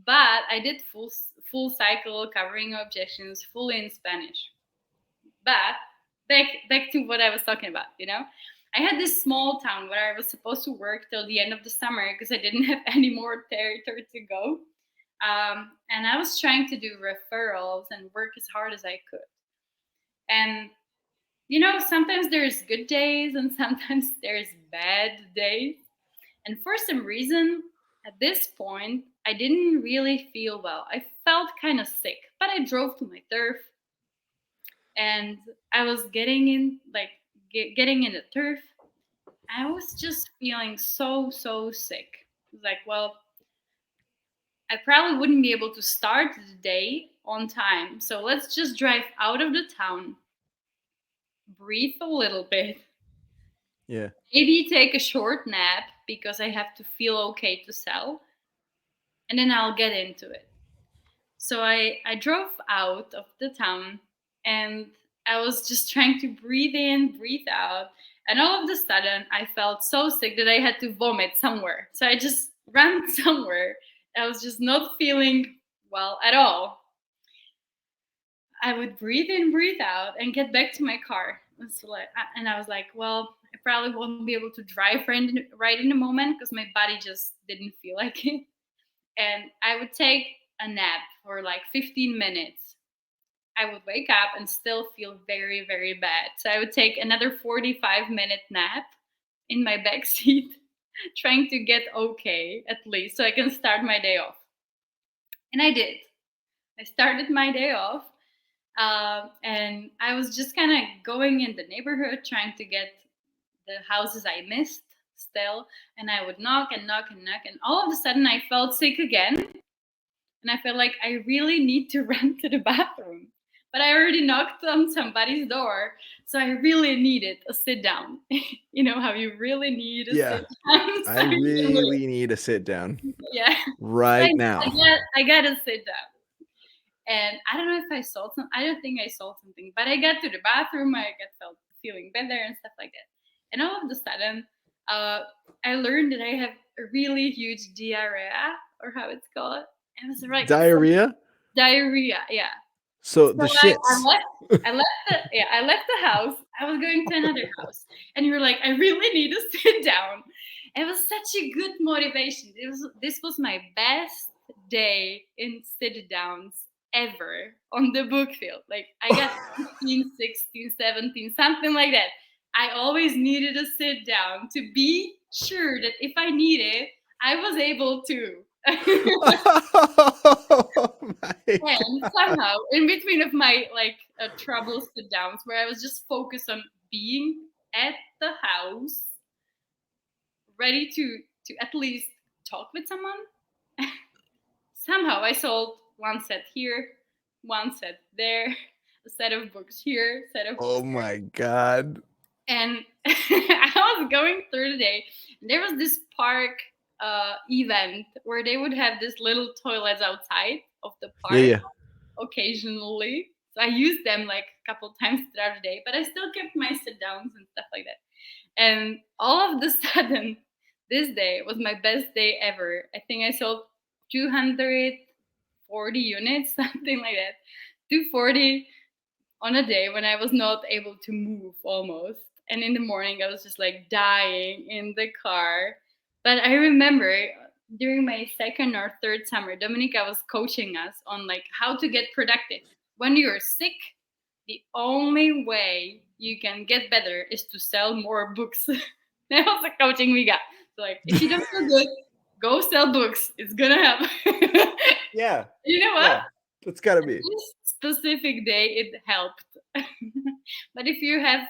But I did full cycle covering objections fully in Spanish. But back to what I was talking about, I had this small town where I was supposed to work till the end of the summer because I didn't have any more territory to go. And I was trying to do referrals and work as hard as I could. And sometimes there's good days and sometimes there's bad days. And for some reason, at this point, I didn't really feel well. I felt kind of sick, but I drove to my turf and I was getting in the turf. I was just feeling so sick. I was like, well, I probably wouldn't be able to start the day on time. So let's just drive out of the town, breathe a little bit, Yeah. maybe take a short nap because I have to feel okay to sell, and then I'll get into it. So I drove out of the town, and I was just trying to breathe in, breathe out. And all of a sudden, I felt so sick that I had to vomit somewhere. So I just ran somewhere. I was just not feeling well at all. I would breathe in, breathe out, and get back to my car. And I was like, well, I probably won't be able to drive right in the moment because my body just didn't feel like it. And I would take a nap for like 15 minutes. I would wake up and still feel very, very bad. So I would take another 45-minute nap in my back seat, trying to get okay at least so I can start my day off. And I did. I started my day off, and I was just kind of going in the neighborhood trying to get the houses I missed still. And I would knock and knock and knock. And all of a sudden, I felt sick again. And I felt like I really need to run to the bathroom. But I already knocked on somebody's door. So I really needed a sit down. You know how you really need a sit down? I really need to sit down Yeah. right now. I got to sit down. And I don't know if I sold some. I don't think I sold something. But I got to the bathroom. Felt feeling better and stuff like that. And all of a sudden, I learned that I have a really huge diarrhea, or how it's called. It was like Diarrhea? Diarrhea, yeah. So the shits. I left the house. I was going to another house, and you were like, I really need to sit down. It was such a good motivation. This was my best day in sit downs ever on the book field. Like I got 15, 16, 17, something like that. I always needed to sit down to be sure that if I needed, I was able to. Oh my And somehow, in between of my trouble sit downs, where I was just focused on being at the house, ready to at least talk with someone, somehow I sold one set here, one set there, a set of books here, set of books Oh my God. And I was going through the day, and there was this park event where they would have this little toilets outside of the park Yeah. occasionally. So I used them like a couple times throughout the day, but I still kept my sit downs and stuff like that. And all of a sudden, this day was my best day ever. I think I sold 240 units, something like that. 240 on a day when I was not able to move almost. And in the morning, I was just like dying in the car. But I remember during my second or third summer, Dominika was coaching us on like how to get productive. When you're sick, the only way you can get better is to sell more books. That was the coaching we got. So like, if you don't feel good, go sell books. It's gonna happen. Yeah. You know what? Yeah. It's gotta be. This specific day, it helped. But if you have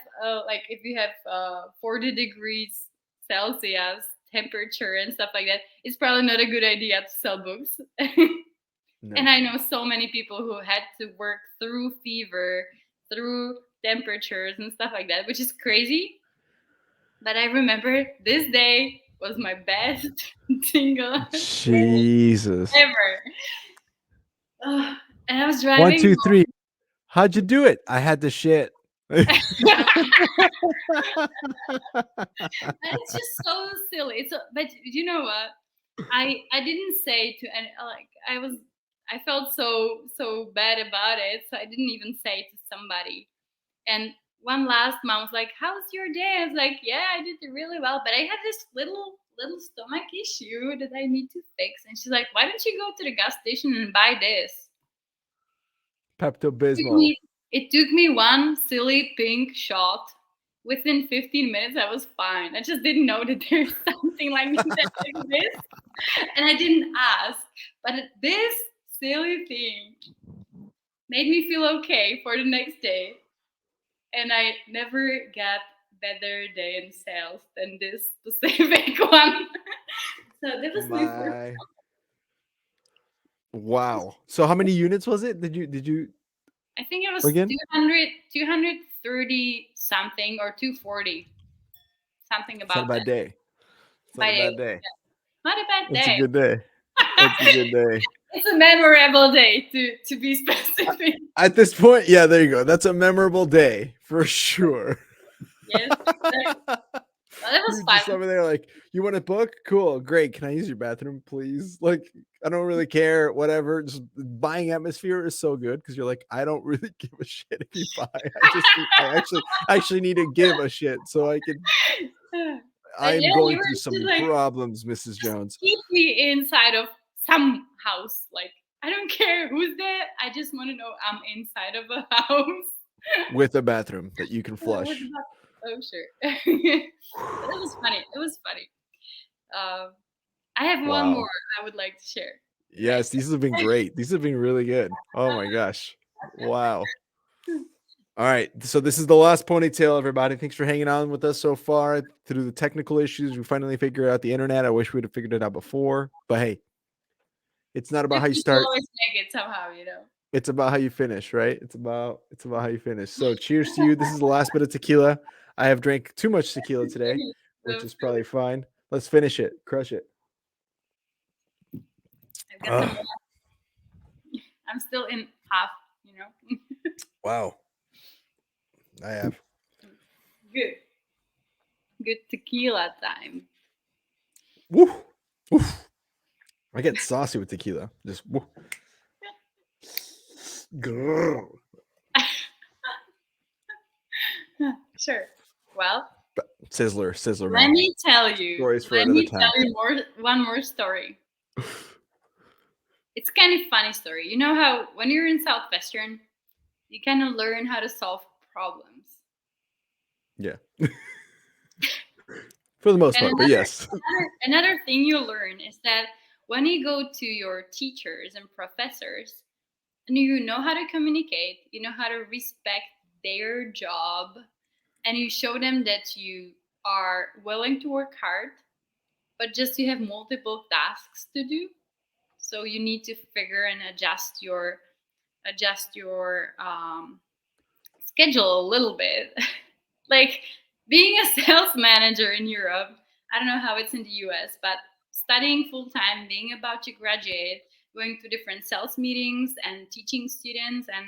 40 degrees Celsius temperature and stuff like that, it's probably not a good idea to sell books. No. And I know so many people who had to work through fever, through temperatures and stuff like that, which is crazy. But I remember this day was my best single Jesus. day ever. And I was driving 1, 2, 3. How'd you do it? I had the shit. It's just so silly. But you know what? I didn't say to any I felt so bad about it, so I didn't even say to somebody. And one last mom was like, "How's your day?" I was like, "Yeah, I did really well, but I had this little stomach issue that I need to fix." And she's like, "Why don't you go to the gas station and buy this?" Pepto-Bismol. It took me one silly pink shot. Within 15 minutes, I was fine. I just didn't know that there's something like that exists. And I didn't ask. But this silly thing made me feel okay for the next day. And I never got better day in sales than this specific one. So that was my first. Wow. So how many units was it? Did you I think it was again? 230 something or 240, something It's not a about bad that. day. It's not By a day. bad day. Not a bad That's a day. good day. That's a good day. It's a memorable day to be specific. At this point, yeah, there you go. That's a memorable day for sure. Yes, exactly. Well, it was You're just fun. over there like, you want a book? Cool, great. Can I use your bathroom, please? Like, I don't really care. Whatever. Just buying atmosphere is so good because you're like, I don't really give a shit if you buy. I actually need to give a shit so I can. I But am yeah, you going were through just some like, problems, Mrs. just Jones, keep me inside of some house. Like, I don't care who's there. I just want to know I'm inside of a house. with a bathroom that you can With flush. the- oh, sure. But it was funny. It was funny. I have one Wow. more I would like to share. Yes, these have been great. These have been really good. Oh my gosh. Wow. All right. So this is the last ponytail, everybody. Thanks for hanging on with us so far through the technical issues. We finally figured out the internet. I wish we'd have figured it out before, but hey, it's not about how you People start. always make it somehow, you know. It's about how you finish, right? It's about how you finish. So cheers to you. This is the last bit of tequila. I have drank too much tequila today, which So is probably fine. Let's finish it. Crush it. I've got some more. I'm still in half, you know. Wow. I have. Good. Good tequila time. Woo. Oof. I get saucy with tequila. Just woo. Grrr. Sure. Well, Sizzler, let man. me tell you. Stories for Let another me time. tell you one more story. It's kind of funny story. You know how when you're in Southwestern, you kind of learn how to solve problems. Yeah. For the most And part, but yes. another thing you learn is that when you go to your teachers and professors and you know how to communicate, you know how to respect their job, and you show them that you are willing to work hard, but just you have multiple tasks to do. So you need to figure and adjust your schedule a little bit. Like being a sales manager in Europe, I don't know how it's in the US, but studying full time, being about to graduate, going to different sales meetings and teaching students and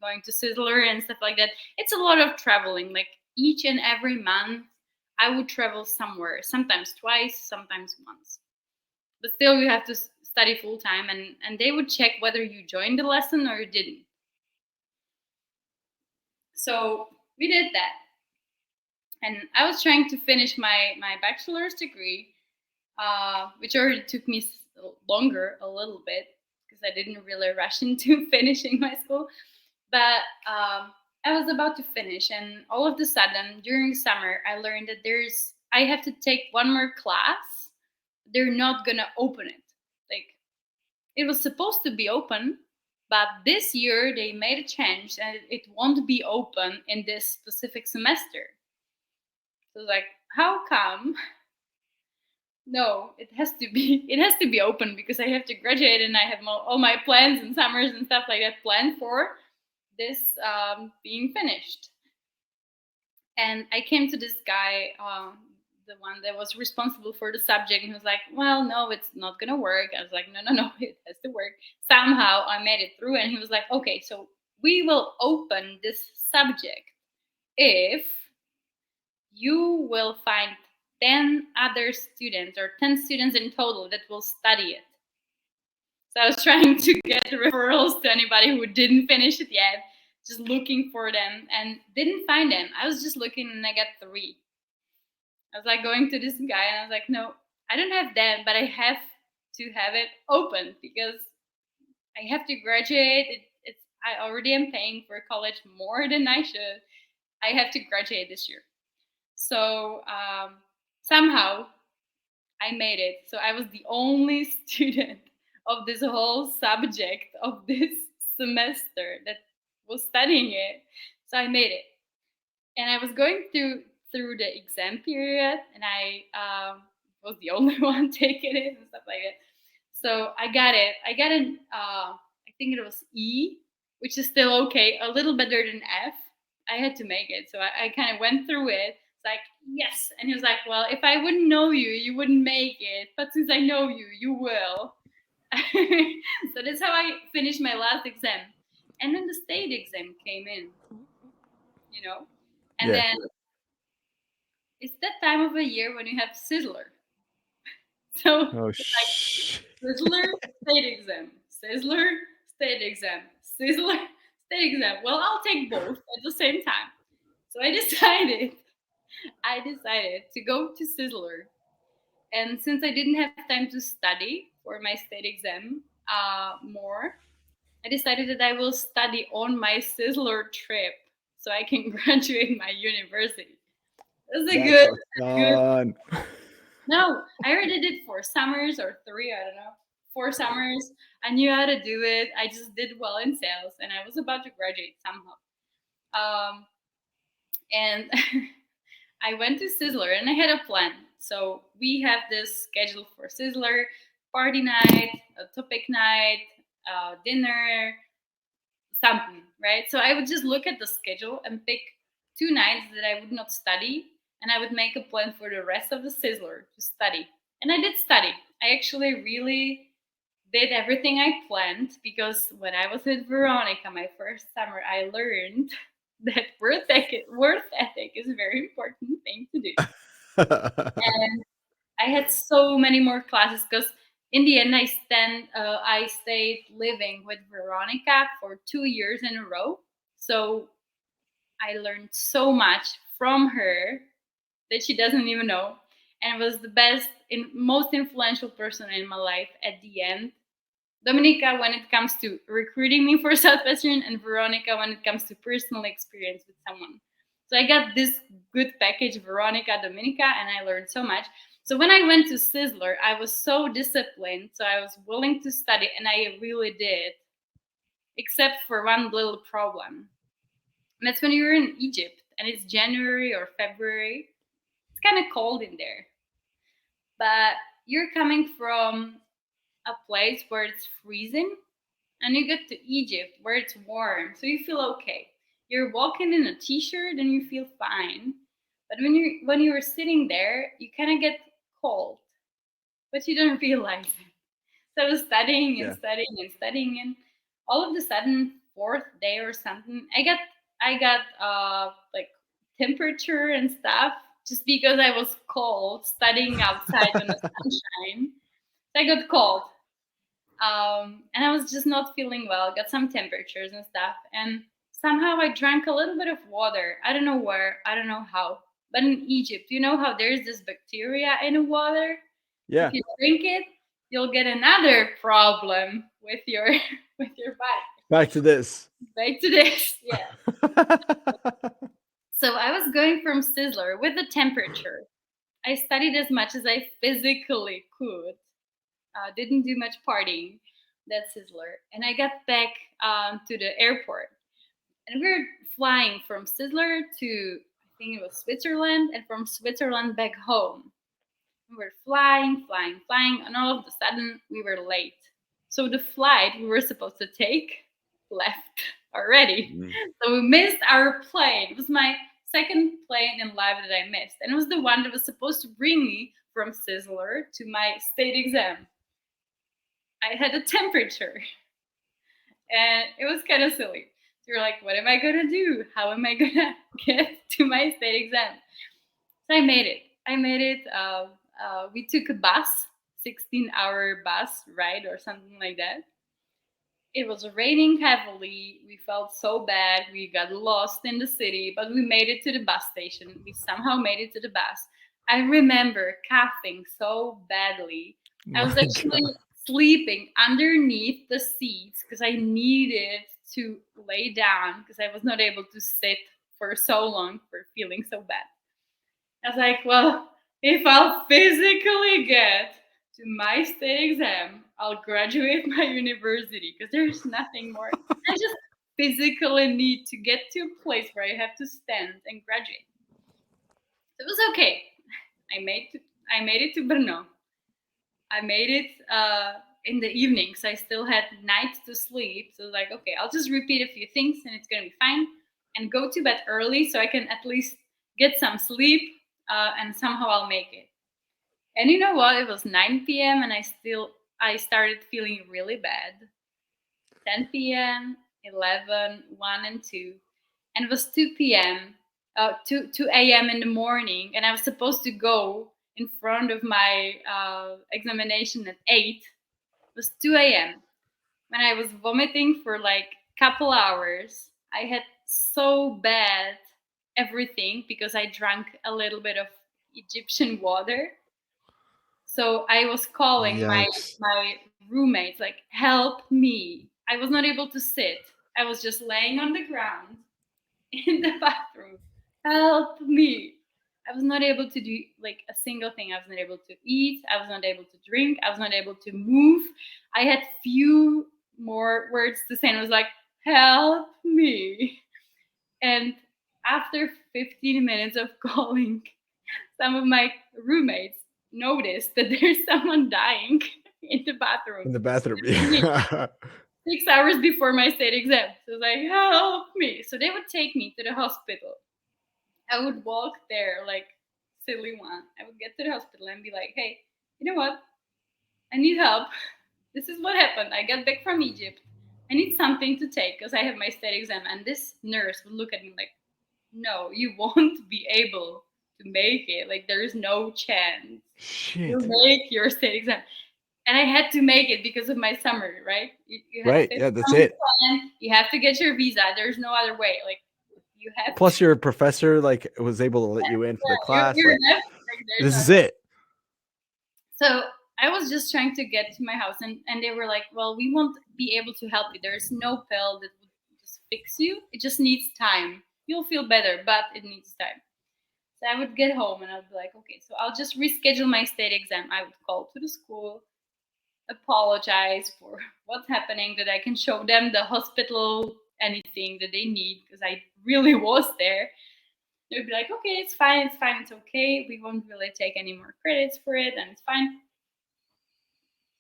going to Sizzler and stuff like that, it's a lot of traveling. Like each and every month, I would travel somewhere, sometimes twice, sometimes once. But still, you have to study full time, and they would check whether you joined the lesson or you didn't. So we did that. And I was trying to finish my bachelor's degree, which already took me longer a little bit because I didn't really rush into finishing my school. But I was about to finish, and all of a sudden during summer, I learned that I have to take one more class. They're not gonna open it. Like it was supposed to be open, but this year they made a change, and it won't be open in this specific semester. So like, how come? No, it has to be open because I have to graduate and I have all my plans and summers and stuff like that planned for this being finished. And I came to this guy, the one that was responsible for the subject, and he was like, "Well, no, it's not gonna work." I was like, "No, no, no, it has to work." Somehow I made it through, and he was like, "Okay, so we will open this subject if you will find 10 other students or 10 students in total that will study it." So I was trying to get referrals to anybody who didn't finish it yet, just looking for them and didn't find them. I was just looking and I got 3. I was like going to this guy and I was like, "No, I don't have that, but I have to have it open because I have to graduate. I already am paying for college more than I should. I have to graduate this year." So somehow I made it. So I was the only student of this whole subject of this semester that was studying it. So I made it, and I was going through the exam period, and I was the only one taking it and stuff like that. So I got it. I got I think it was E, which is still okay, a little better than F. I had to make it. So I kind of went through it. It's like, yes. And he was like, well, if I wouldn't know you, you wouldn't make it. But since I know you, you will. So that's how I finished my last exam. And then the state exam came in, you know? And Yeah. then it's that time of the year when you have Sizzler. So Oh, it's like shh. Sizzler, state exam, Sizzler, state exam, Sizzler, state exam. Well, I'll take both at the same time. So I decided to go to Sizzler. And since I didn't have time to study for my state exam more, I decided that I will study on my Sizzler trip so I can graduate my university. That's a That's good, so good. fun. No, I already did 4 summers or three, I don't know. 4 summers. I knew how to do it. I just did well in sales and I was about to graduate somehow. And I went to Sizzler and I had a plan. So we have this schedule for Sizzler: party night, a topic night, dinner, something, right? So I would just look at the schedule and pick 2 nights that I would not study, and I would make a plan for the rest of the Sizzler to study. And I did study. I actually really did everything I planned because when I was with Veronica, my first summer, I learned that work ethic is a very important thing to do. And I had so many more classes because in the end, I stayed living with Veronica for 2 years in a row. So I learned so much from her that she doesn't even know, and was the most influential person in my life at the end. Dominica when it comes to recruiting me for Southwestern, and Veronica when it comes to personal experience with someone. So I got this good package, Veronica, Dominica, and I learned so much. So when I went to Sizzler, I was so disciplined. So I was willing to study, and I really did, except for one little problem. And that's when you're in Egypt and it's January or February. It's kind of cold in there. But you're coming from a place where it's freezing and you get to Egypt where it's warm, so you feel okay. You're walking in a t-shirt and you feel fine. But when you're sitting there, you kind of get cold, but you don't realize it. So I was studying and Yeah. studying and studying, and all of a sudden, fourth day or something, I got like temperature and stuff just because I was cold studying outside in the sunshine. So I got cold. And I was just not feeling well, got some temperatures and stuff. And somehow I drank a little bit of water. I don't know where, I don't know how. But in Egypt, you know how there's this bacteria in the water? If Yeah. you drink it, you'll get another problem with your with your body. Back to this. Back to this, yeah. So I was going from Sizzler with the temperature. I studied as much as I physically could. Didn't do much partying. That's Sizzler. And I got back to the airport. And we were flying from Sizzler to, I think it was Switzerland, and from Switzerland back home. We were flying, flying, flying, and all of a sudden we were late. So the flight we were supposed to take left already. Mm. So we missed our plane. It was my second plane in life that I missed. And it was the one that was supposed to bring me from Sizzler to my state exam. I had a temperature and it was kind of silly. So you're like, what am I going to do? How am I going to get to my state exam? So I made it. We took a bus, 16-hour bus ride or something like that. It was raining heavily. We felt so bad. We got lost in the city, but we made it to the bus station. We somehow made it to the bus. I remember coughing so badly. I was My actually God. sleeping underneath the seats because I needed to lay down because I was not able to sit for so long for feeling so bad. I was like, well, if I'll physically get to my state exam, I'll graduate my university because there's nothing more. I just physically need to get to a place where I have to stand and graduate. So it was okay. I made it to Brno. I made it in the evening, so I still had night to sleep. So like, okay, I'll just repeat a few things and it's gonna be fine, and go to bed early so I can at least get some sleep, and somehow I'll make it. And you know what? It was 9 p.m. and I started feeling really bad. 10 p.m., 11, 1 and 2, and it was 2 p.m. 2 a.m. in the morning, and I was supposed to go in front of my examination at 8. It was 2 a.m. when I was vomiting for like couple hours. I had so bad everything because I drank a little bit of Egyptian water. So I was calling Yikes. my roommates like, help me. I was not able to sit. I was just laying on the ground in the bathroom. Help me. I was not able to do like a single thing. I was not able to eat. I was not able to drink. I was not able to move. I had few more words to say, and I was like, help me. And after 15 minutes of calling, some of my roommates noticed that there's someone dying in the bathroom. In the bathroom. 6 hours before my state exam. So I was like, help me. So they would take me to the hospital. I would walk there like silly one. I would get to the hospital and be like, hey, you know what? I need help. This is what happened. I got back from Egypt. I need something to take because I have my state exam. And this nurse would look at me like, no, you won't be able to make it. Like, there is no chance Shit. you make your state exam. And I had to make it because of my summer, right? You have Right. 50 Yeah, that's it. plan, you have to get your visa. There's no other way. Like, you have Plus, to. your professor like was able to let you in for the class. You're Like, left, like, there's this is no. it. So I was just trying to get to my house, and they were like, well, we won't be able to help you. There's no pill that would just fix you. It just needs time. You'll feel better, but it needs time. So I would get home and I'd be like, okay, so I'll just reschedule my state exam. I would call to the school, apologize for what's happening, that I can show them the hospital, anything that they need, because I really was there. They would be like, okay, it's fine, it's okay. We won't really take any more credits for it, and it's fine.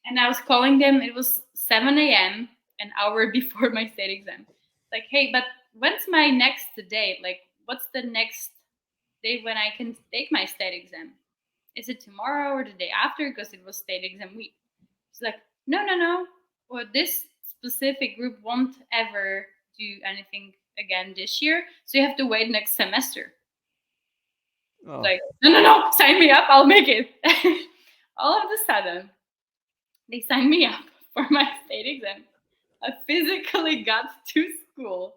And I was calling them. It was 7 a.m., an hour before my state exam. Like, hey, but when's my next date? Like, what's the next date when I can take my state exam? Is it tomorrow or the day after? Because it was state exam week. It's like, no. Well, this specific group won't ever do anything again this year. So you have to wait next semester. Oh. Like, no, sign me up. I'll make it. All of a sudden, they signed me up for my state exam. I physically got to school.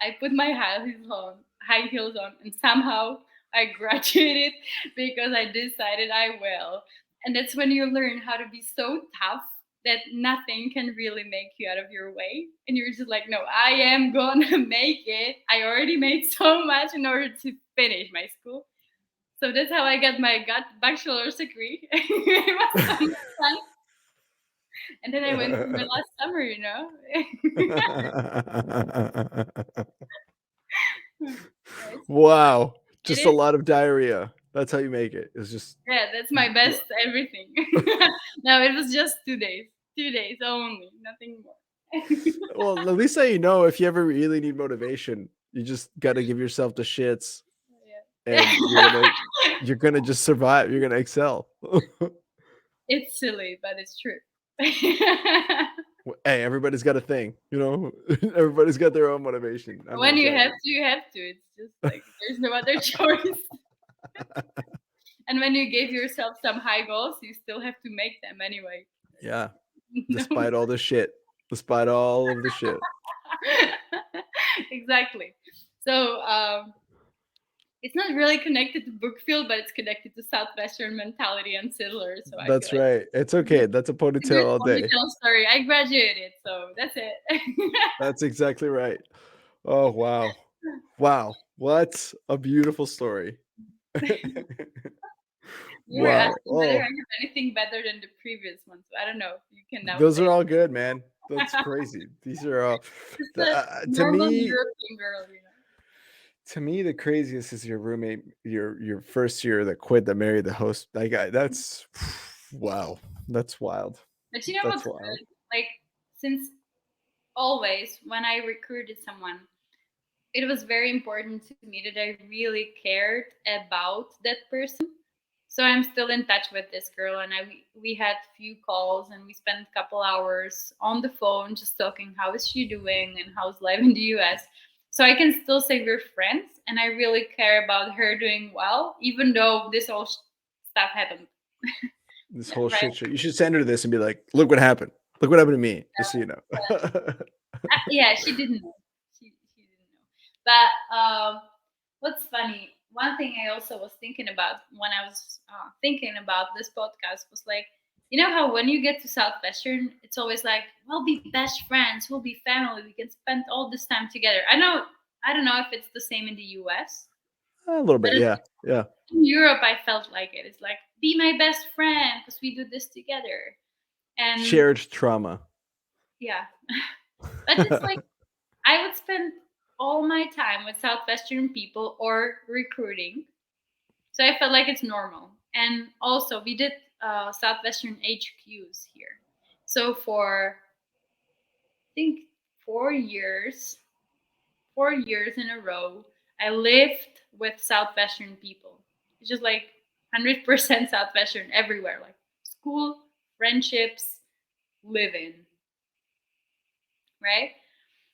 I put my high heels on, and somehow I graduated because I decided I will. And that's when you learn how to be so tough that nothing can really make you out of your way. And you're just like, no, I am gonna make it. I already made so much in order to finish my school. So that's how I got my bachelor's degree. It was so much fun. And then I went for my last summer, Wow. Just a is. lot of diarrhea. That's how you make it. It's just Yeah, that's my best everything. No, it was just 2 days. 2 days only, nothing more. well, at least so you know if you ever really need motivation, you just gotta give yourself the shits Yeah. and you're gonna just survive. You're gonna excel. It's silly, but it's true. Hey, everybody's got a thing, everybody's got their own motivation. When you have to, you have to. It's just like there's no other choice. And when you give yourself some high goals, you still have to make them anyway. Yeah. No. Despite all the shit. Despite all of the shit. Exactly. So it's not really connected to Brookfield, but it's connected to Southwestern mentality and BIZZLER. So I That's feel like right. It's okay. That's a ponytail all day. ponytail story. I graduated, so that's it. That's exactly right. Oh, wow. Wow. What a beautiful story. You were Wow. asking whether I have anything better than the previous one, so I don't know. You can now Those say. are all good, man. That's crazy. These are all Just a to normal me. European girl, To me, the craziest is your roommate, your first year that quit, that married the host. That guy. That's wow. That's wild. But you know That's what's wild. good? Like, since always when I recruited someone, it was very important to me that I really cared about that person. So I'm still in touch with this girl, and we had few calls, and we spent a couple hours on the phone just talking. How is she doing, and how's life in the U.S. So I can still say we're friends, and I really care about her doing well, even though this all stuff happened. This whole Right? shit show. You should send her this and be like, "Look what happened. Look what happened to me." Just so you know. Yeah, she didn't know. She didn't know. But what's funny? One thing I also was thinking about when I was thinking about this podcast was like, you know how when you get to Southwestern, it's always like we'll be best friends, we'll be family, we can spend all this time together. I don't know if it's the same in the U.S., A little but bit, yeah, yeah. in Europe, I felt like it. It's like be my best friend because we do this together, and Shared trauma. yeah. But it's like I would spend all my time with Southwestern people or recruiting. So I felt like it's normal. And also, we did Southwestern HQs here. So for, I think, 4 years, 4 years in a row, I lived with Southwestern people. It's just like 100% Southwestern everywhere, like school, friendships, living, right?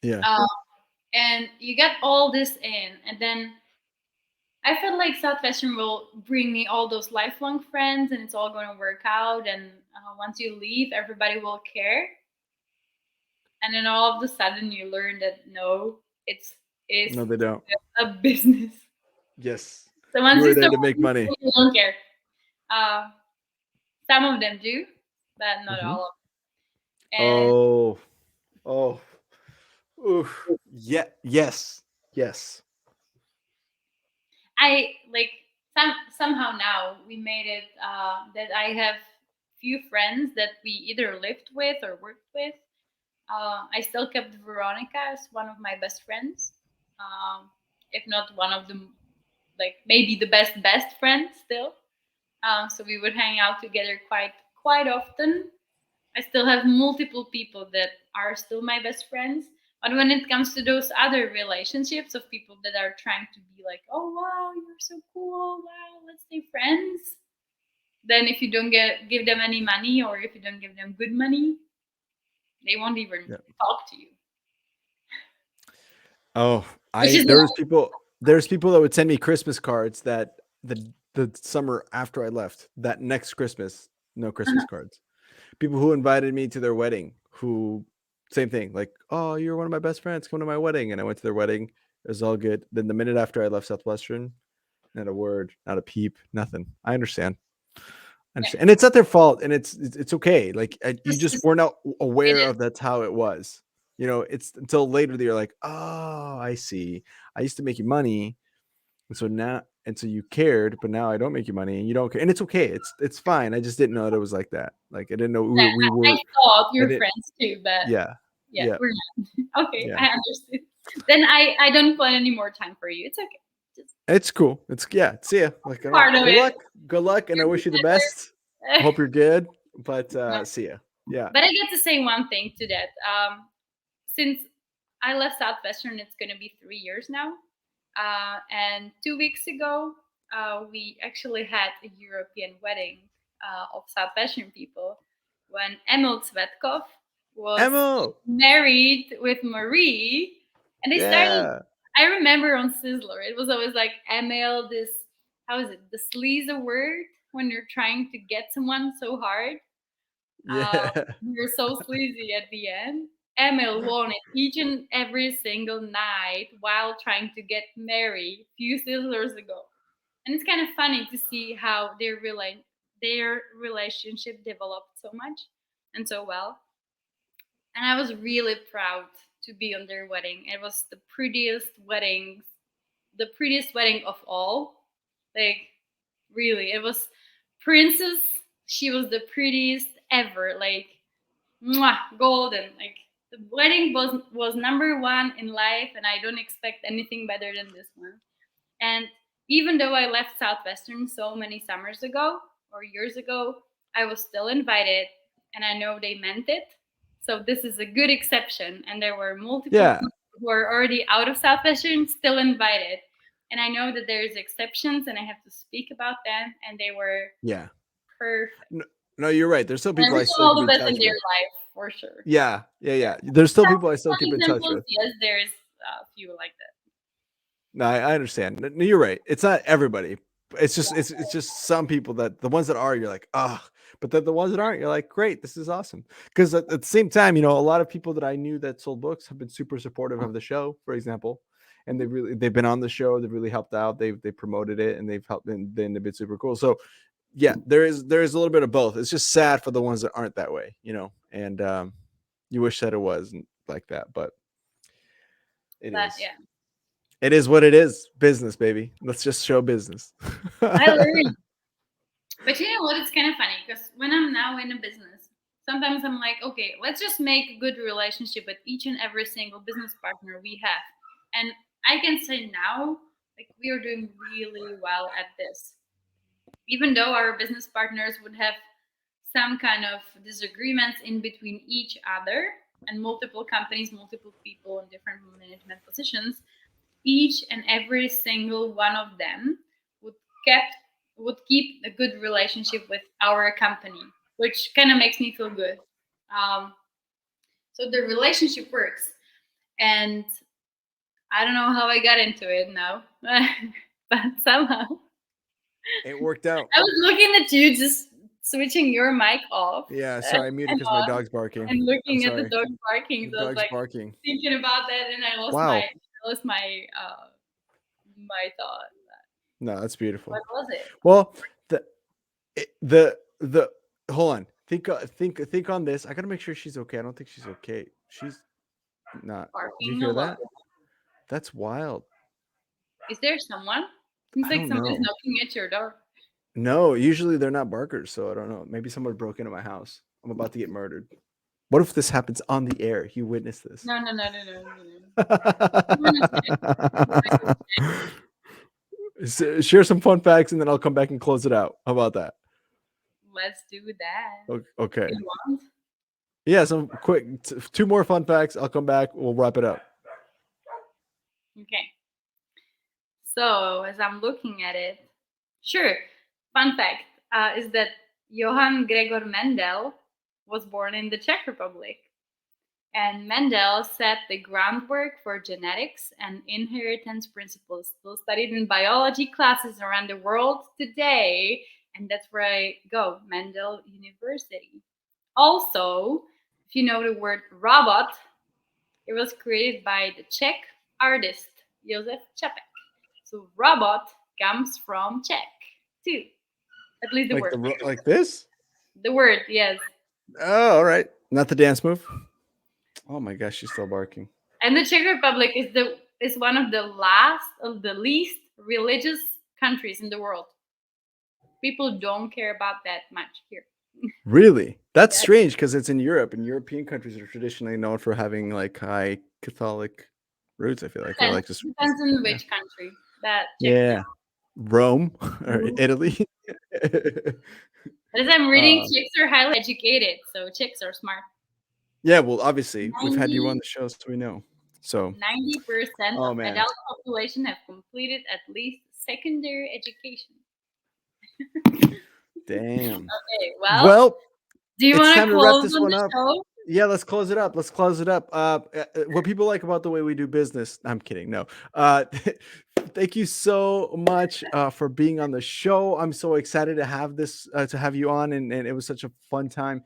Yeah. Um, and you get all this in, and then I felt like Southwestern will bring me all those lifelong friends, and it's all going to work out. And once you leave, everybody will care. And then all of a sudden, you learn that no, it's No, they don't. a business. Yes. So You once were you there start, to make working, money. you don't care. Uh, some of them do, but not Hmm. all of them. And Oh, oh, oof. Yeah, yes, yes. I like somehow now we made it that I have few friends that we either lived with or worked with. I still kept Veronica as one of my best friends, if not one of them, like maybe the best friend still. So we would hang out together quite often. I still have multiple people that are still my best friends. But when it comes to those other relationships of people that are trying to be like, oh wow, you're so cool, wow, let's stay friends. Then if you don't give them any money or if you don't give them good money, they won't even Yeah. talk to you. Oh, Which I is there's people that would send me Christmas cards that the summer after I left, that next Christmas, no Christmas cards. People who invited me to their wedding, who same thing, like, oh, you're one of my best friends, come to my wedding. And I went to their wedding. It was all good. Then the minute after I left Southwestern, not a word, not a peep, nothing. I understand. I yeah, understand. And it's not their fault, and it's okay. Like you just just weren't it aware is. of that's how it was. You know, it's until later that you're like, oh, I see. I used to make you money, and so now, and so you cared, but now I don't make you money, and you don't care, and it's okay. It's fine. I just didn't know that it was like that. Like I didn't know Yeah, we I were. thought I you're didn't. friends too, but Yeah, yeah, yeah, we're not. Okay, yeah. I understood. Then I don't plan any more time for you. It's okay. Just It's cool. It's yeah. See ya. Like I don't. part of Good it. luck. Good luck, and I wish you the best. I hope you're good. But see ya. Yeah. But I get to say one thing to that. Since I left Southwestern, it's going to be 3 years now. And 2 weeks ago, we actually had a European wedding of Southwestern people when Emil Tsvetkov was Emil. married with Marie. And they started, Yeah. I remember on Sizzler, it was always like Emil, this, how is it? The sleaze a word when you're trying to get someone so hard. Uh, Yeah. we were so sleazy at the end. Emil won it each and every single night while trying to get married a few Sizzlers ago. And it's kind of funny to see how their relationship developed so much and so well. And I was really proud to be on their wedding. It was the prettiest wedding of all. Like really, it was princess. She was the prettiest ever. Like mwah, golden. Like the wedding was number one in life, and I don't expect anything better than this one. And even though I left Southwestern so many summers ago or years ago, I was still invited, and I know they meant it. So this is a good exception. And there were multiple Yeah. people who are already out of Southwestern still invited. And I know that there's exceptions, and I have to speak about them. And they were Yeah. perfect. No, you're right. There's still And I people I wish them still all keep the in best in touch their with. life, for sure. Yeah. There's still people I still Some keep in touch examples, with. yes, there's a few like that. No, I understand. No, you're right. It's not everybody. It's just it's just some people that the ones that are, you're like, ah, but then the ones that aren't, you're like, great, this is awesome. Because at the same time, a lot of people that I knew that sold books have been super supportive of the show, for example. And they've been on the show, they've really helped out, they promoted it, and they've helped, and then they've been super cool. So yeah, there is a little bit of both. It's just sad for the ones that aren't that way, and you wish that it was like that, but it But is. yeah, It is what it is. Business, baby. Let's just show business. I learned. But you know what? It's kind of funny because when I'm now in a business, sometimes I'm like, okay, let's just make a good relationship with each and every single business partner we have. And I can say now, like, we are doing really well at this. Even though our business partners would have some kind of disagreements in between each other and multiple companies, multiple people in different management positions, each and every single one of them would kept would keep a good relationship with our company, which kind of makes me feel good. Um, so the relationship works, and I don't know how I got into it now, but somehow It worked out. I was looking at you just switching your mic off. Yeah, sorry, I muted And because my on, dog's barking. and looking I'm at the sorry. dog barking. The So I was dog's like barking. thinking about that, and I lost Wow. my thought. No, that's beautiful. What was it? Well, the hold on. Think on this. I gotta make sure she's okay. I don't think she's okay. She's not. Do you Barking hear a lot. that? That's wild. Is there someone? Seems I like don't somebody's know. knocking at your door. No, usually they're not barkers, so I don't know. Maybe someone broke into my house. I'm about to get murdered. What if this happens on the air? You witness this. No. Share some fun facts, and then I'll come back and close it out. How about that? Let's do that. Okay. You want? Yeah, some quick two more fun facts. I'll come back. We'll wrap it up. Okay. So as I'm looking at it, sure. Fun fact is that Johann Gregor Mendel was born in the Czech Republic. And Mendel set the groundwork for genetics and inheritance principles still studied in biology classes around the world today. And that's where I go, Mendel University. Also, if you know the word robot, it was created by the Czech artist Josef Čapek. So robot comes from Czech too. At least the word. Like this? The word, yes. Oh, all right. Not the dance move. Oh my gosh, she's still barking. And the Czech Republic is one of the least religious countries in the world. People don't care about that much here. Really? That's strange because it's in Europe, and European countries are traditionally known for having like high Catholic roots. I feel like, or like just depends on which country. Yeah, Rome or Italy. As I'm reading, Czechs are highly educated, so Czechs are smart. Yeah, well, obviously we've had you on the show, so we know. So 90% of adult population have completed at least secondary education. Damn. Okay, well, do you want to wrap this one up? Show? Yeah, let's close it up. What people like about the way we do business. I'm kidding. No. Thank you so much for being on the show. I'm so excited to have this to have you on, and it was such a fun time.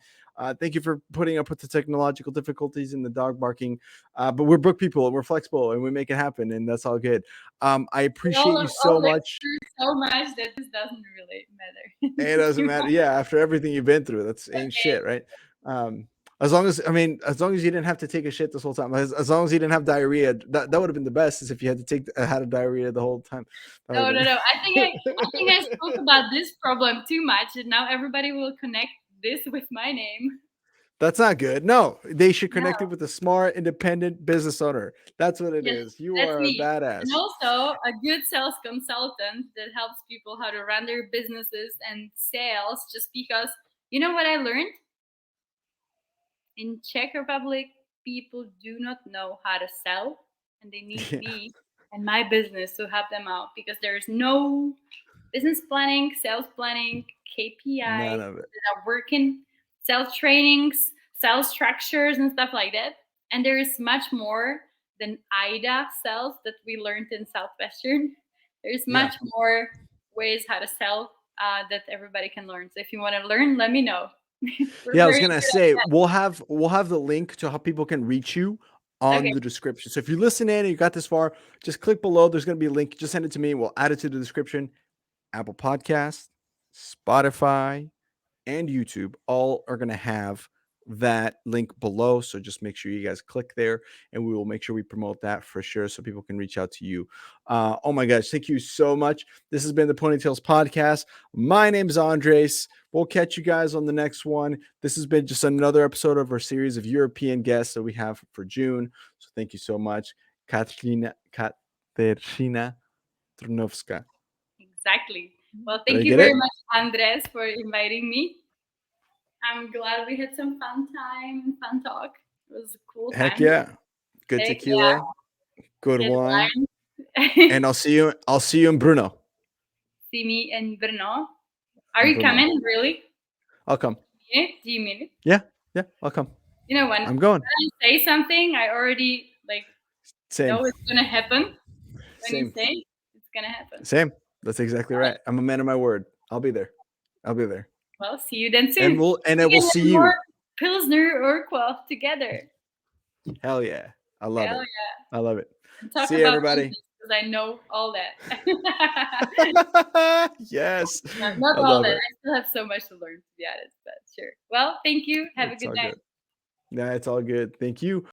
Thank you for putting up with the technological difficulties and the dog barking. But we're book people and we're flexible and we make it happen, and that's all good. I appreciate you so much. So much that this doesn't really matter. It doesn't matter. Yeah, after everything you've been through, that's ain't shit, right? As long as you didn't have to take a shit this whole time, as long as you didn't have diarrhea, that would have been the best. Is if you had to had a diarrhea the whole time. No. I think I spoke about this problem too much, and now everybody will connect this with my name. That's not good. No, they should connect it with a smart, independent business owner. That's what it is. You are a badass. And also a good sales consultant that helps people how to run their businesses and sales. Just because, you know what I learned? in Czech Republic, people do not know how to sell, and they need Yeah. me and my business to help them out because there's no business planning, sales planning, KPIs None of it. that are working, sales trainings, sales structures, and stuff like that. And there is much more than IDA sales that we learned in Southwestern. There's Yeah. much more ways how to sell that everybody can learn. So if you want to learn, let me know. We're Yeah, I was very gonna good say we'll have the link to how people can reach you at on okay. the description. So if you listen in and you got this far, just click below. There's gonna be a link. Just send it to me. We'll add it to the description. Apple Podcast, Spotify, and YouTube all are going to have that link below. So just make sure you guys click there and we will make sure we promote that for sure so people can reach out to you. Oh my gosh, thank you so much. This has been the Ponytails Podcast. My name is Andres. We'll catch you guys on the next one. This has been just another episode of our series of European guests that we have for June. So thank you so much. Kateřina Drnovská. Exactly. Well, Did I thank you get very it? much, Andres, for inviting me. I'm glad we had some fun time and fun talk. It was a cool Heck time. yeah. Good Heck tequila, good yeah, wine. wine. And I'll see you in Brno. See me in Brno. Are In you Brno. coming, really? I'll come. Yeah? Do you mean it? Yeah, I'll come. You know, when I'm going. I say something, I already Same. know it's gonna happen. When you Same. say, it's gonna happen. Same. That's exactly right. I'm a man of my word. I'll be there. Well, see you then soon. And we'll can see have you. more Pilsner or Quaff together. Hell yeah. I love Hell it. yeah. I love it. And talk See you, about everybody. because I know all that. Yes. Not I all love that. it. I still have so much to learn, to be honest, but sure. Well, thank you. Have a It's good all night. good. Yeah, it's all good. Thank you.